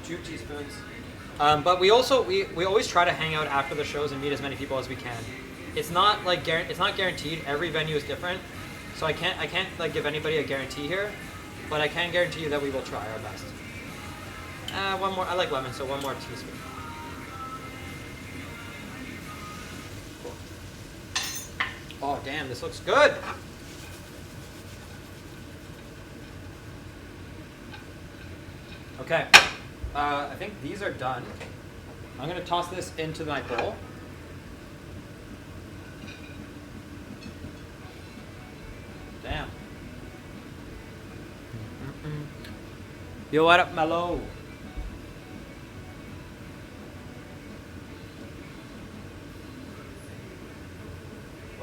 2 teaspoons. But we always try to hang out after the shows and meet as many people as we can. It's not guaranteed. Every venue is different, so I can't like give anybody a guarantee here, but I can guarantee you that we will try our best. One more. I like lemon, so 1 more teaspoon. Cool. Oh damn, this looks good. Okay, I think these are done. I'm gonna toss this into my bowl. Damn. Yo, what up, Mellow?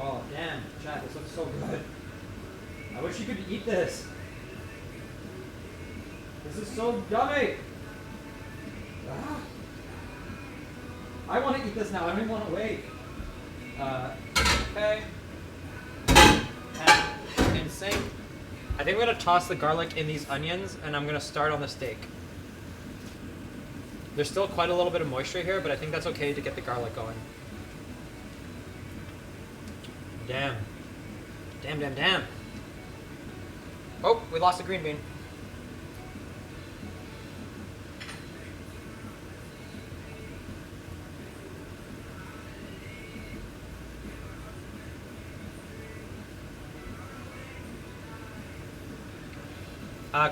Oh, damn. Chad, this looks so good. I wish you could eat this. This is so yummy. Ah. I want to eat this now. I don't even want to wait. Okay. In sync. I think we're gonna toss the garlic in these onions, and I'm gonna start on the steak. There's still quite a little bit of moisture here, but I think that's okay to get the garlic going. Damn. Damn, damn, damn. Oh, we lost a green bean.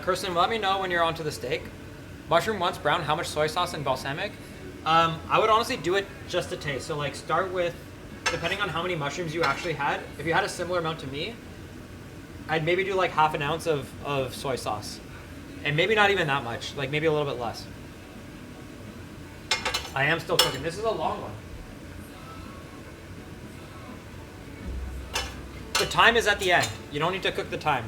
Kirsten, let me know when you're onto the steak. Mushroom once brown, how much soy sauce and balsamic? I would honestly do it just to taste. So like start with, depending on how many mushrooms you actually had, if you had a similar amount to me, I'd maybe do like half an ounce of soy sauce. And maybe not even that much, like maybe a little bit less. I am still cooking. This is a long one. The thyme is at the end. You don't need to cook the thyme.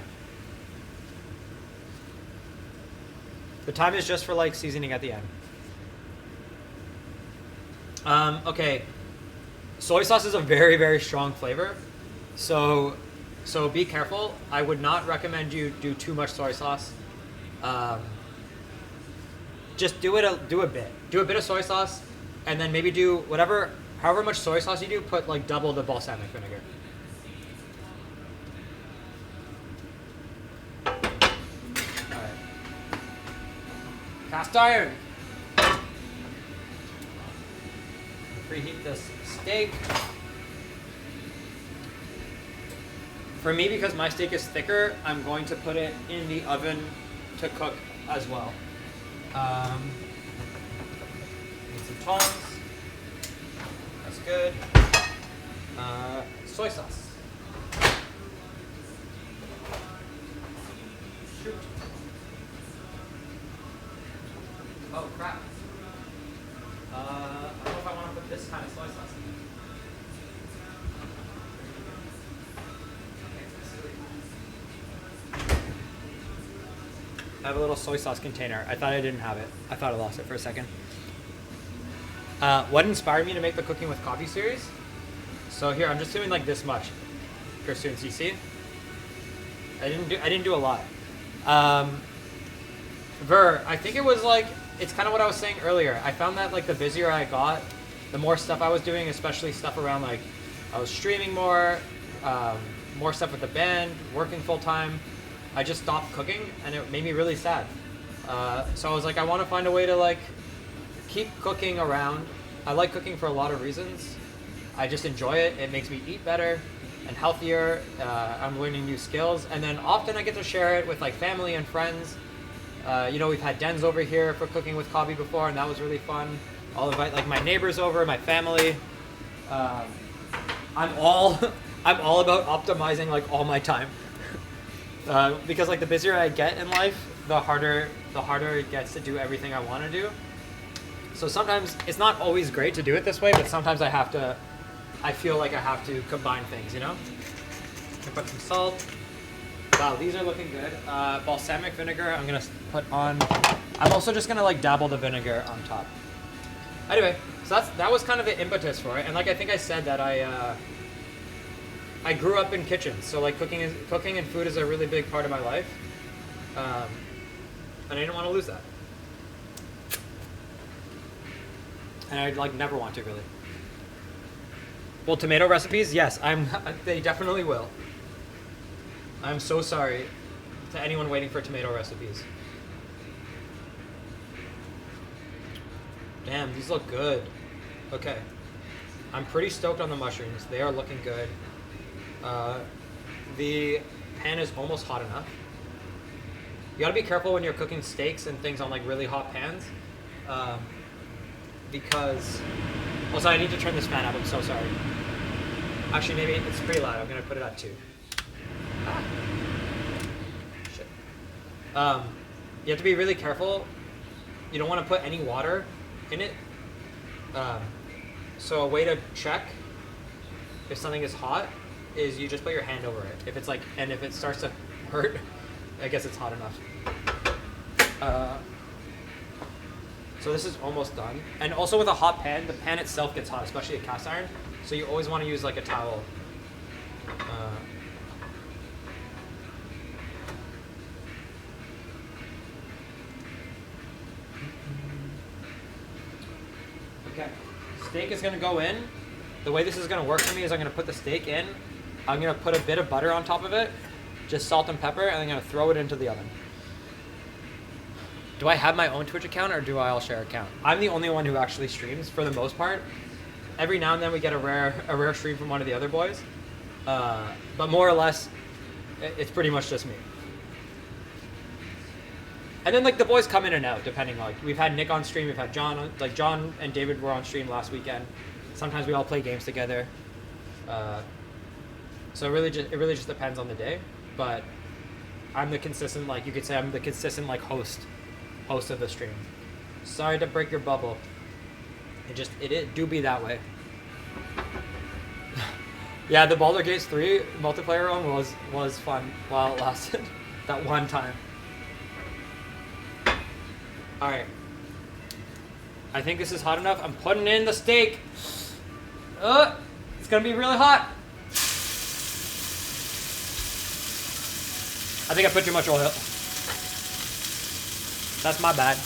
The thyme is just for like seasoning at the end. Okay. Soy sauce is a very, very strong flavor. So be careful. I would not recommend you do too much soy sauce. Just do a bit. Do a bit of soy sauce, and then maybe do however much soy sauce you do, put like double the balsamic vinegar. Cast iron. Preheat this steak. For me, because my steak is thicker, I'm going to put it in the oven to cook as well. Need some tongs. That's good. Soy sauce. Shoot. Oh crap. I don't know if I want to put this kind of soy sauce in. Okay, I have a little soy sauce container. I thought I didn't have it. I thought I lost it for a second. What inspired me to make the Cooking with Cobbie series? So here, I'm just doing like this much. For students, you see? I didn't do a lot. I think it was like, it's kind of what I was saying earlier. I found that like the busier I got, the more stuff I was doing, especially stuff around like, I was streaming more stuff with the band, working full time. I just stopped cooking and it made me really sad. So I was like, I want to find a way to like keep cooking around. I like cooking for a lot of reasons. I just enjoy it. It makes me eat better and healthier. I'm learning new skills. And then often I get to share it with like family and friends. We've had Dens over here for Cooking with Cobbie before, and that was really fun. I'll invite like my neighbors over, my family. I'm all about optimizing like all my time. Because like the busier I get in life, the harder it gets to do everything I want to do. So sometimes it's not always great to do it this way, but sometimes I feel like I have to combine things, you know? I put some salt. Wow, these are looking good. Balsamic vinegar, I'm gonna put on. I'm also just gonna like dabble the vinegar on top. Anyway, so that was kind of the impetus for it. And like I think I said that I grew up in kitchens, so like cooking and food is a really big part of my life. And I didn't want to lose that. And I'd like never want to really. Well, tomato recipes, yes, they definitely will. I'm so sorry to anyone waiting for tomato recipes. Damn, these look good. Okay. I'm pretty stoked on the mushrooms. They are looking good. The pan is almost hot enough. You gotta be careful when you're cooking steaks and things on like really hot pans. Because, also I need to turn this fan up, I'm so sorry. Actually, maybe it's pretty loud, I'm gonna put it at 2. Shit. You have to be really careful. You don't want to put any water in it. So a way to check if something is hot is you just put your hand over it. If it's like, and if it starts to hurt, I guess it's hot enough. So this is almost done. And also with a hot pan, the pan itself gets hot, especially a cast iron. So you always want to use like a towel. Okay, steak is gonna go in. The way this is gonna work for me is I'm gonna put the steak in. I'm gonna put a bit of butter on top of it, just salt and pepper, and I'm gonna throw it into the oven. Do I have my own Twitch account or do I all share account? I'm the only one who actually streams for the most part. Every now and then we get a rare stream from one of the other boys, but more or less, it's pretty much just me. And then like the boys come in and out depending. Like we've had Nick on stream, we've had John. Like John and David were on stream last weekend. Sometimes we all play games together. So it really just depends on the day. But I'm the consistent, like you could say, I'm the consistent like host of the stream. Sorry to break your bubble. It do be that way. Yeah, the Baldur's Gate 3 multiplayer run was fun while it lasted. That one time. Alright. I think this is hot enough. I'm putting in the steak. It's gonna be really hot. I think I put too much oil. That's my bad.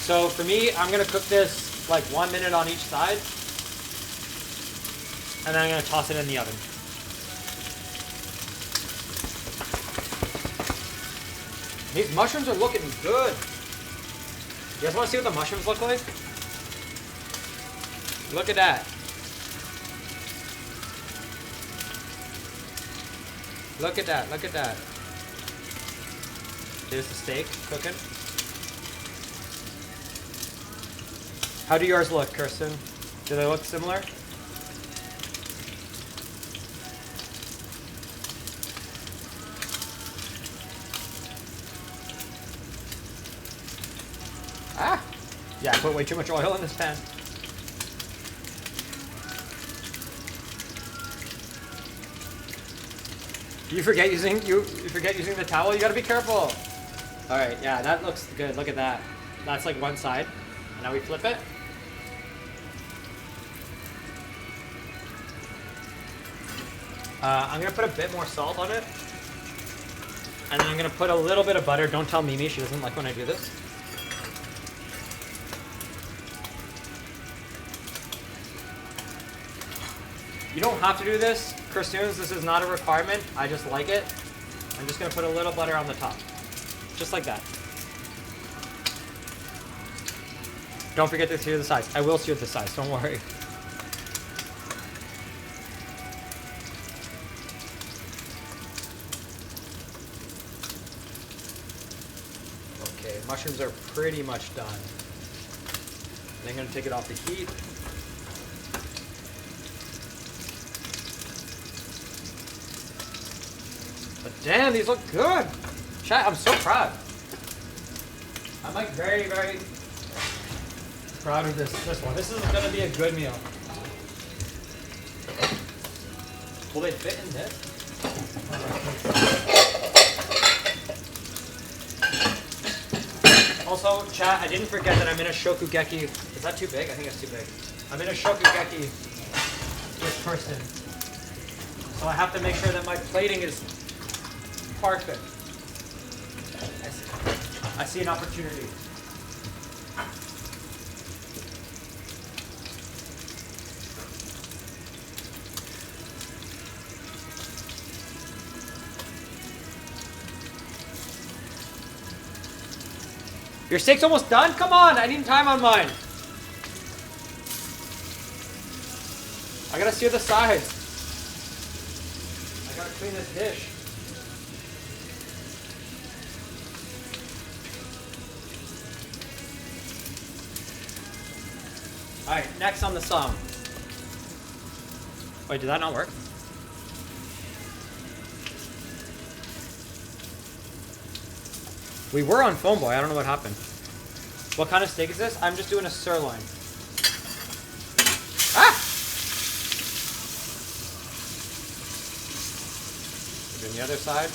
So for me, I'm gonna cook this like 1 minute on each side. And then I'm gonna toss it in the oven. These mushrooms are looking good. You guys wanna see what the mushrooms look like? Look at that. Look at that, look at that. Here's the steak cooking. How do yours look, Kirsten? Do they look similar? Ah! Yeah, I put way too much oil in this pan. You forget using the towel. You gotta be careful. All right, yeah, that looks good. Look at that. That's like one side. And now we flip it. I'm gonna put a bit more salt on it. And then I'm gonna put a little bit of butter. Don't tell Mimi, she doesn't like when I do this. You don't have to do this, Christoons. This is not a requirement. I just like it. I'm just gonna put a little butter on the top. Just like that. Don't forget to sear the sides. I will sear the sides, don't worry. Okay, mushrooms are pretty much done. And I'm gonna take it off the heat. But damn, these look good. Chat, I'm so proud. I'm like very, very proud of this one. This is gonna be a good meal. Will they fit in this? Also, chat, I didn't forget that I'm in a shokugeki. Is that too big? I think it's too big. I'm in a shokugeki with person. So I have to make sure that my plating is perfect. I see an opportunity. Your steak's almost done? Come on, I need time on mine. I gotta sear the sides. I gotta clean this dish. Alright, next on the song. Wait, did that not work? We were on Phone Boy, I don't know what happened. What kind of steak is this? I'm just doing a sirloin. Ah! Doing the other side.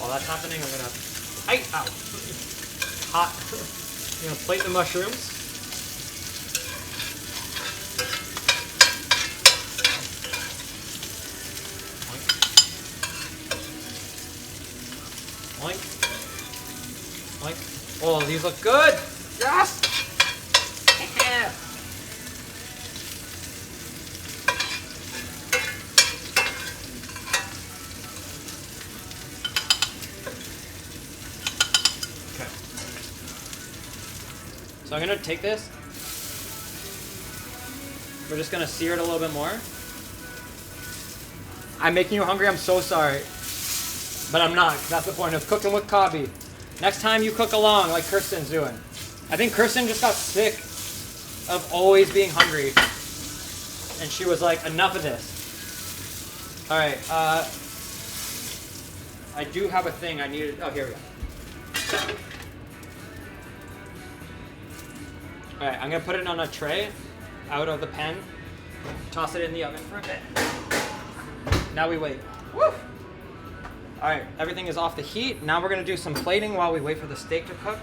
While that's happening, I'm gonna... Ow! Hot. I'm gonna plate the mushrooms. Oink. Oink. Oh, these look good! Yes! Yeah. Okay. So I'm gonna take this. We're just gonna sear it a little bit more. I'm making you hungry, I'm so sorry. But I'm not, 'cause that's the point of cooking with Cobbie. Next time you cook along like Kirsten's doing. I think Kirsten just got sick of always being hungry. And she was like, enough of this. Alright, I do have a thing I needed. Oh, here we go. Alright, I'm gonna put it on a tray out of the pan. Toss it in the oven for a bit. Now we wait. Woo! Alright, everything is off the heat. Now we're going to do some plating while we wait for the steak to cook.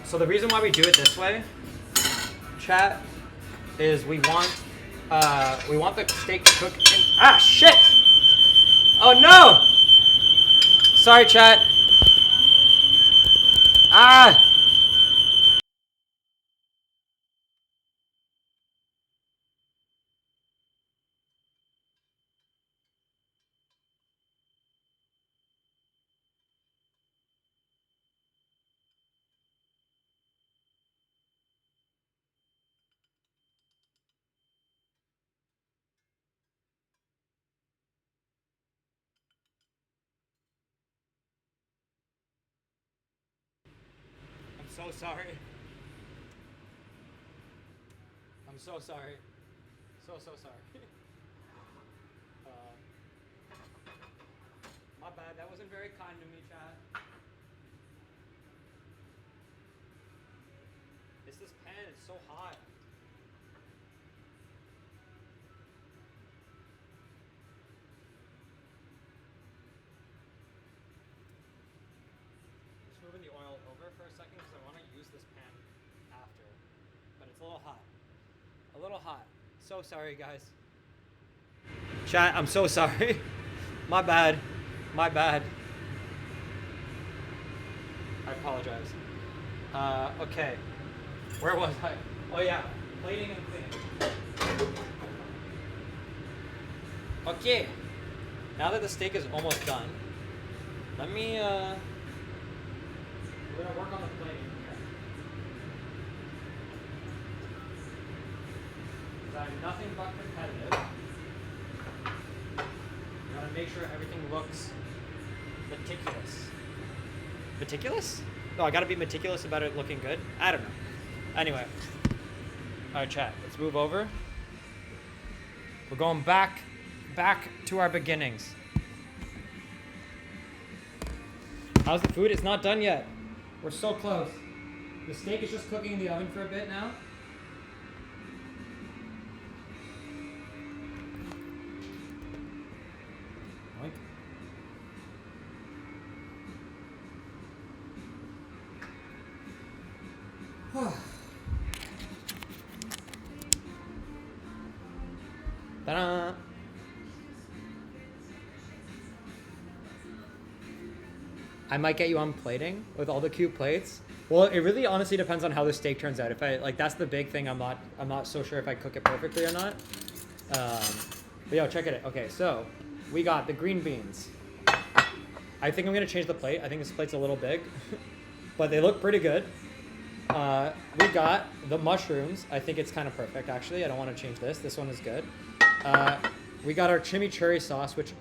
So the reason why we do it this way, chat, is we want the steak to cook in... Ah, shit! Oh, no! Sorry, chat. Ah! I'm so sorry. I'm so sorry. So sorry. My bad. That wasn't very kind to me, chat. This pan is so hot. Just moving the oil over for a second because I want to use this pan after. But it's a little hot. A little hot. So sorry, guys. Chat, I'm so sorry. My bad. My bad. I apologize. Okay. Where was I? Oh yeah, plating and cleaning. Okay. Now that the steak is almost done, let me, we're gonna work on the plating here. Because I'm nothing but competitive. Gotta make sure everything looks meticulous. Meticulous? No, I gotta be meticulous about it looking good. I don't know. Anyway. Alright, chat. Let's move over. We're going back to our beginnings. How's the food? It's not done yet. We're so close. The steak is just cooking in the oven for a bit now. Oink. Ta-da! I might get you on plating with all the cute plates. Well, it really honestly depends on how the steak turns out. If I like, that's the big thing. I'm not so sure if I cook it perfectly or not. But yo, check it out. Okay, so we got the green beans. I think I'm gonna change the plate. I think this plate's a little big, but they look pretty good. We got the mushrooms. I think it's kind of perfect, actually. I don't want to change this. This one is good. We got our chimichurri sauce, which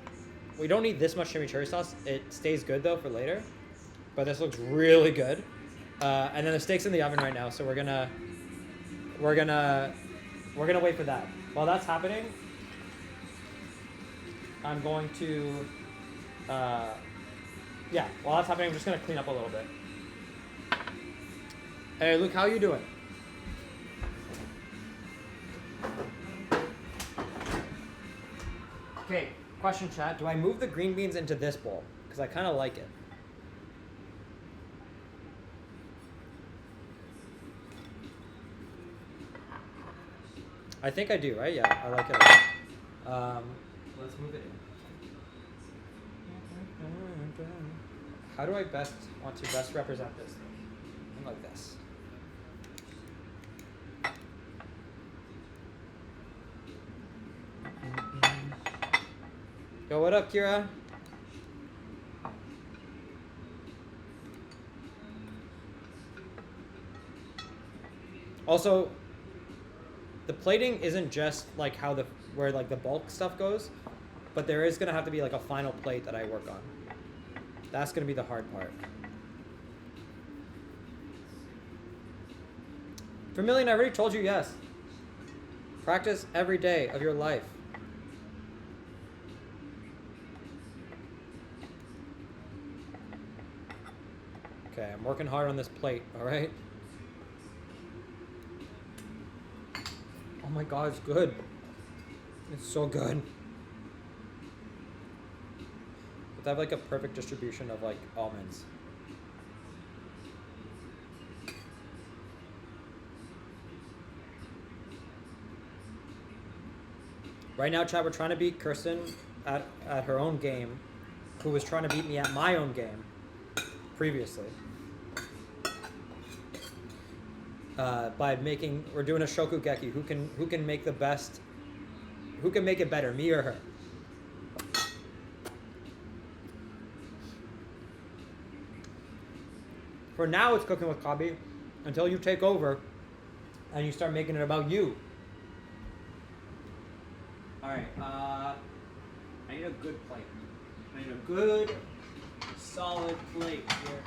we don't need this much chimichurri sauce. It stays good, though, for later. But this looks really good. And then the steak's in the oven right now, so we're gonna wait for that. While that's happening, I'm going to, while that's happening, I'm just gonna clean up a little bit. Hey, Luke, how you doing? Okay, question chat. Do I move the green beans into this bowl? Because I kind of like it. I think I do, right? Yeah, I like it a lot. Let's move it in. How do I want to best represent this thing? Something like this. Yo, what up, Kira? Also, the plating isn't just like where like the bulk stuff goes, but there is gonna have to be like a final plate that I work on. That's gonna be the hard part. Vermilion, I already told you yes. Practice every day of your life. Okay, I'm working hard on this plate, all right? Oh my God, it's good. It's so good. But I have like a perfect distribution of like almonds. Right now, chat, we're trying to beat Kirsten at her own game, who was trying to beat me at my own game previously. We're doing a Shokugeki. Who can make the best? Who can make it better, me or her? For now, it's cooking with Cobbie until you take over and you start making it about you. All right. I need a good plate. I need a good, solid plate here.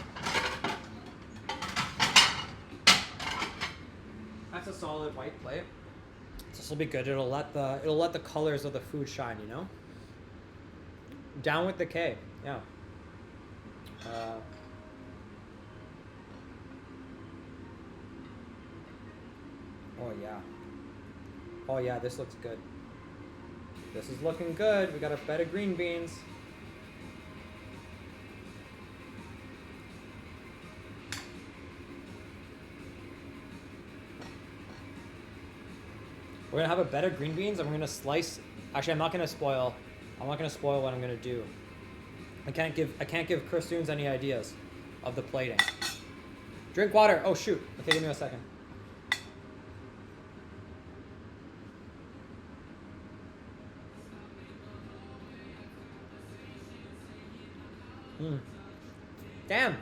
That's a solid white plate. This will be good. It'll let the colors of the food shine, you know? Down with the K. Yeah. Oh yeah. Oh yeah, this looks good. This is looking good. We got a bed of green beans. We're gonna have a bed of green beans and we're gonna slice. Actually, I'm not gonna spoil what I'm gonna do. I can't give Chris Dunes any ideas of the plating. Drink water. Oh shoot. Okay, give me a second. Damn.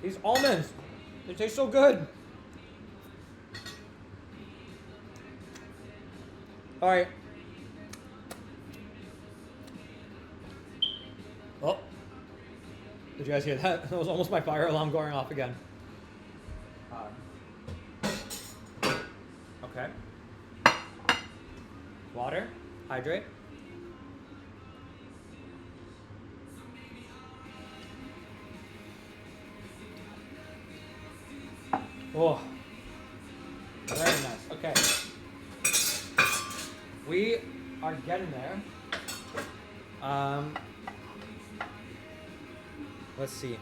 These almonds, they taste so good. All right. Oh. Did you guys hear that? That was almost my fire alarm going off again. Okay. Water. Hydrate. Oh. Very nice. Okay. We are getting there. Let's see.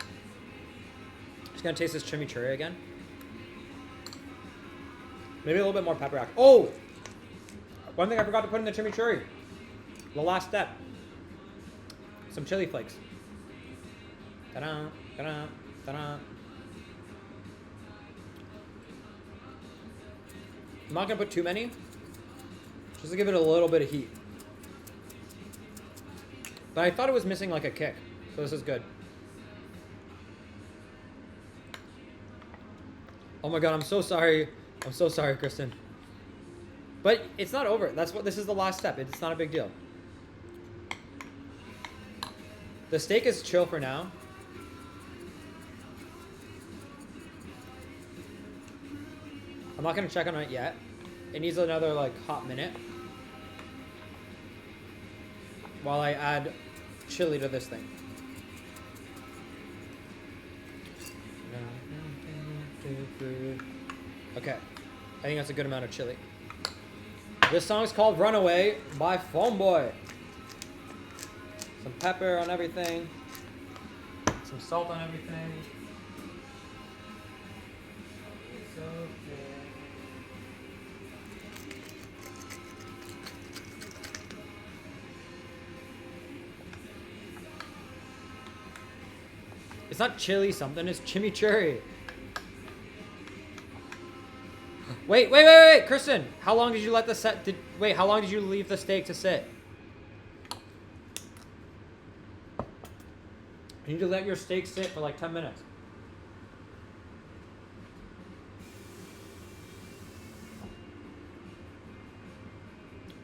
Just gonna taste this chimichurri again. Maybe a little bit more pepper. Oh! One thing I forgot to put in the chimichurri. The last step. Some chili flakes. Ta-da, ta-da, ta-da. I'm not gonna put too many. Just to give it a little bit of heat. But I thought it was missing like a kick. So this is good. Oh my god, I'm so sorry. I'm so sorry, Kristen. But it's not over. This is the last step. It's not a big deal. The steak is chill for now. I'm not gonna check on it yet. It needs another like hot minute. While I add chili to this thing. Okay, I think that's a good amount of chili. This song is called Runaway by Phone Boy. Some pepper on everything. Some salt on everything. It's okay. It's not chili something, it's chimichurri. Wait, Kristen, how long did you let the how long did you leave the steak to sit? You need to let your steak sit for like 10 minutes.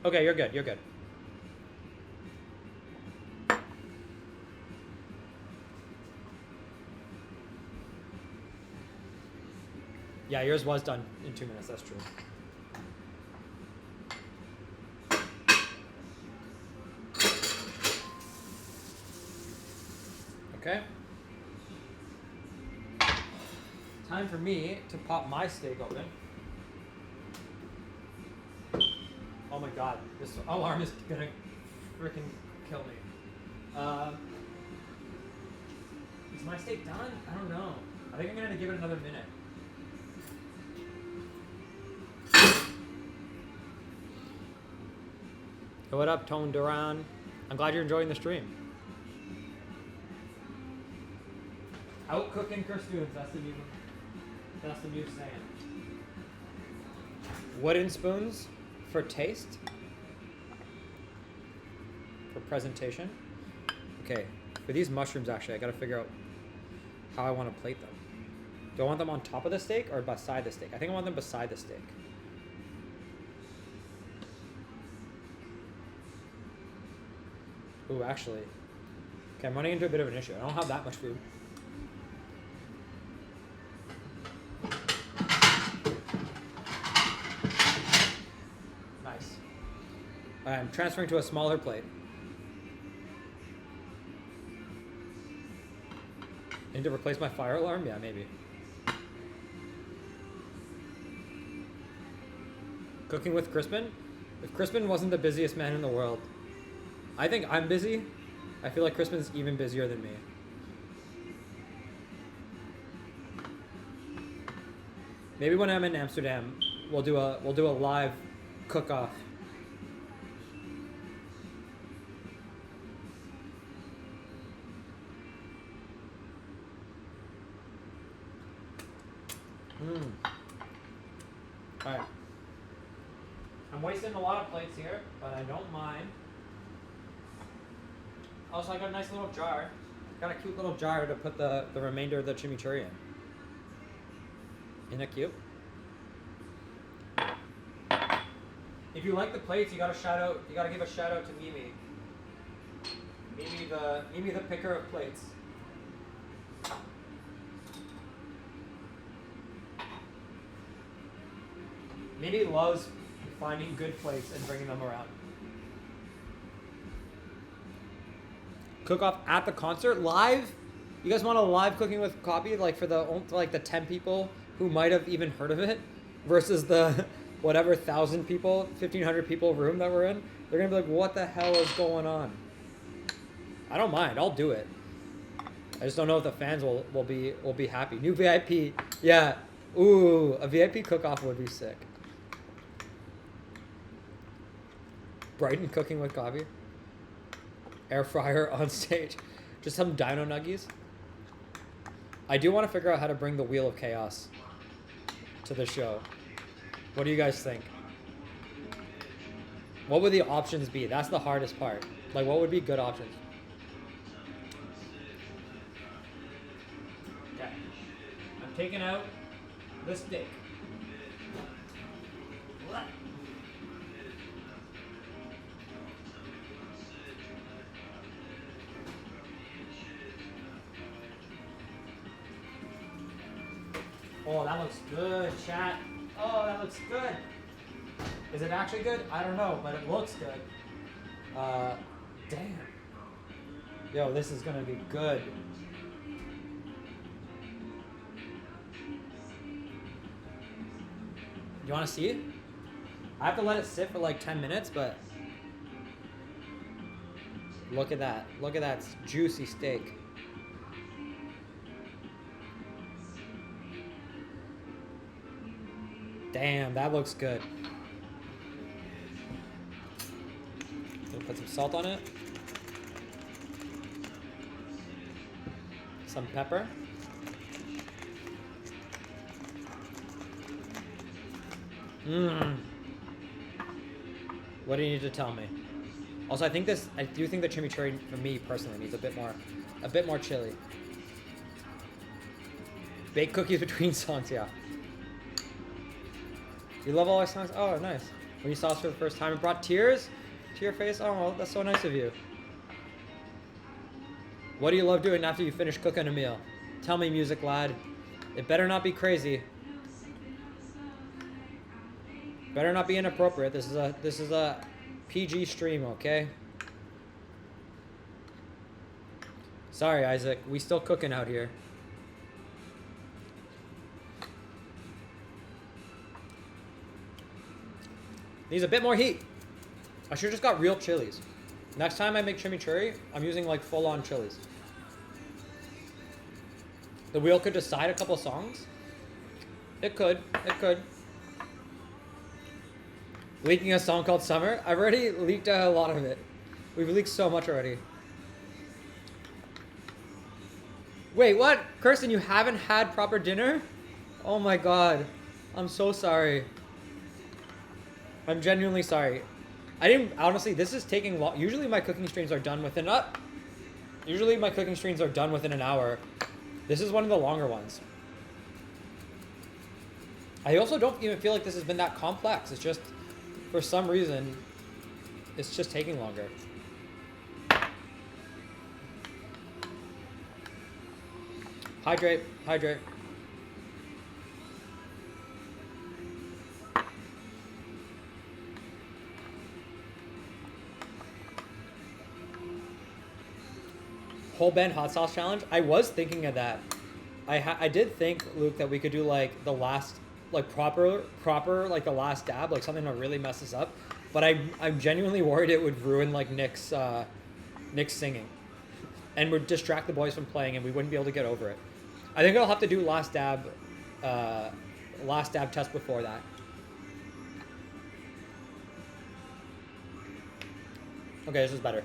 Okay, you're good, you're good. Yeah, yours was done in 2 minutes, that's true. Okay. Time for me to pop my steak open. Oh my god, this alarm is gonna freaking kill me. Is my steak done? I don't know. I think I'm gonna give it another minute. Hey, what up, Tone Duran? I'm glad you're enjoying the stream. Out cooking Kirstoons, that's the new saying. Wooden spoons for taste. For presentation. Okay, for these mushrooms actually, I gotta figure out how I want to plate them. Do I want them on top of the steak or beside the steak? I think I want them beside the steak. Ooh, actually. Okay, I'm running into a bit of an issue. I don't have that much food. Nice. Alright, I'm transferring to a smaller plate. I need to replace my fire alarm? Yeah, maybe. Cooking with Crispin? If Crispin wasn't the busiest man in the world, I think I'm busy. I feel like Crispin's even busier than me. Maybe when I'm in Amsterdam, we'll do a live cook-off. Alright. I'm wasting a lot of plates here, but I don't mind. Also, I got a nice little jar. Got a cute little jar to put the remainder of the chimichurri in. Isn't that cute? If you like the plates, you gotta give a shout out to Mimi. Mimi the picker of plates. Mimi loves finding good plates and bringing them around. Cook off at the concert live. You guys want a live cooking with Cobbie, like for the 10 people who might have even heard of it, versus the whatever 1,000 people, 1,500 people room that we're in. They're gonna be like, what the hell is going on? I don't mind. I'll do it. I just don't know if the fans will be happy. New VIP, yeah. Ooh, a VIP cook-off would be sick. Brighton cooking with Cobbie. Air fryer on stage. Just some dino nuggies. I do want to figure out how to bring the Wheel of Chaos to the show. What do you guys think? What would the options be? That's the hardest part. Like, what would be good options? Okay. I'm taking out the steak. Oh, that looks good, chat. Oh, that looks good. Is it actually good? I don't know, but it looks good. Damn. Yo, this is gonna be good. You wanna see it? I have to let it sit for like 10 minutes, but look at that. Look at that juicy steak. Damn, that looks good. Gonna put some salt on it. Some pepper. What do you need to tell me? Also, I do think the chimichurri for me personally needs a bit more chili. Baked cookies between songs, yeah. You love all our songs? Oh, nice. When you saw us for the first time, it brought tears to your face? Oh, well, that's so nice of you. What do you love doing after you finish cooking a meal? Tell me, music lad. It better not be crazy. Better not be inappropriate. This is a PG stream, okay? Sorry, Isaac. We still cooking out here. Needs a bit more heat. I should have just got real chilies. Next time I make chimichurri, I'm using like full-on chilies. The wheel could decide a couple songs. It could. It could. Leaking a song called Summer. I've already leaked a lot of it. We've leaked so much already. Wait, what? Kirsten, you haven't had proper dinner? Oh my god. I'm so sorry. I'm genuinely sorry. Honestly, this is taking long. Usually my cooking streams are done within an hour. This is one of the longer ones. I also don't even feel like this has been that complex. It's just, for some reason, it's just taking longer. Hydrate, hydrate. Whole band hot sauce challenge. I was thinking of that. I did think, Luke, that we could do like the last like proper like the last dab, like something that really messes up. But I'm genuinely worried it would ruin like Nick's singing, and would distract the boys from playing, and we wouldn't be able to get over it. I think I'll have to do last dab test before that. Okay, this is better.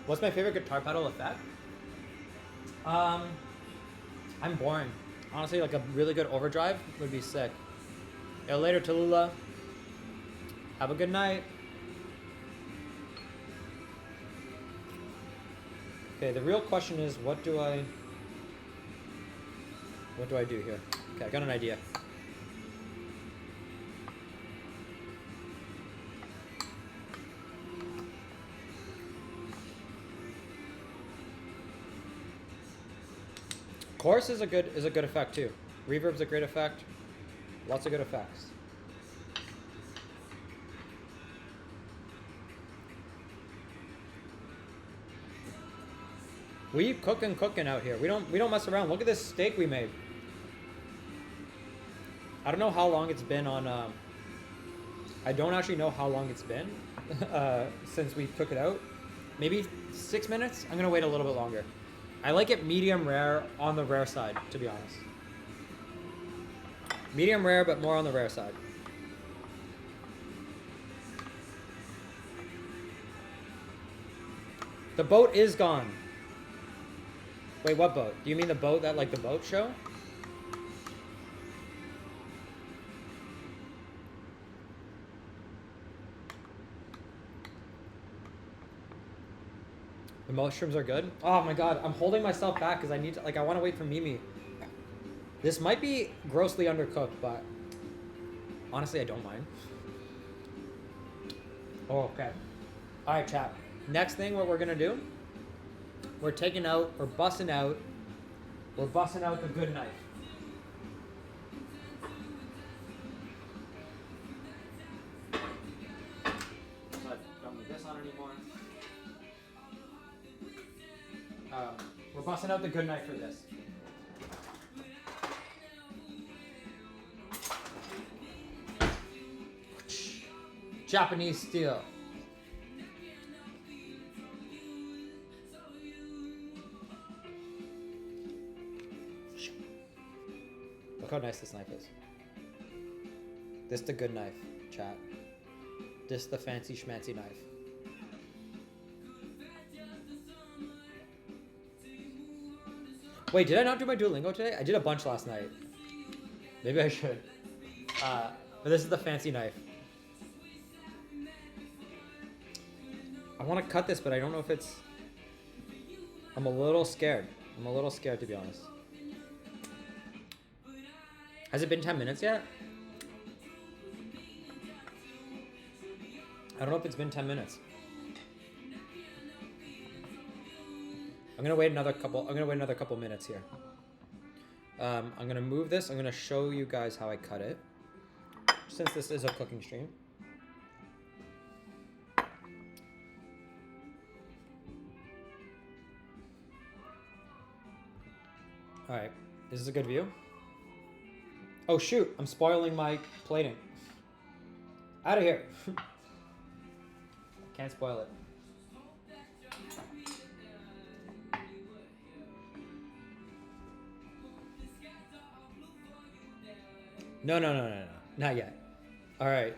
What's my favorite guitar pedal effect? I'm boring. Honestly, like a really good overdrive would be sick. Yeah, later, Tallulah. Have a good night. Okay, the real question is, what do I do here? Okay, I got an idea. Chorus is a good effect too. Reverb's a great effect. Lots of good effects. We cooking out here. We don't mess around. Look at this steak we made. I don't know how long it's been on. I don't actually know how long it's been since we took it out. Maybe 6 minutes. I'm gonna wait a little bit longer. I like it medium rare, on the rare side, to be honest. Medium rare, but more on the rare side. The boat is gone. Wait, what boat? Do you mean the boat that, like, the boat show? The mushrooms are good. Oh my god, I'm holding myself back because I need to, like, I want to wait for Mimi. This might be grossly undercooked, but honestly, I don't mind. Oh, okay. All right, chat. Next thing, what we're gonna do? We're busting out the good knife. So I don't need this on anymore. We're busting out the good knife for this. Japanese steel. Look how nice this knife is. This the good knife, chat. This the fancy schmancy knife. Wait, did I not do my Duolingo today? I did a bunch last night. Maybe I should. But this is the fancy knife. I want to cut this, but I don't know if it's... I'm a little scared. To be honest. Has it been 10 minutes yet? I don't know if it's been 10 minutes. I'm gonna wait another couple minutes here. I'm gonna move this. I'm gonna show you guys how I cut it, since this is a cooking stream. All right, this is a good view. Oh shoot, I'm spoiling my plating. Out of here. Can't spoil it. No. Not yet. All right.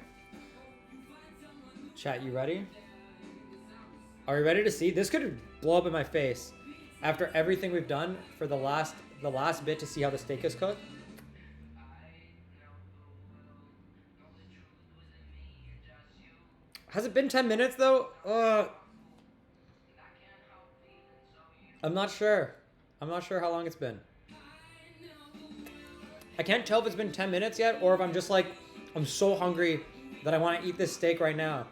Chat, you ready? Are you ready to see? This could blow up in my face after everything we've done for the last bit to see how the steak is cooked. Has it been 10 minutes though? I'm not sure. I'm not sure how long it's been. I can't tell if it's been 10 minutes yet or if I'm just like, I'm so hungry that I want to eat this steak right now.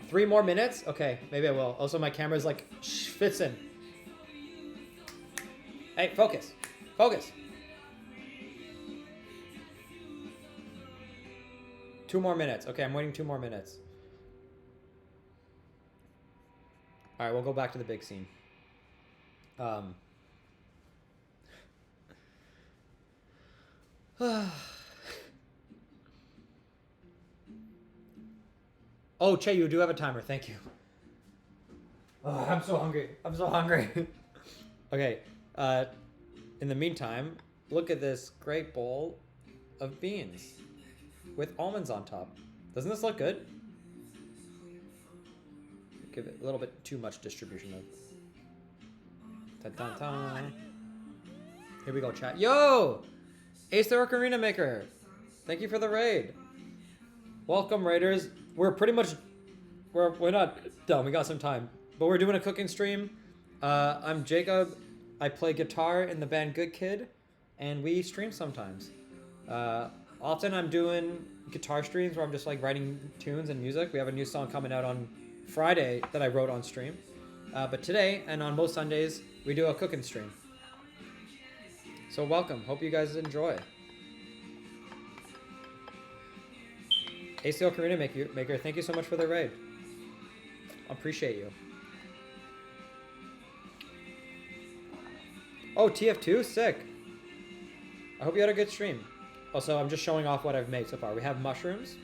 3 more minutes? Okay, maybe I will. Also, my camera's like, fits in. Hey, focus. Focus. 2 more minutes. Okay, I'm waiting 2 more minutes. All right, we'll go back to the big scene. Oh, Che, you do have a timer. Thank you. Oh, I'm so hungry. I'm so hungry. Okay. In the meantime, look at this great bowl of beans with almonds on top. Doesn't this look good? Give it a little bit too much distribution of. Dun, dun, dun. Here we go, chat. Yo! Ace the Ocarina Maker. Thank you for the raid. Welcome, raiders. We're pretty much... We're not done. We got some time. But we're doing a cooking stream. I'm Jacob. I play guitar in the band Good Kid. And we stream sometimes. Often I'm doing guitar streams where I'm just like writing tunes and music. We have a new song coming out on Friday that I wrote on stream. But today, and on most Sundays, we do a cooking stream. So welcome. Hope you guys enjoy. Ace the Ocarina Maker, thank you so much for the raid. Appreciate you. Oh, TF2? Sick. I hope you had a good stream. Also, I'm just showing off what I've made so far. We have mushrooms.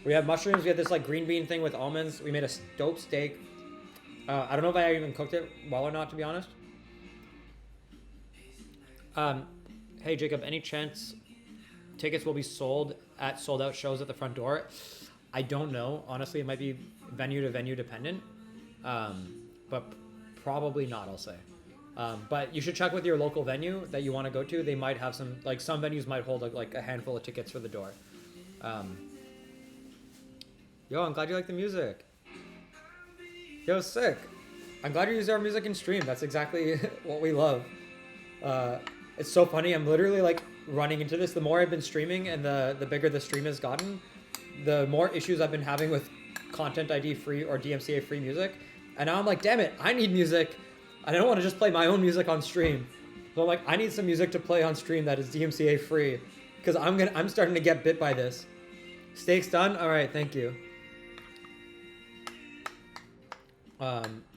We have this like green bean thing with almonds. We made a dope steak. I don't know if I even cooked it well or not, to be honest. Hey Jacob, any chance tickets will be sold at sold out shows at the front door? I don't know. Honestly, it might be venue to venue dependent. But probably not, I'll say. But you should check with your local venue that you want to go to. They might have some venues might hold like a handful of tickets for the door. Yo, I'm glad you like the music. Yo, sick. I'm glad you use our music in stream. That's exactly what we love. It's so funny. I'm literally like running into this. The more I've been streaming and the bigger the stream has gotten, the more issues I've been having with content ID free or DMCA free music. And now I'm like, damn it, I need music. I don't want to just play my own music on stream. So I'm like, I need some music to play on stream that is DMCA free, because I'm starting to get bit by this. Steak's done? All right, thank you.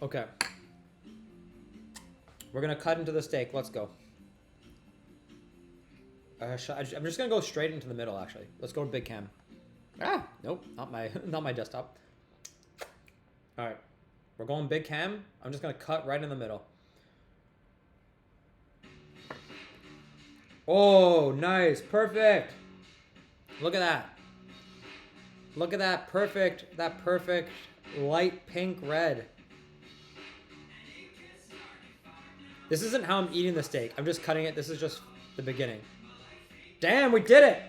Okay. We're gonna cut into the steak. Let's go. I'm just gonna go straight into the middle. Actually, let's go to big cam. Ah, nope, not my desktop. All right, we're going big cam. I'm just gonna cut right in the middle. Oh, nice, perfect. Look at that. Look at that perfect. That perfect light pink red. This isn't how I'm eating the steak. I'm just cutting it. This is just the beginning. Damn, we did it.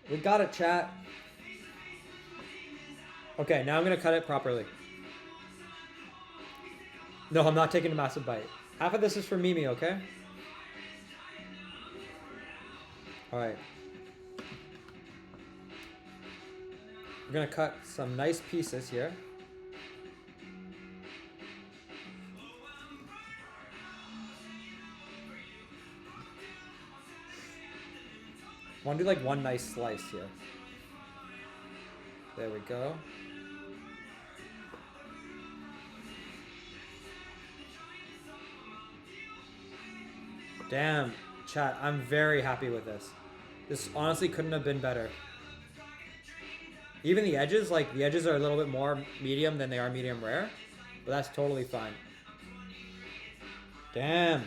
We got it, chat. Okay, now I'm going to cut it properly. No, I'm not taking a massive bite. Half of this is for Mimi, okay? All right. We're going to cut some nice pieces here. I want to do like one nice slice here. There we go. Damn, chat, I'm very happy with this. This honestly couldn't have been better. Even the edges, like the edges are a little bit more medium than they are medium rare, but that's totally fine. Damn.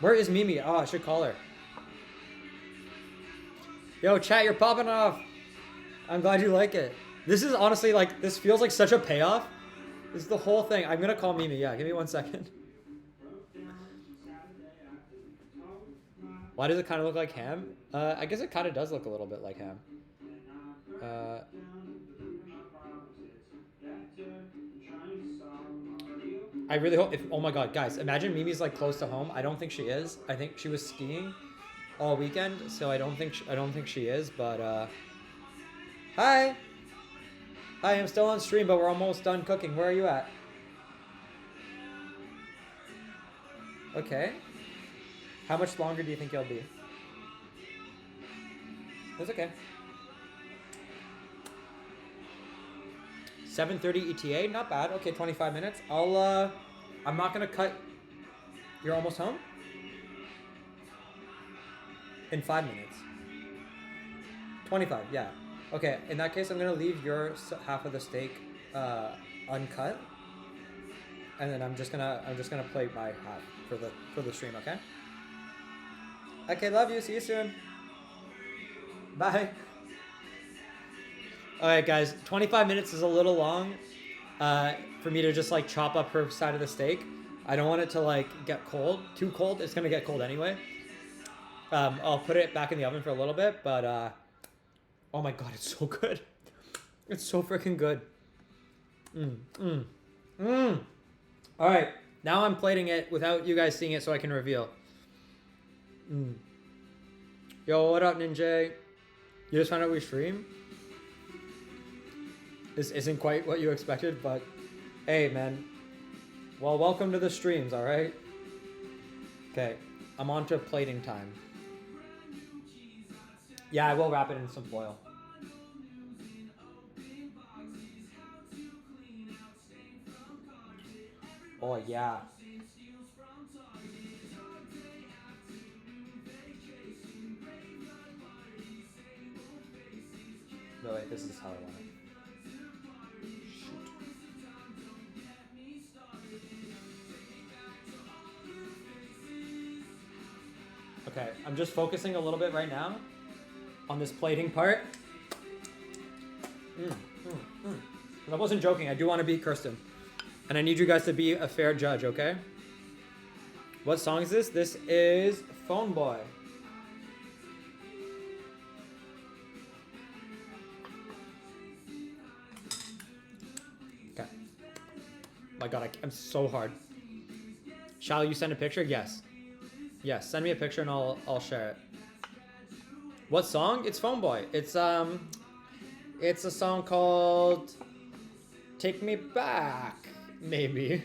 Where is Mimi? Oh, I should call her. Yo, chat, you're popping off. I'm glad you like it. This is honestly like, this feels like such a payoff. This is the whole thing. I'm gonna call Mimi. Yeah, give me 1 second. Why does it kind of look like ham? I guess it kind of does look a little bit like ham. I really hope, oh my god, guys, imagine Mimi's like close to home. I don't think she is. I think she was skiing all weekend, so I don't think she is, but hi, I'm still on stream, but we're almost done cooking. Where are you at? Okay, how much longer do you think you'll be? That's okay. 7:30 ETA, not bad. Okay, 25 minutes. I'm not gonna cut. You're almost home? In 5 minutes. 25, yeah. Okay, in that case, I'm gonna leave your half of the steak uncut, and then I'm just gonna play my half for the stream. Okay. Okay, love you. See you soon. Bye. All right, guys. 25 minutes is a little long for me to just like chop up her side of the steak. I don't want it to like get cold, too cold. It's gonna get cold anyway. I'll put it back in the oven for a little bit, but oh my god, it's so good. It's so freaking good. All right, now I'm plating it without you guys seeing it so I can reveal. Yo, what up, Ninja? You just found out we stream? This isn't quite what you expected, but hey, man. Well, welcome to the streams, all right? Okay, I'm on to plating time. Yeah, I will wrap it in some foil. Oh, yeah. No, wait, this is how I want it. Shoot. Okay, I'm just focusing a little bit right now on this plating part. I wasn't joking. I do want to beat Kirsten. And I need you guys to be a fair judge, okay? What song is this? This is Phone Boy. Okay. My god, I'm so hard. Shall you send a picture? Yes. Yes, send me a picture and I'll share it. What song? It's Phone Boy. It's a song called Take Me Back, maybe.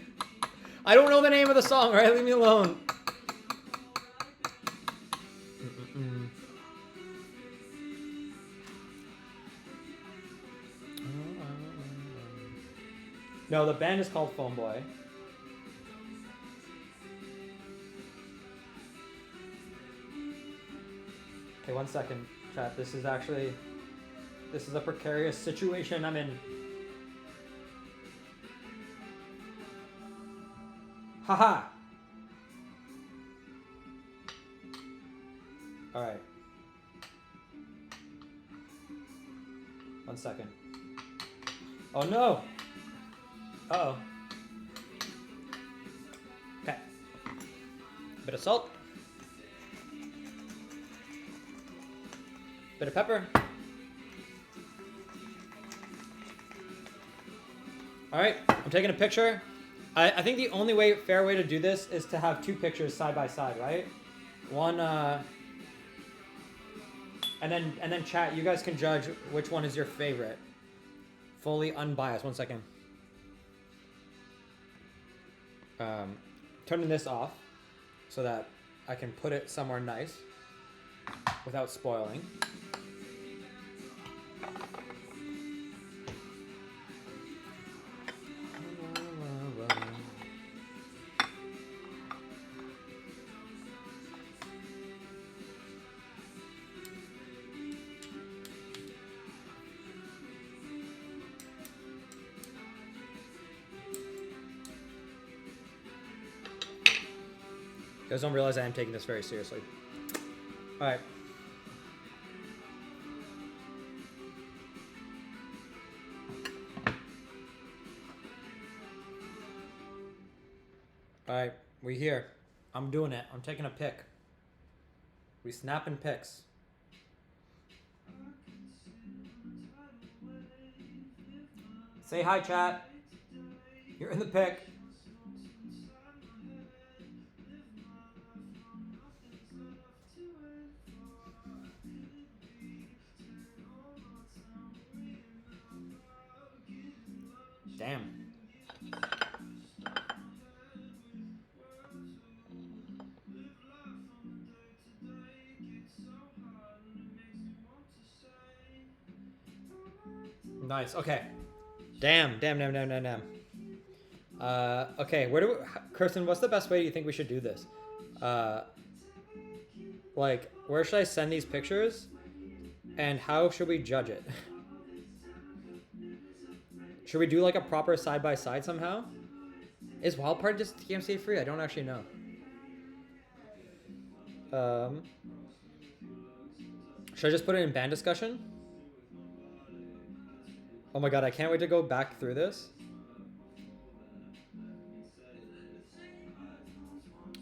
I don't know the name of the song, alright? Leave me alone. No, the band is called Phone Boy. Okay, 1 second, chat. This is a precarious situation I'm in. Haha! Alright. 1 second. Oh no! Uh-oh. Okay. Bit of salt. Bit of pepper. Alright, I'm taking a picture. I think the only fair way to do this is to have two pictures side by side, right? One, and then chat, you guys can judge which one is your favorite. Fully unbiased. 1 second. Turning this off so that I can put it somewhere nice without spoiling. You guys don't realize I am taking this very seriously. Alright. Alright, we here. I'm doing it. I'm taking a pic. We snapping pics. Say hi, chat. You're in the pic. Damn. Nice. Okay. Damn. Okay, Kirsten, what's the best way you think we should do this? Like, where should I send these pictures? And how should we judge it? Should we do like a proper side by side somehow? Is Wild Party just TMC free? I don't actually know. Should I just put it in band discussion? Oh my god, I can't wait to go back through this.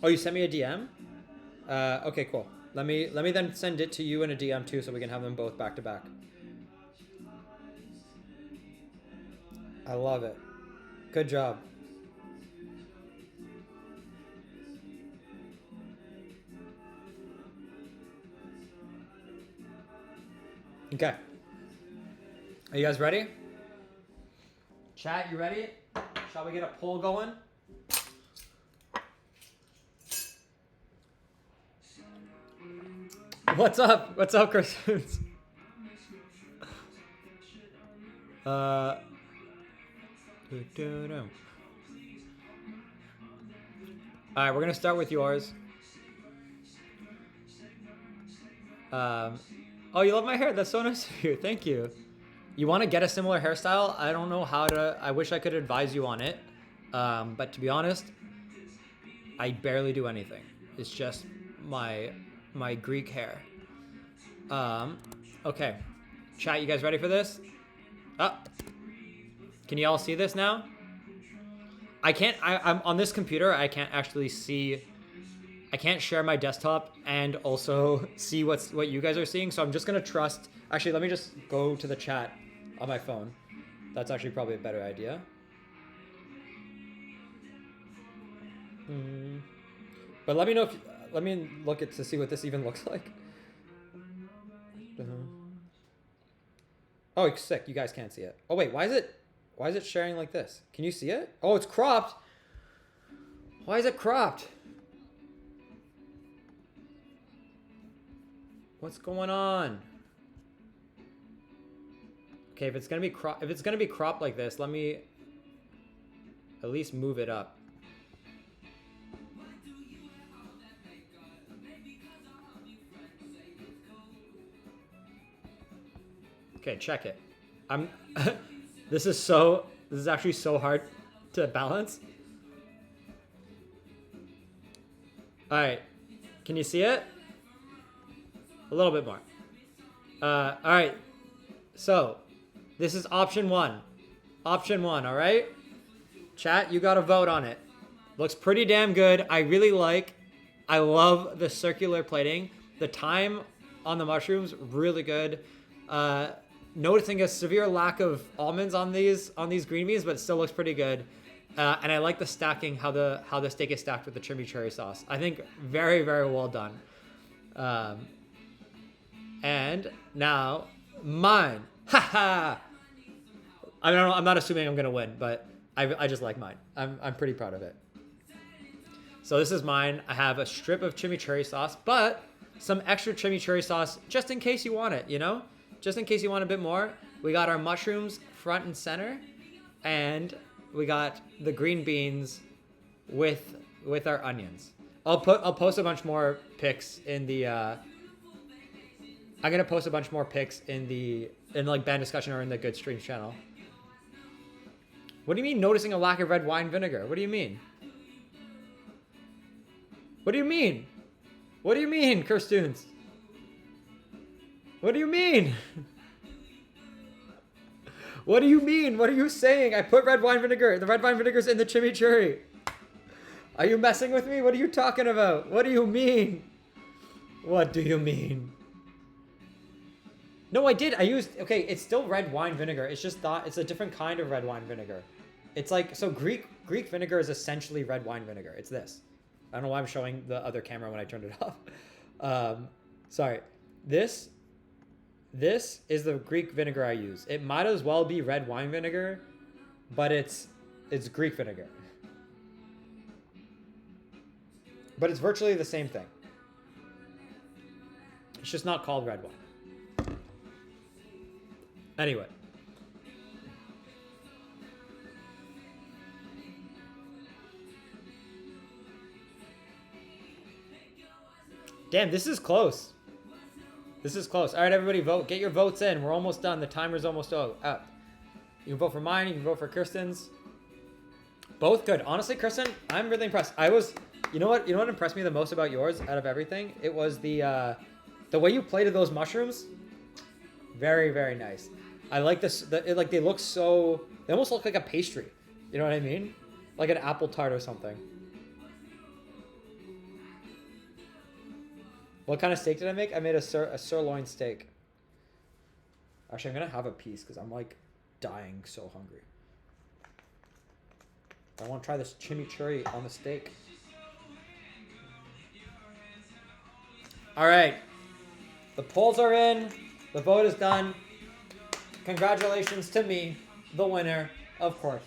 Oh, you sent me a DM? Okay, cool. Let me then send it to you in a DM too, so we can have them both back to back. I love it. Good job. Okay. Are you guys ready? Chat, you ready? Shall we get a poll going? What's up? What's up, Christians? Alright, we're gonna start with yours. Oh, you love my hair? That's so nice of you. Thank you. You want to get a similar hairstyle? I don't know how to. I wish I could advise you on it. But to be honest, I barely do anything. It's just my Greek hair. Okay. Chat, you guys ready for this? Oh. Can you all see this now? I can't. I'm on this computer. I can't actually see. I can't share my desktop and also see what you guys are seeing. So I'm just gonna trust. Actually, let me just go to the chat on my phone. That's actually probably a better idea. But let me know if. Let me look at to see what this even looks like. Oh, it's sick. You guys can't see it. Oh wait, why is it sharing like this? Can you see it? Oh, it's cropped. Why is it cropped? What's going on? Okay, if it's gonna be cropped like this, let me at least move it up. Okay, check it. This is actually so hard to balance. All right, can you see it? A little bit more. All right. So, this is option one. Option one, all right? Chat, you got to vote on it. Looks pretty damn good. I love the circular plating. The time on the mushrooms, really good. Noticing a severe lack of almonds on these green beans, but it still looks pretty good. And I like the stacking, how the steak is stacked with the chimichurri sauce. I think very, very well done. And now mine. Haha. I don't know. I'm not assuming I'm gonna win, but I just like mine. I'm pretty proud of it. So this is mine. I have a strip of chimichurri sauce, but some extra chimichurri sauce just in case you want it. You know, just in case you want a bit more. We got our mushrooms front and center, and we got the green beans with our onions. I'll post a bunch more pics in the. I'm gonna post a bunch more pics in like band discussion or in the Good Streams channel. What do you mean noticing a lack of red wine vinegar? What do you mean? What do you mean? What do you mean, Kirstoons? What do you mean? What do you mean? What are you saying? I put red wine vinegar. The red wine vinegar's in the chimichurri. Are you messing with me? What are you talking about? What do you mean? What do you mean? No, I did. Okay, it's still red wine vinegar. It's just not, it's a different kind of red wine vinegar. It's like, so Greek vinegar is essentially red wine vinegar. It's this. I don't know why I'm showing the other camera when I turned it off. Sorry. This is the Greek vinegar I use. It might as well be red wine vinegar, but it's Greek vinegar. But it's virtually the same thing. It's just not called red wine. Anyway. Damn, this is close. This is close. All right, everybody vote. Get your votes in. We're almost done. The timer's almost up. You can vote for mine. You can vote for Kirsten's. Both good. Honestly, Kristen, I'm really impressed. You know what impressed me the most about yours out of everything? It was the way you plated those mushrooms. Very, very nice. I like this. They look so. They almost look like a pastry. You know what I mean? Like an apple tart or something. What kind of steak did I make? I made a sirloin steak. Actually, I'm gonna have a piece because I'm like dying so hungry. I want to try this chimichurri on the steak. All right. The polls are in. The vote is done. Congratulations to me, the winner, of course.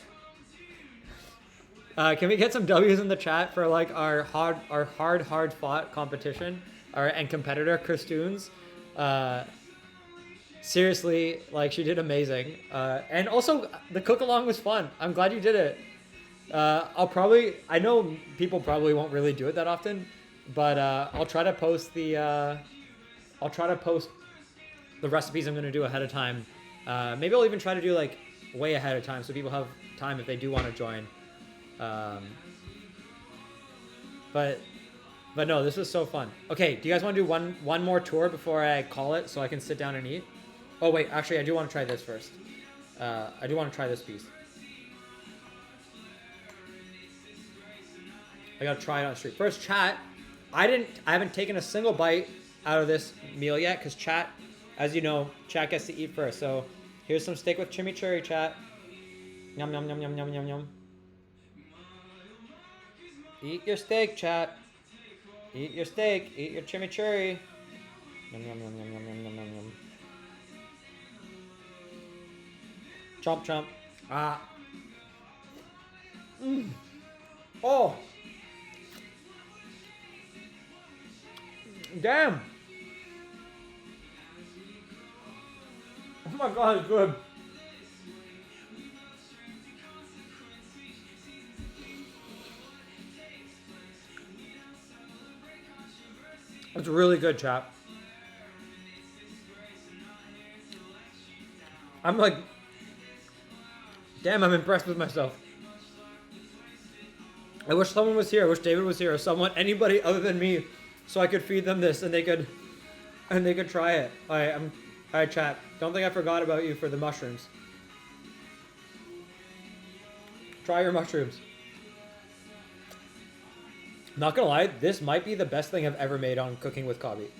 Can we get some W's in the chat for like our hard fought competition, and competitor Kristoons? Seriously, like she did amazing. And also the cook along was fun. I'm glad you did it. I know people probably won't really do it that often, but I'll try to post the recipes I'm gonna do ahead of time. Maybe I'll even try to do like way ahead of time so people have time if they do want to join. But no, this was so fun. Okay, do you guys want to do one more tour before I call it so I can sit down and eat? Oh wait, actually I do want to try this first. I do want to try this piece. I gotta try it on the street. First, chat. I haven't taken a single bite out of this meal yet because chat, as you know, chat gets to eat first. So here's some steak with chimichurri, chat. Yum yum yum yum yum yum yum. Eat your steak, chat. Eat your steak. Eat your chimichurri. Yum yum yum yum yum yum yum yum yum. Chomp chomp. Ah. Mmm. Oh. Damn. Oh my god, it's good. It's really good, chap. I'm like, damn, I'm impressed with myself. I wish someone was here. I wish David was here, or someone, anybody other than me, so I could feed them this and they could try it. All right, chat. Don't think I forgot about you for the mushrooms. Try your mushrooms. Not gonna lie, this might be the best thing I've ever made on Cooking with Cobbie.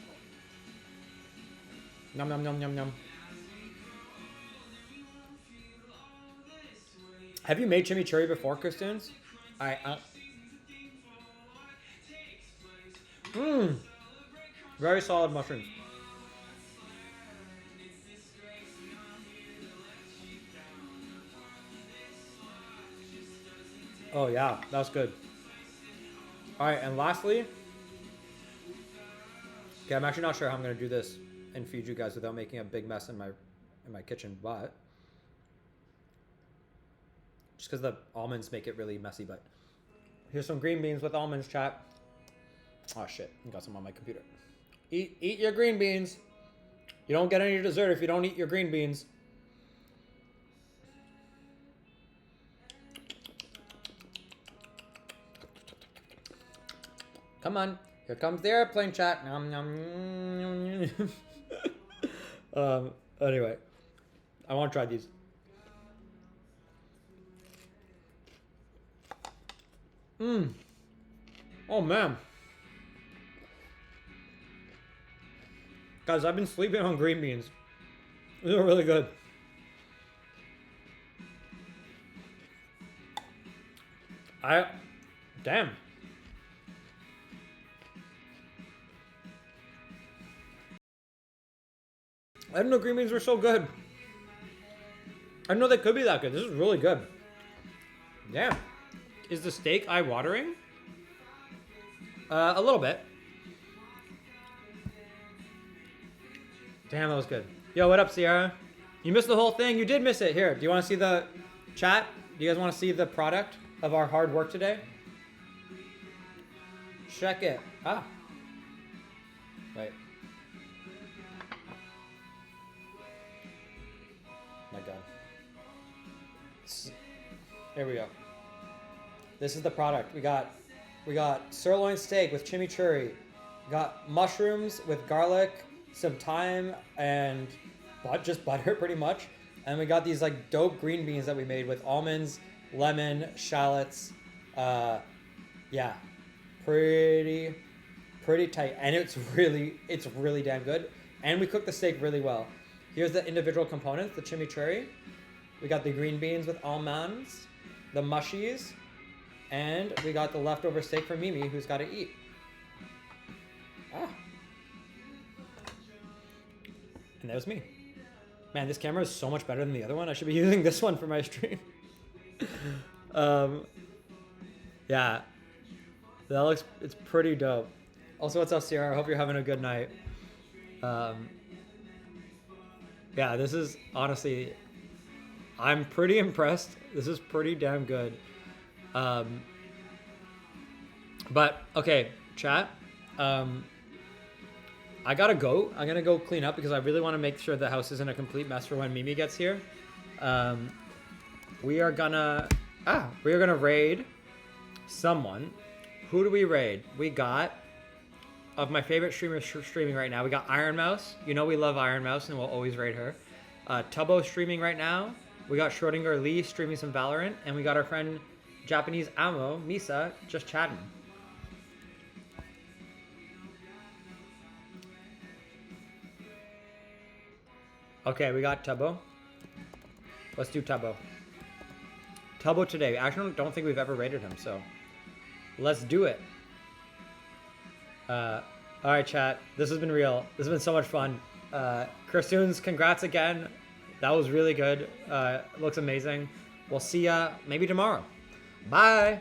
Nom nom nom nom nom. Have you made chimichurri before, Kristoons? Very solid mushrooms. Oh yeah, that's good. All right, and lastly, okay, I'm actually not sure how I'm gonna do this and feed you guys without making a big mess in my kitchen, but just because the almonds make it really messy. But here's some green beans with almonds, chat. Oh shit, I got some on my computer. Eat your green beans. You don't get any dessert if you don't eat your green beans. Come on, here comes the airplane, chat. Nom, nom, nom. Anyway, I want to try these. Oh man. Guys, I've been sleeping on green beans. These are really good. Damn. I didn't know green beans were so good. I didn't know they could be that good. This is really good. Damn. Is the steak eye-watering? A little bit. Damn, that was good. Yo, what up, Sierra? You missed the whole thing. You did miss it. Here, do you want to see the chat? Do you guys want to see the product of our hard work today? Check it. Ah. Wait. My God. Here we go. This is the product. We got sirloin steak with chimichurri. We got mushrooms with garlic, some thyme, and just butter pretty much. And we got these like dope green beans that we made with almonds, lemon, shallots. Yeah, pretty tight, and it's really damn good. And we cooked the steak really well. Here's the individual components: the chimichurri. We got the green beans with almonds, the mushies, and we got the leftover steak from Mimi, who's got to eat. And that was me. Man, this camera is so much better than the other one. I should be using this one for my stream. Yeah, it's pretty dope. Also, what's up, Sierra? I hope you're having a good night. Yeah, this is honestly, I'm pretty impressed. This is pretty damn good. But okay, chat. I gotta go. I'm gonna go clean up because I really want to make sure the house isn't a complete mess for when Mimi gets here. We are gonna raid someone. Who do we raid? We got, of my favorite streamers streaming right now, we got Iron Mouse. You know we love Iron Mouse and we'll always raid her. Tubbo streaming right now. We got Schrodinger Lee streaming some Valorant, and we got our friend Japanese Amo Misa just chatting. Okay, we got Tubbo. Let's do Tubbo. Tubbo today. I actually don't think we've ever raided him, so let's do it. All right, chat. This has been real. This has been so much fun. Christoons, congrats again. That was really good. Looks amazing. We'll see ya maybe tomorrow. Bye.